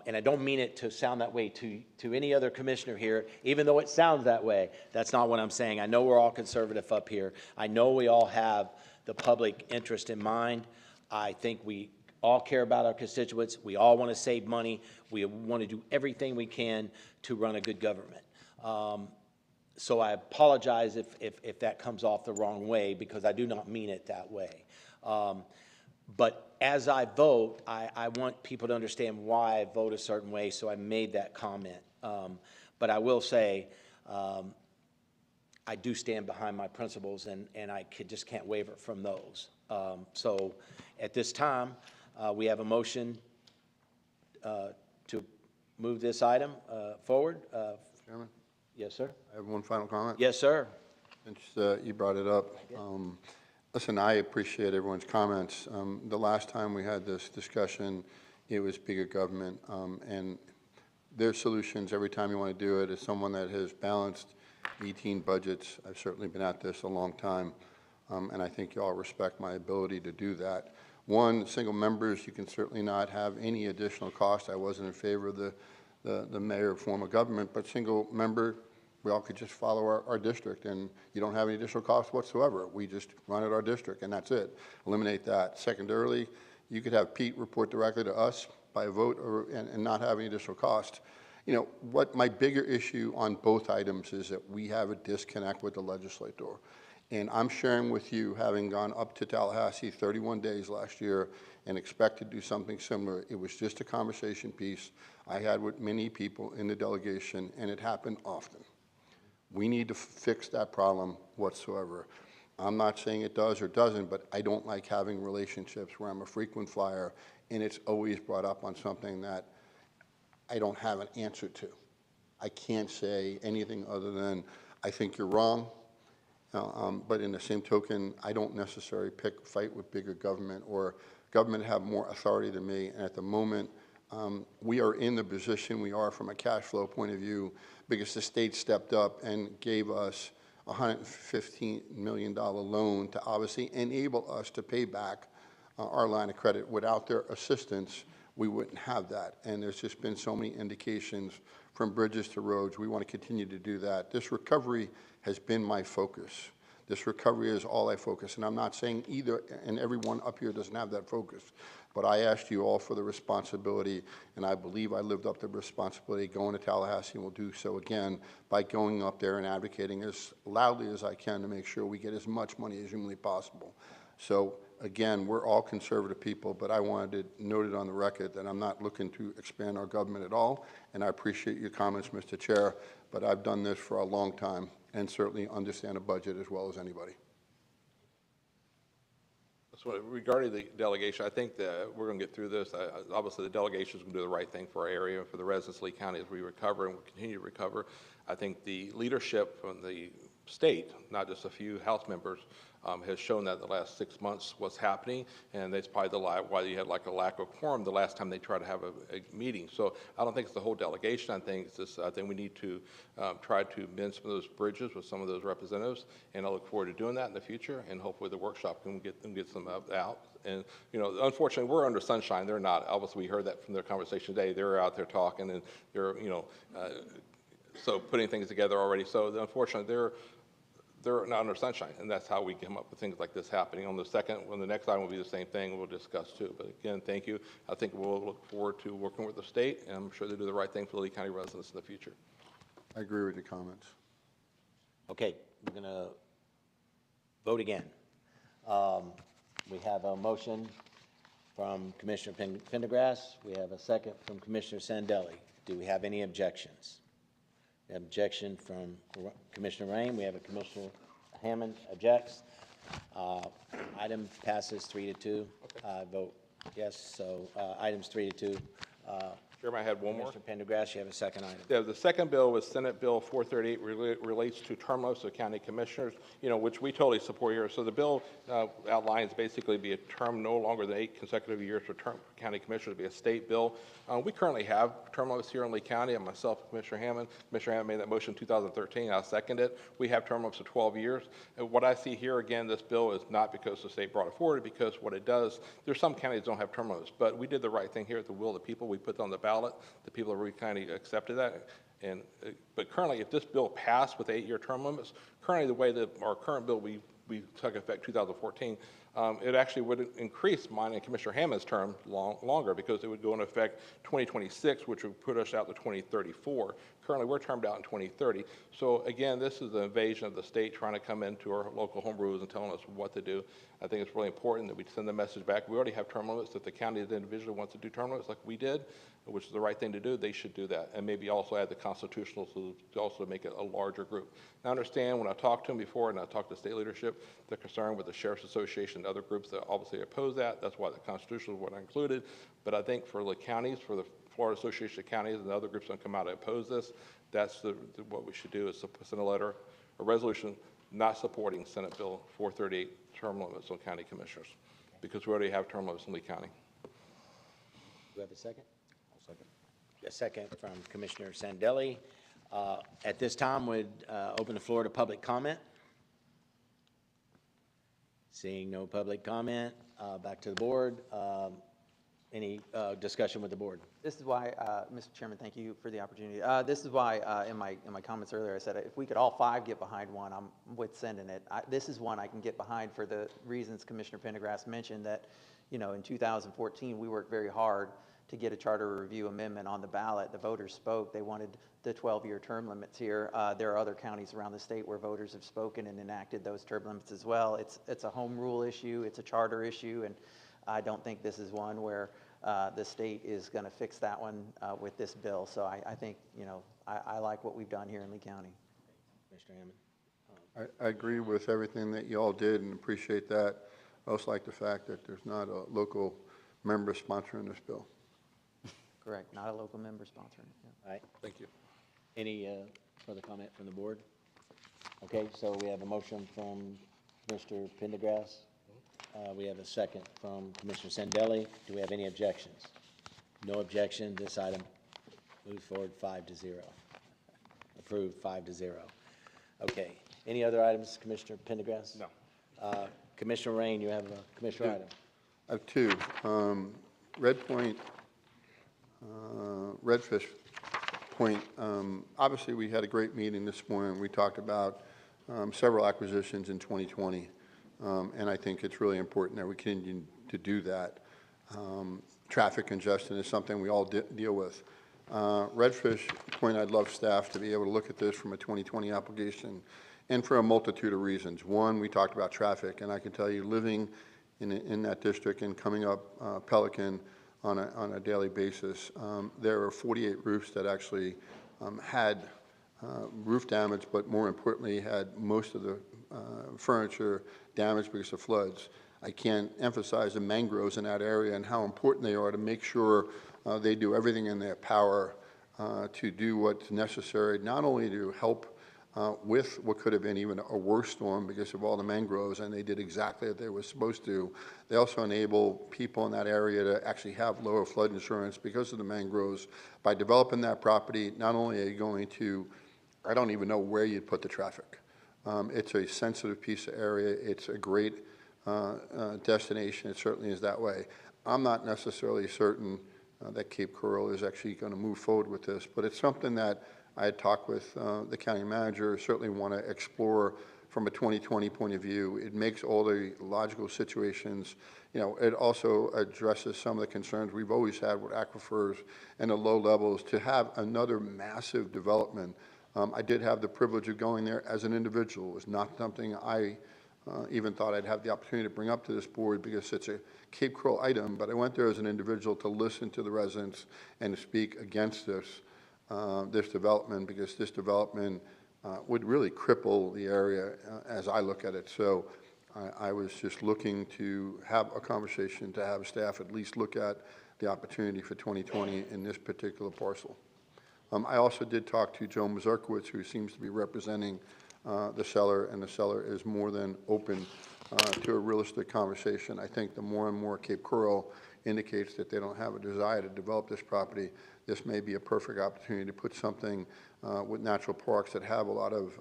and I don't mean it to sound that way to any other commissioner here, even though it sounds that way. That's not what I'm saying. I know we're all conservative up here. I know we all have the public interest in mind. I think we all care about our constituents. We all want to save money. We want to do everything we can to run a good government. So I apologize if that comes off the wrong way, because I do not mean it that way. But as I vote, I want people to understand why I vote a certain way, so I made that comment. But I will say, I do stand behind my principles, and I just can't waver from those. So at this time, we have a motion to move this item forward. Chairman? Yes, sir. I have one final comment. Yes, sir. Since you brought it up, listen, I appreciate everyone's comments. The last time we had this discussion, it was bigger government, and their solutions every time you want to do it. As someone that has balanced 18 budgets, I've certainly been at this a long time, and I think you all respect my ability to do that. One, single members, you can certainly not have any additional cost. I wasn't in favor of the mayor form of government, but single member, we all could just follow our district, and you don't have any additional cost whatsoever. We just run at our district, and that's it. Eliminate that. Secondarily, you could have Pete report directly to us by a vote and not have any additional cost. You know, what my bigger issue on both items is that we have a disconnect with the legislator. And I'm sharing with you, having gone up to Tallahassee 31 days last year and expect to do something similar. It was just a conversation piece I had with many people in the delegation, and it happened often. We need to fix that problem whatsoever. I'm not saying it does or doesn't, but I don't like having relationships where I'm a frequent flyer and it's always brought up on something that I don't have an answer to. I can't say anything other than, I think you're wrong, but in the same token, I don't necessarily fight with bigger government or government have more authority than me. And at the moment, we are in the position we are from a cash flow point of view because the state stepped up and gave us a $115 million loan to obviously enable us to pay back our line of credit. Without their assistance, we wouldn't have that. And there's just been so many indications from bridges to roads. We want to continue to do that. This recovery has been my focus. This recovery is all I focus. And I'm not saying either and everyone up here doesn't have that focus. But I asked you all for the responsibility, and I believe I lived up to the responsibility going to Tallahassee, and will do so again by going up there and advocating as loudly as I can to make sure we get as much money as humanly possible. So again, we're all conservative people, but I wanted it noted on the record that I'm not looking to expand our government at all, and I appreciate your comments, Mr. Chair, but I've done this for a long time and certainly understand a budget as well as anybody. So regarding the delegation, I think that we're going to get through this. Obviously, the delegation is going to do the right thing for our area, for the residents of Lee County as we recover and we'll continue to recover. I think the leadership from the state, not just a few House members, has shown that the last 6 months what's happening, and that's probably why you had like a lack of quorum the last time they tried to have a meeting. So I don't think it's the whole delegation. I think it's just, I think we need to try to mend some of those bridges with some of those representatives, and I look forward to doing that in the future, and hopefully the workshop can get some out. And, you know, unfortunately, we're under sunshine. They're not. Obviously, we heard that from their conversation today. They're out there talking, and they're, you know, so putting things together already. So unfortunately, they're not under sunshine, and that's how we come up with things like this happening. On the next item will be the same thing we'll discuss too. But again, thank you. I think we'll look forward to working with the state, and I'm sure they'll do the right thing for the Lee County residents in the future. I agree with your comments. Okay, we're going to vote again. We have a motion from Commissioner Pendergrass. We have a second from Commissioner Sandelli. Do we have any objections? We have objection from Commissioner Rain. We have a Commissioner Hammond objects. Item passes 3-2. I vote yes, so items 3-2. Chairman, I had one more. Mr. Pendergrass, you have a second item. Yeah, the second bill was Senate Bill 438, relates to term limits of county commissioners, which we totally support here. So the bill outlines basically be a term no longer than 8 consecutive years for county commissioners, be a state bill. We currently have term limits here in Lee County, and myself, Commissioner Hammond. Commissioner Hammond made that motion in 2013. I'll second it. We have term limits of 12 years. And what I see here, again, this bill is not because the state brought it forward, because what it does, there's some counties that don't have term limits, but we did the right thing here at the will of the people. We put it on the ballot. The people of Lee County accepted that. But currently, if this bill passed with 8-year term limits, currently the way that our current bill we took effect 2014, it actually would increase mine and Commissioner Hammond's term longer, because it would go into effect 2026, which would put us out to 2034. Currently, we're termed out in 2030. So again, this is an invasion of the state trying to come into our local home rules and telling us what to do. I think it's really important that we send the message back. We already have term limits. If the county individually wants to do term limits like we did, which is the right thing to do, they should do that. And maybe also add the constitutional to also make it a larger group. Now, I understand when I talked to them before and I talked to state leadership, they're concerned with the Sheriff's Association and other groups that obviously oppose that. That's why the constitutional is what I included. But I think for the counties, for the Florida Association of Counties and the other groups that come out and oppose this, that's what we should do, is send a letter, a resolution not supporting Senate Bill 438 term limits on county commissioners, because we already have term limits in Lee County. Do we have a second? Second. A second from Commissioner Sandelli. At this time, would open the floor to public comment. Seeing no public comment, back to the board. Any discussion with the board? This is why, Mr. Chairman, thank you for the opportunity. This is why in my comments earlier I said if we could all 5 get behind one, I'm with sending it. This is one I can get behind for the reasons Commissioner Pendergrass mentioned, that in 2014 we worked very hard to get a charter review amendment on the ballot. The voters spoke. They wanted the 12-year term limits here. There are other counties around the state where voters have spoken and enacted those term limits as well. It's a home rule issue. It's a charter issue, and I don't think this is one where the state is going to fix that one with this bill. So I think, I like what we've done here in Lee County. Mr. Hammond? I agree with everything that you all did and appreciate that. I also like the fact that there's not a local member sponsoring this bill. Correct, not a local member sponsoring it. Yeah. All right, thank you. Any further comment from the board? Okay, so we have a motion from Mr. Pendergrass. We have a second from Commissioner Sandelli. Do we have any objections? No objection. This item moves forward 5-0. Approved 5-0. Okay. Any other items, Commissioner Pendergrass? No. Commissioner Rain, you have a commissioner item. I have 2. Red Point, Redfish Point. Obviously, we had a great meeting this morning. We talked about several acquisitions in 2020. And I think it's really important that we continue to do that. Traffic congestion is something we all deal with. Redfish Point, I'd love staff to be able to look at this from a 2020 application, and for a multitude of reasons. One, we talked about traffic, and I can tell you, living in that district and coming up Pelican on a daily basis, there are 48 roofs that actually had roof damage, but more importantly, had most of the furniture damaged because of floods. I can't emphasize the mangroves in that area and how important they are to make sure they do everything in their power to do what's necessary, not only to help with what could have been even a worse storm because of all the mangroves, and they did exactly what they were supposed to. They also enable people in that area to actually have lower flood insurance because of the mangroves. By developing that property, not only are you going to, I don't even know where you'd put the traffic. It's a sensitive piece of area. It's a great destination. It certainly is that way. I'm not necessarily certain that Cape Coral is actually going to move forward with this, but it's something that I had talked with the county manager, certainly want to explore from a 2020 point of view. It makes all the logical situations, it also addresses some of the concerns we've always had with aquifers and the low levels. To have another massive development, I did have the privilege of going there as an individual. It was not something I even thought I'd have the opportunity to bring up to this board because it's a Cape Coral item, but I went there as an individual to listen to the residents and to speak against this development, because this development would really cripple the area as I look at it. So I was just looking to have a conversation, to have staff at least look at the opportunity for 2020 in this particular parcel. I also did talk to Joe Mazurkowitz, who seems to be representing the seller, and the seller is more than open to a realistic conversation. I think the more and more Cape Coral indicates that they don't have a desire to develop this property, this may be a perfect opportunity to put something with natural parks that have a lot of,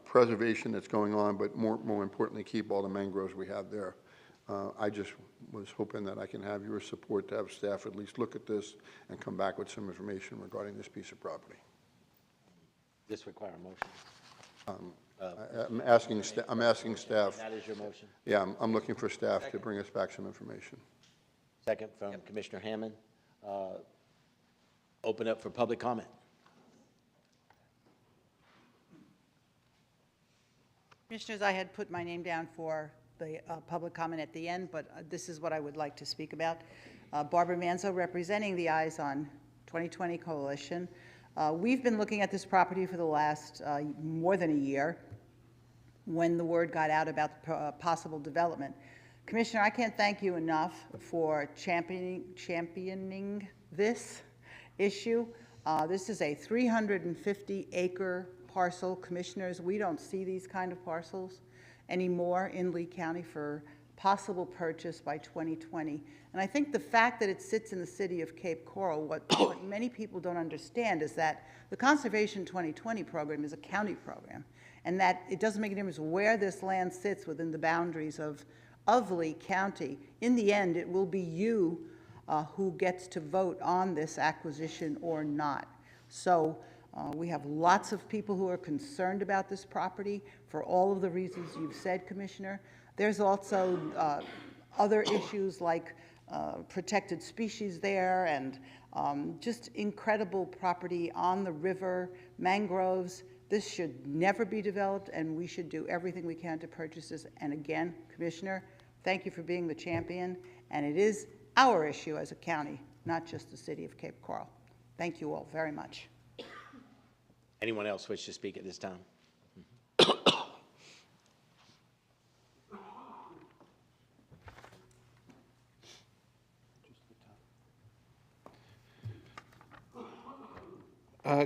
preservation that's going on, but more importantly, keep all the mangroves we have there. I just was hoping that I can have your support to have staff at least look at this and come back with some information regarding this piece of property. This require a motion. I'm asking staff. That is your motion? Yeah, I'm looking for staff to bring us back some information. Second from Commissioner Hammond. Open up for public comment. Commissioners, I had put my name down for the public comment at the end, but this is what I would like to speak about. Barbara Manzo, representing the Eyes on 2020 Coalition. We've been looking at this property for the last more than a year when the word got out about the possible development. Commissioner, I can't thank you enough for championing this issue. This is a 350-acre parcel. Commissioners, we don't see these kind of parcels anymore in Lee County for possible purchase by 2020. And I think the fact that it sits in the city of Cape Coral, what many people don't understand is that the Conservation 2020 program is a county program, and that it doesn't make a difference where this land sits within the boundaries of Lee County. In the end, it will be you who gets to vote on this acquisition or not. So we have lots of people who are concerned about this property for all of the reasons you've said, Commissioner. There's also other issues like protected species there and just incredible property on the river, mangroves. This should never be developed, and we should do everything we can to purchase this. And again, Commissioner, thank you for being the champion. And it is our issue as a county, not just the city of Cape Coral. Thank you all very much. Anyone else wish to speak at this time?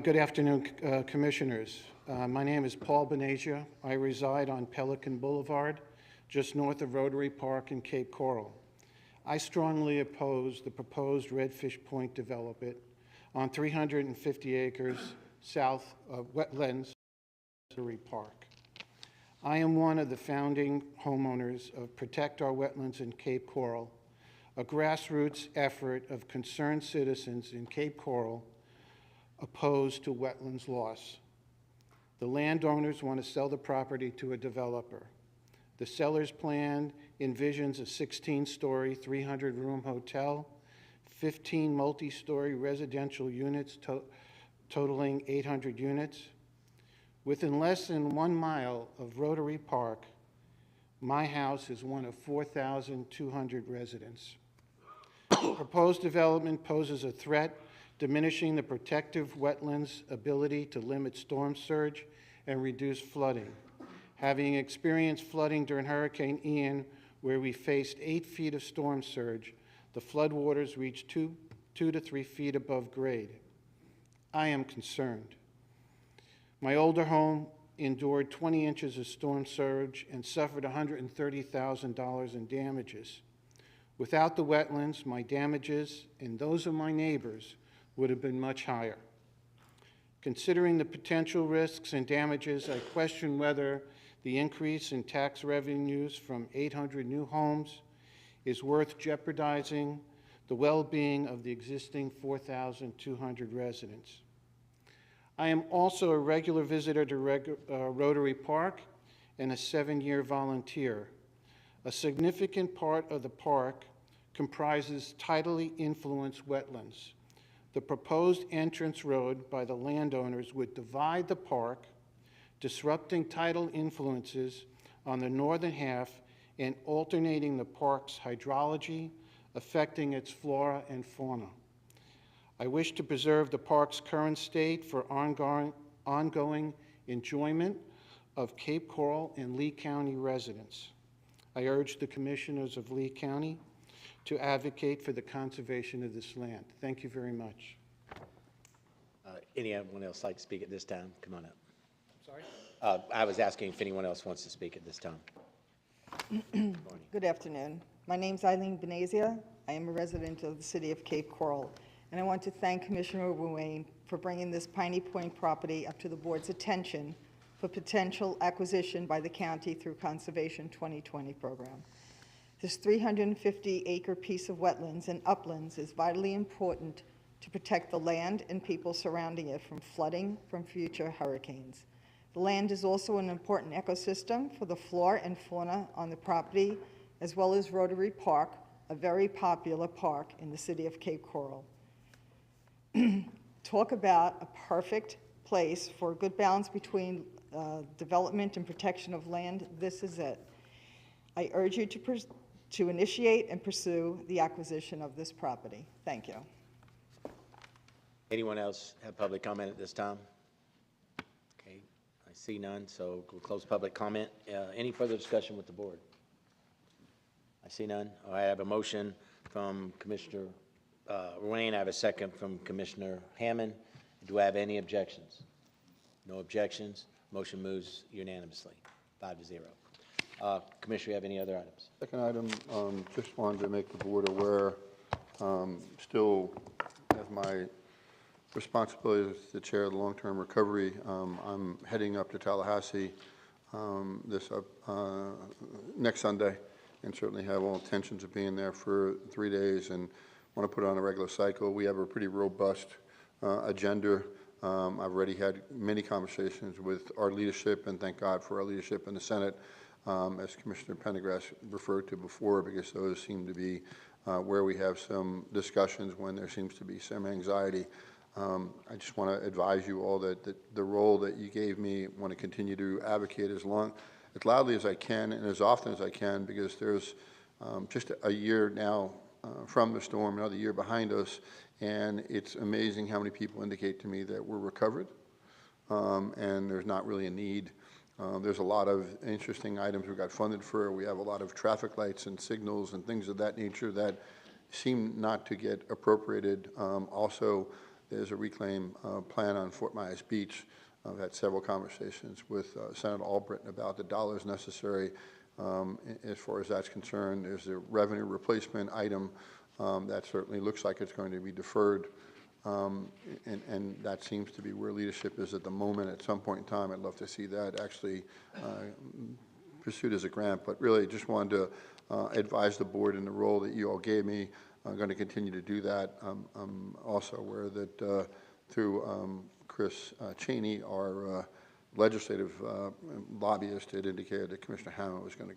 Good afternoon, Commissioners. My name is Paul Benasia. I reside on Pelican Boulevard, just north of Rotary Park in Cape Coral. I strongly oppose the proposed Redfish Point development on 350 acres south of wetlands, Rotary Park. I am one of the founding homeowners of Protect Our Wetlands in Cape Coral, a grassroots effort of concerned citizens in Cape Coral opposed to wetlands loss. The landowners want to sell the property to a developer. The seller's plan envisions a 16-story, 300-room hotel, 15 multi-story residential units totaling 800 units. Within less than 1 mile of Rotary Park, my house is one of 4,200 residents. The proposed development poses a threat, diminishing the protective wetlands' ability to limit storm surge and reduce flooding. Having experienced flooding during Hurricane Ian, where we faced 8 feet of storm surge, the floodwaters reached 2 to 3 feet above grade. I am concerned. My older home endured 20 inches of storm surge and suffered $130,000 in damages. Without the wetlands, my damages and those of my neighbors would have been much higher. Considering the potential risks and damages, I question whether the increase in tax revenues from 800 new homes is worth jeopardizing the well-being of the existing 4,200 residents. I am also a regular visitor to Rotary Park and a 7-year volunteer. A significant part of the park comprises tidally influenced wetlands. The proposed entrance road by the landowners would divide the park, disrupting tidal influences on the northern half and alternating the park's hydrology, affecting its flora and fauna. I wish to preserve the park's current state for ongoing enjoyment of Cape Coral and Lee County residents. I urge the commissioners of Lee County to advocate for the conservation of this land. Thank you very much. Anyone else like to speak at this time? Come on up. Sorry? I was asking if anyone else wants to speak at this time. Good afternoon. My name's Eileen Benazia. I am a resident of the city of Cape Coral, and I want to thank Commissioner Ruane for bringing this Piney Point property up to the board's attention for potential acquisition by the county through Conservation 2020 program. This 350-acre piece of wetlands and uplands is vitally important to protect the land and people surrounding it from flooding from future hurricanes. The land is also an important ecosystem for the flora and fauna on the property, as well as Rotary Park, a very popular park in the city of Cape Coral. Talk about a perfect place for a good balance between development and protection of land. This is it. I urge you to initiate and pursue the acquisition of this property. Thank you. Anyone else have public comment at this time? Okay, I see none, so we'll close public comment. Any further discussion with the board? I see none. I have a motion from Commissioner Ruane. I have a second from Commissioner Hammond. Do I have any objections? No objections. Motion moves unanimously, 5-0. Commissioner, you have any other items? Second item, just wanted to make the board aware, still as my responsibility as the chair of the long-term recovery, I'm heading up to Tallahassee next Sunday, and certainly have all intentions of being there for 3 days and want to put it on a regular cycle. We have a pretty robust agenda. I've already had many conversations with our leadership, and thank God for our leadership in the Senate, as Commissioner Pendergrass referred to before, because those seem to be where we have some discussions when there seems to be some anxiety. I just want to advise you all that the role that you gave me, want to continue to advocate as loudly as I can and as often as I can, because there's just a year now from the storm, another year behind us, and it's amazing how many people indicate to me that we're recovered, and there's not really a need. There's a lot of interesting items we got funded for. We have a lot of traffic lights and signals and things of that nature that seem not to get appropriated. Also, there's a reclaim plan on Fort Myers Beach. I've had several conversations with Senator Albritton about the dollars necessary as far as that's concerned. There's a revenue replacement item that certainly looks like it's going to be deferred, and that seems to be where leadership is at the moment. At some point in time, I'd love to see that actually pursued as a grant, but really just wanted to advise the board in the role that you all gave me. I'm going to continue to do that. I'm also aware that through Chris Cheney, our legislative lobbyist, had indicated that Commissioner Hammond was going to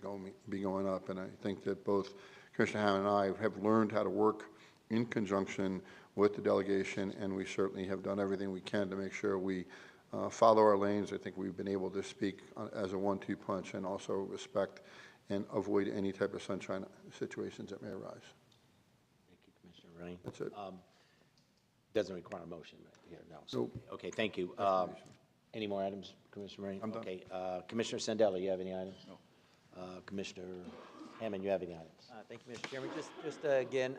be going up, and I think that both Commissioner Hammond and I have learned how to work in conjunction with the delegation, and we certainly have done everything we can to make sure we follow our lanes. I think we've been able to speak as a 1-2 punch and also respect and avoid any type of sunshine situations that may arise. Thank you, Commissioner Rain. That's it. Doesn't require a motion right here, no. So, Nope. okay, thank you. Any more items, Commissioner Rain? I'm done. Okay, Commissioner Sandella, you have any items? No. Commissioner Hammond, you have any items? Thank you, Mr. Chairman. Just again,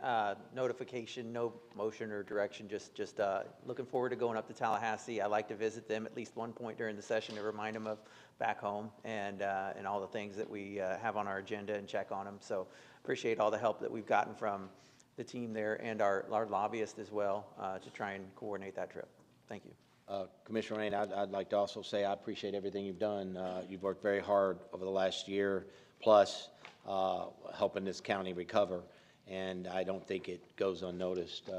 notification, no motion or direction, just looking forward to going up to Tallahassee. I like to visit them at least one point during the session to remind them of back home and all the things that we have on our agenda and check on them. So appreciate all the help that we've gotten from the team there and our lobbyist as well to try and coordinate that trip. Thank you. Commissioner Rain, I'd like to also say I appreciate everything you've done. You've worked very hard over the last year plus helping this county recover, and I don't think it goes unnoticed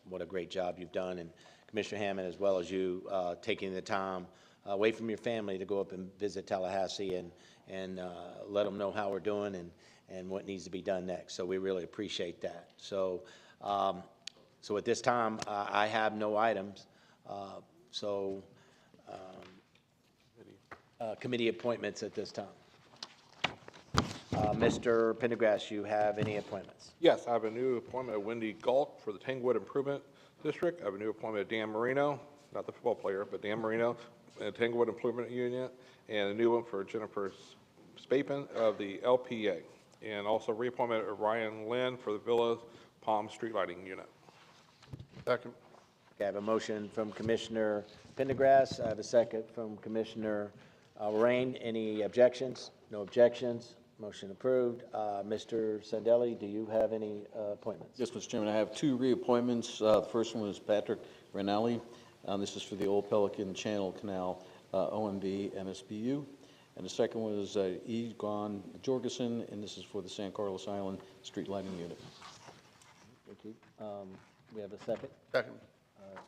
what a great job you've done. And Commissioner Hammond, as well as you, taking the time away from your family to go up and visit Tallahassee and let them know how we're doing and what needs to be done next. So we really appreciate that. So, so at this time, I have no items. Committee appointments at this time. Mr. Pendergrass, you have any appointments? Yes, I have a new appointment of Wendy Galt for the Tanglewood Improvement District. I have a new appointment of Dan Marino, not the football player, but Dan Marino Tanglewood Improvement Union, and a new one for Jennifer Spapin of the LPA, and also reappointment of Ryan Lynn for the Villa Palm Street Lighting Unit. Second. Okay, I have a motion from Commissioner Pendergrass. I have a second from Commissioner Rain. Any objections? No objections. Motion approved. Mr. Sandelli, do you have any appointments? Yes, Mr. Chairman, I have two reappointments. The first one is Patrick Ranelli. This is for the Old Pelican Channel Canal OMB MSBU. And the second one is Egon Jorgensen, and this is for the San Carlos Island Street Lighting Unit. Thank you. We have a second? Second.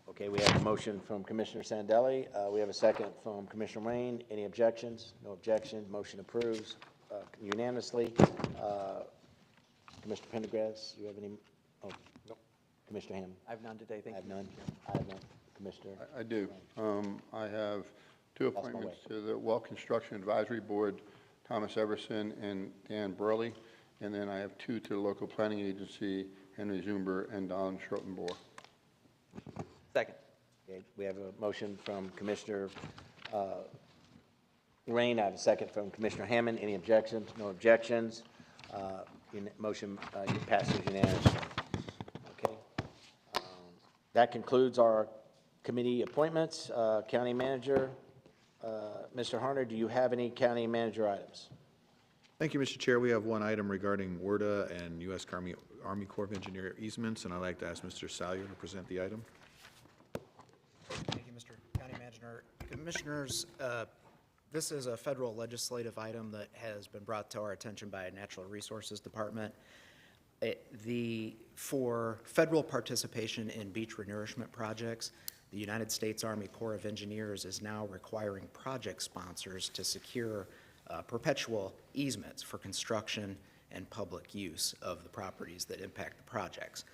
Okay, we have a motion from Commissioner Sandelli. We have a second from Commissioner Rain. Any objections? No objections. Motion approves unanimously. Commissioner Pendergrass, do you have any? Oh, no. Commissioner Hammond? I have none today, thank you. I have none. I have none. Commissioner? I do. I have two appointments to the Well Construction Advisory Board, Thomas Everson and Dan Burley. And then I have two to the Local Planning Agency, Henry Zumber and Don Schrotenboer. Second. Okay, we have a motion from Commissioner Rain. I have a second from Commissioner Hammond. Any objections? No objections. Motion passes unanimously. Okay. That concludes our committee appointments. County Manager, Mr. Harner, do you have any county manager items? Thank you, Mr. Chair. We have one item regarding WERDA and U.S. Army Corps of Engineer easements, and I'd like to ask Mr. Salyer to present the item. Thank you, Mr. County Manager. Commissioners, this is a federal legislative item that has been brought to our attention by a Natural Resources Department. For federal participation in beach renourishment projects, the United States Army Corps of Engineers is now requiring project sponsors to secure perpetual easements for construction and public use of the properties that impact the projects.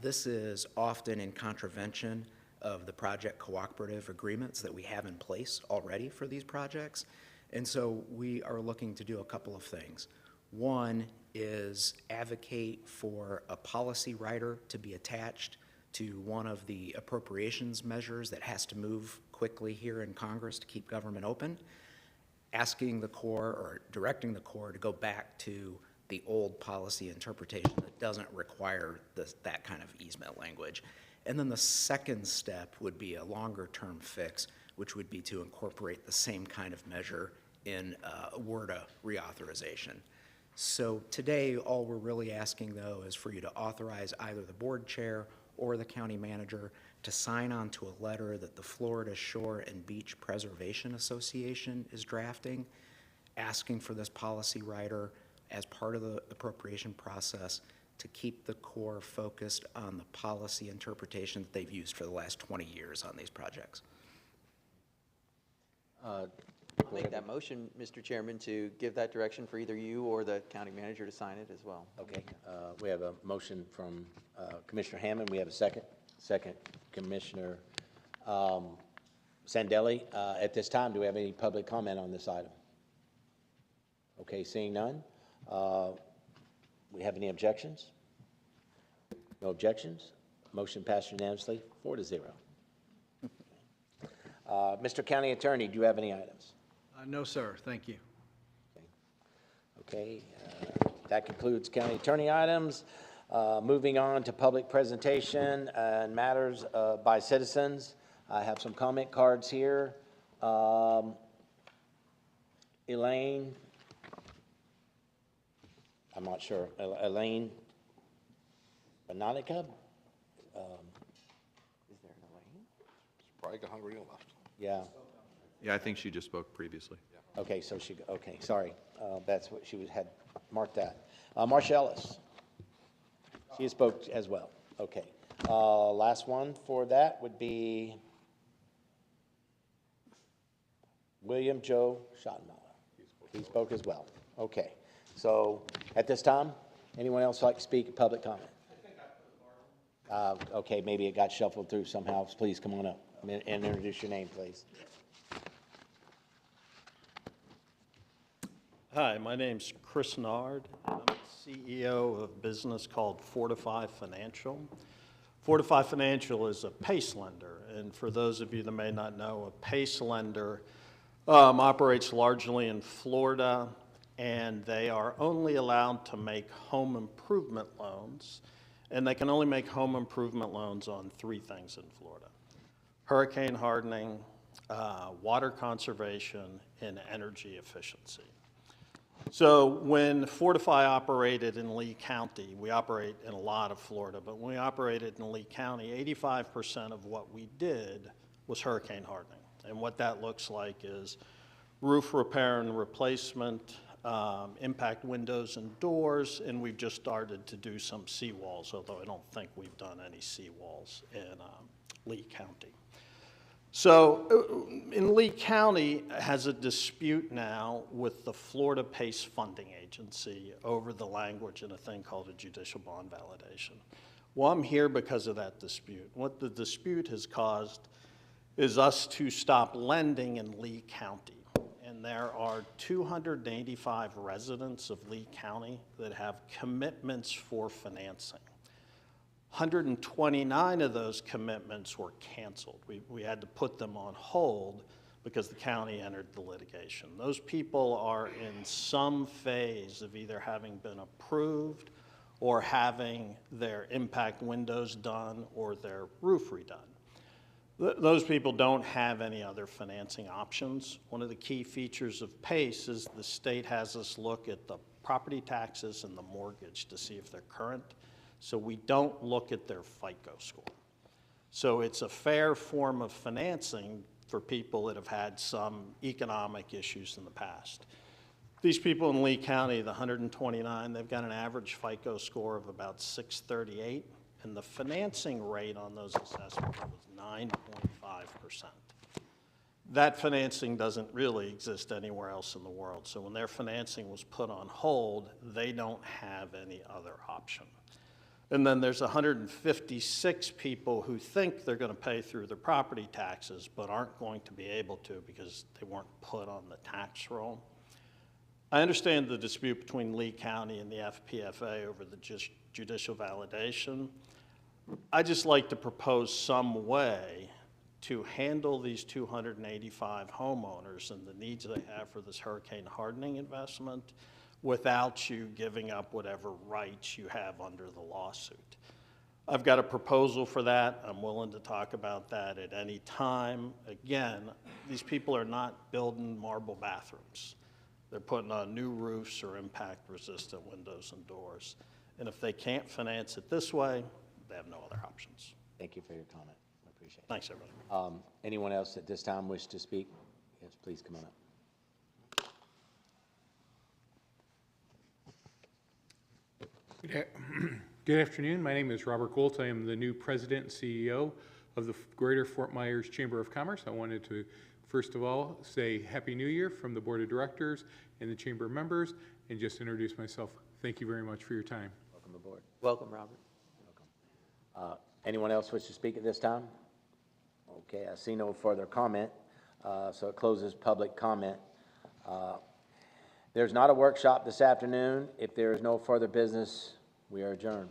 This is often in contravention of the project cooperative agreements that we have in place already for these projects. And so we are looking to do a couple of things. One is advocate for a policy rider to be attached to one of the appropriations measures that has to move quickly here in Congress to keep government open, asking the Corps or directing the Corps to go back to the old policy interpretation that doesn't require that kind of easement language. And then the second step would be a longer-term fix, which would be to incorporate the same kind of measure in WERDA reauthorization. So today, all we're really asking, though, is for you to authorize either the board chair or the county manager to sign on to a letter that the Florida Shore and Beach Preservation Association is drafting, asking for this policy rider as part of the appropriation process to keep the Corps focused on the policy interpretation that they've used for the last 20 years on these projects. I'll make that motion, Mr. Chairman, to give that direction for either you or the county manager to sign it as well. Okay. We have a motion from Commissioner Hammond. We have a second. Second, Commissioner Sandelli. At this time, do we have any public comment on this item? Okay, seeing none. We have any objections? No objections? Motion passed unanimously, 4-0. Mr. County Attorney, do you have any items? No, sir. Thank you. Okay, that concludes county attorney items. Moving on to public presentation and matters by citizens. I have some comment cards here. Elaine, I'm not sure. Elaine Bananica? Is there an Elaine? Probably got hungry and left. Yeah. Yeah, I think she just spoke previously. Okay, so okay, sorry. That's what had marked that. Marcia Ellis. She spoke as well. Okay. Last one for that would be William Joe Schottenmiller. He spoke as well. Okay. So at this time, anyone else like to speak at public comment? Okay, maybe it got shuffled through somehow. Please come on up and introduce your name, please. Hi, my name's Chris Nard. I'm CEO of a business called Fortify Financial. Fortify Financial is a PACE lender, and for those of you that may not know, a PACE lender operates largely in Florida, and they are only allowed to make home improvement loans, and they can only make home improvement loans on three things in Florida: hurricane hardening, water conservation, and energy efficiency. So when Fortify operated in Lee County, we operate in a lot of Florida, but when we operated in Lee County, 85% of what we did was hurricane hardening. And what that looks like is roof repair and replacement, impact windows and doors, and we've just started to do some seawalls, although I don't think we've done any seawalls in Lee County. So in Lee County has a dispute now with the Florida PACE Funding Agency over the language in a thing called a judicial bond validation. Well, I'm here because of that dispute. What the dispute has caused is us to stop lending in Lee County. And there are 285 residents of Lee County that have commitments for financing. 129 of those commitments were canceled. We had to put them on hold because the county entered the litigation. Those people are in some phase of either having been approved or having their impact windows done or their roof redone. Those people don't have any other financing options. One of the key features of PACE is the state has us look at the property taxes and the mortgage to see if they're current. So we don't look at their FICO score. So it's a fair form of financing for people that have had some economic issues in the past. These people in Lee County, the 129, they've got an average FICO score of about 638, and the financing rate on those assessments was 9.5%. That financing doesn't really exist anywhere else in the world. So when their financing was put on hold, they don't have any other option. And then there's 156 people who think they're going to pay through their property taxes but aren't going to be able to because they weren't put on the tax roll. I understand the dispute between Lee County and the FPFA over the judicial validation. I just like to propose some way to handle these 285 homeowners and the needs they have for this hurricane hardening investment without you giving up whatever rights you have under the lawsuit. I've got a proposal for that. I'm willing to talk about that at any time. Again, these people are not building marble bathrooms. They're putting on new roofs or impact-resistant windows and doors. And if they can't finance it this way, they have no other options. Thank you for your comment. I appreciate it. Thanks, everybody. Anyone else at this time wish to speak? Yes, please come on up. Good afternoon. My name is Robert Goltz. I am the new president and CEO of the Greater Fort Myers Chamber of Commerce. I wanted to, first of all, say Happy New Year from the Board of Directors and the Chamber members, and just introduce myself. Thank you very much for your time. Welcome aboard. Welcome, Robert. Anyone else wish to speak at this time? Okay, I see no further comment, so it closes public comment. There's not a workshop this afternoon. If there is no further business, we are adjourned.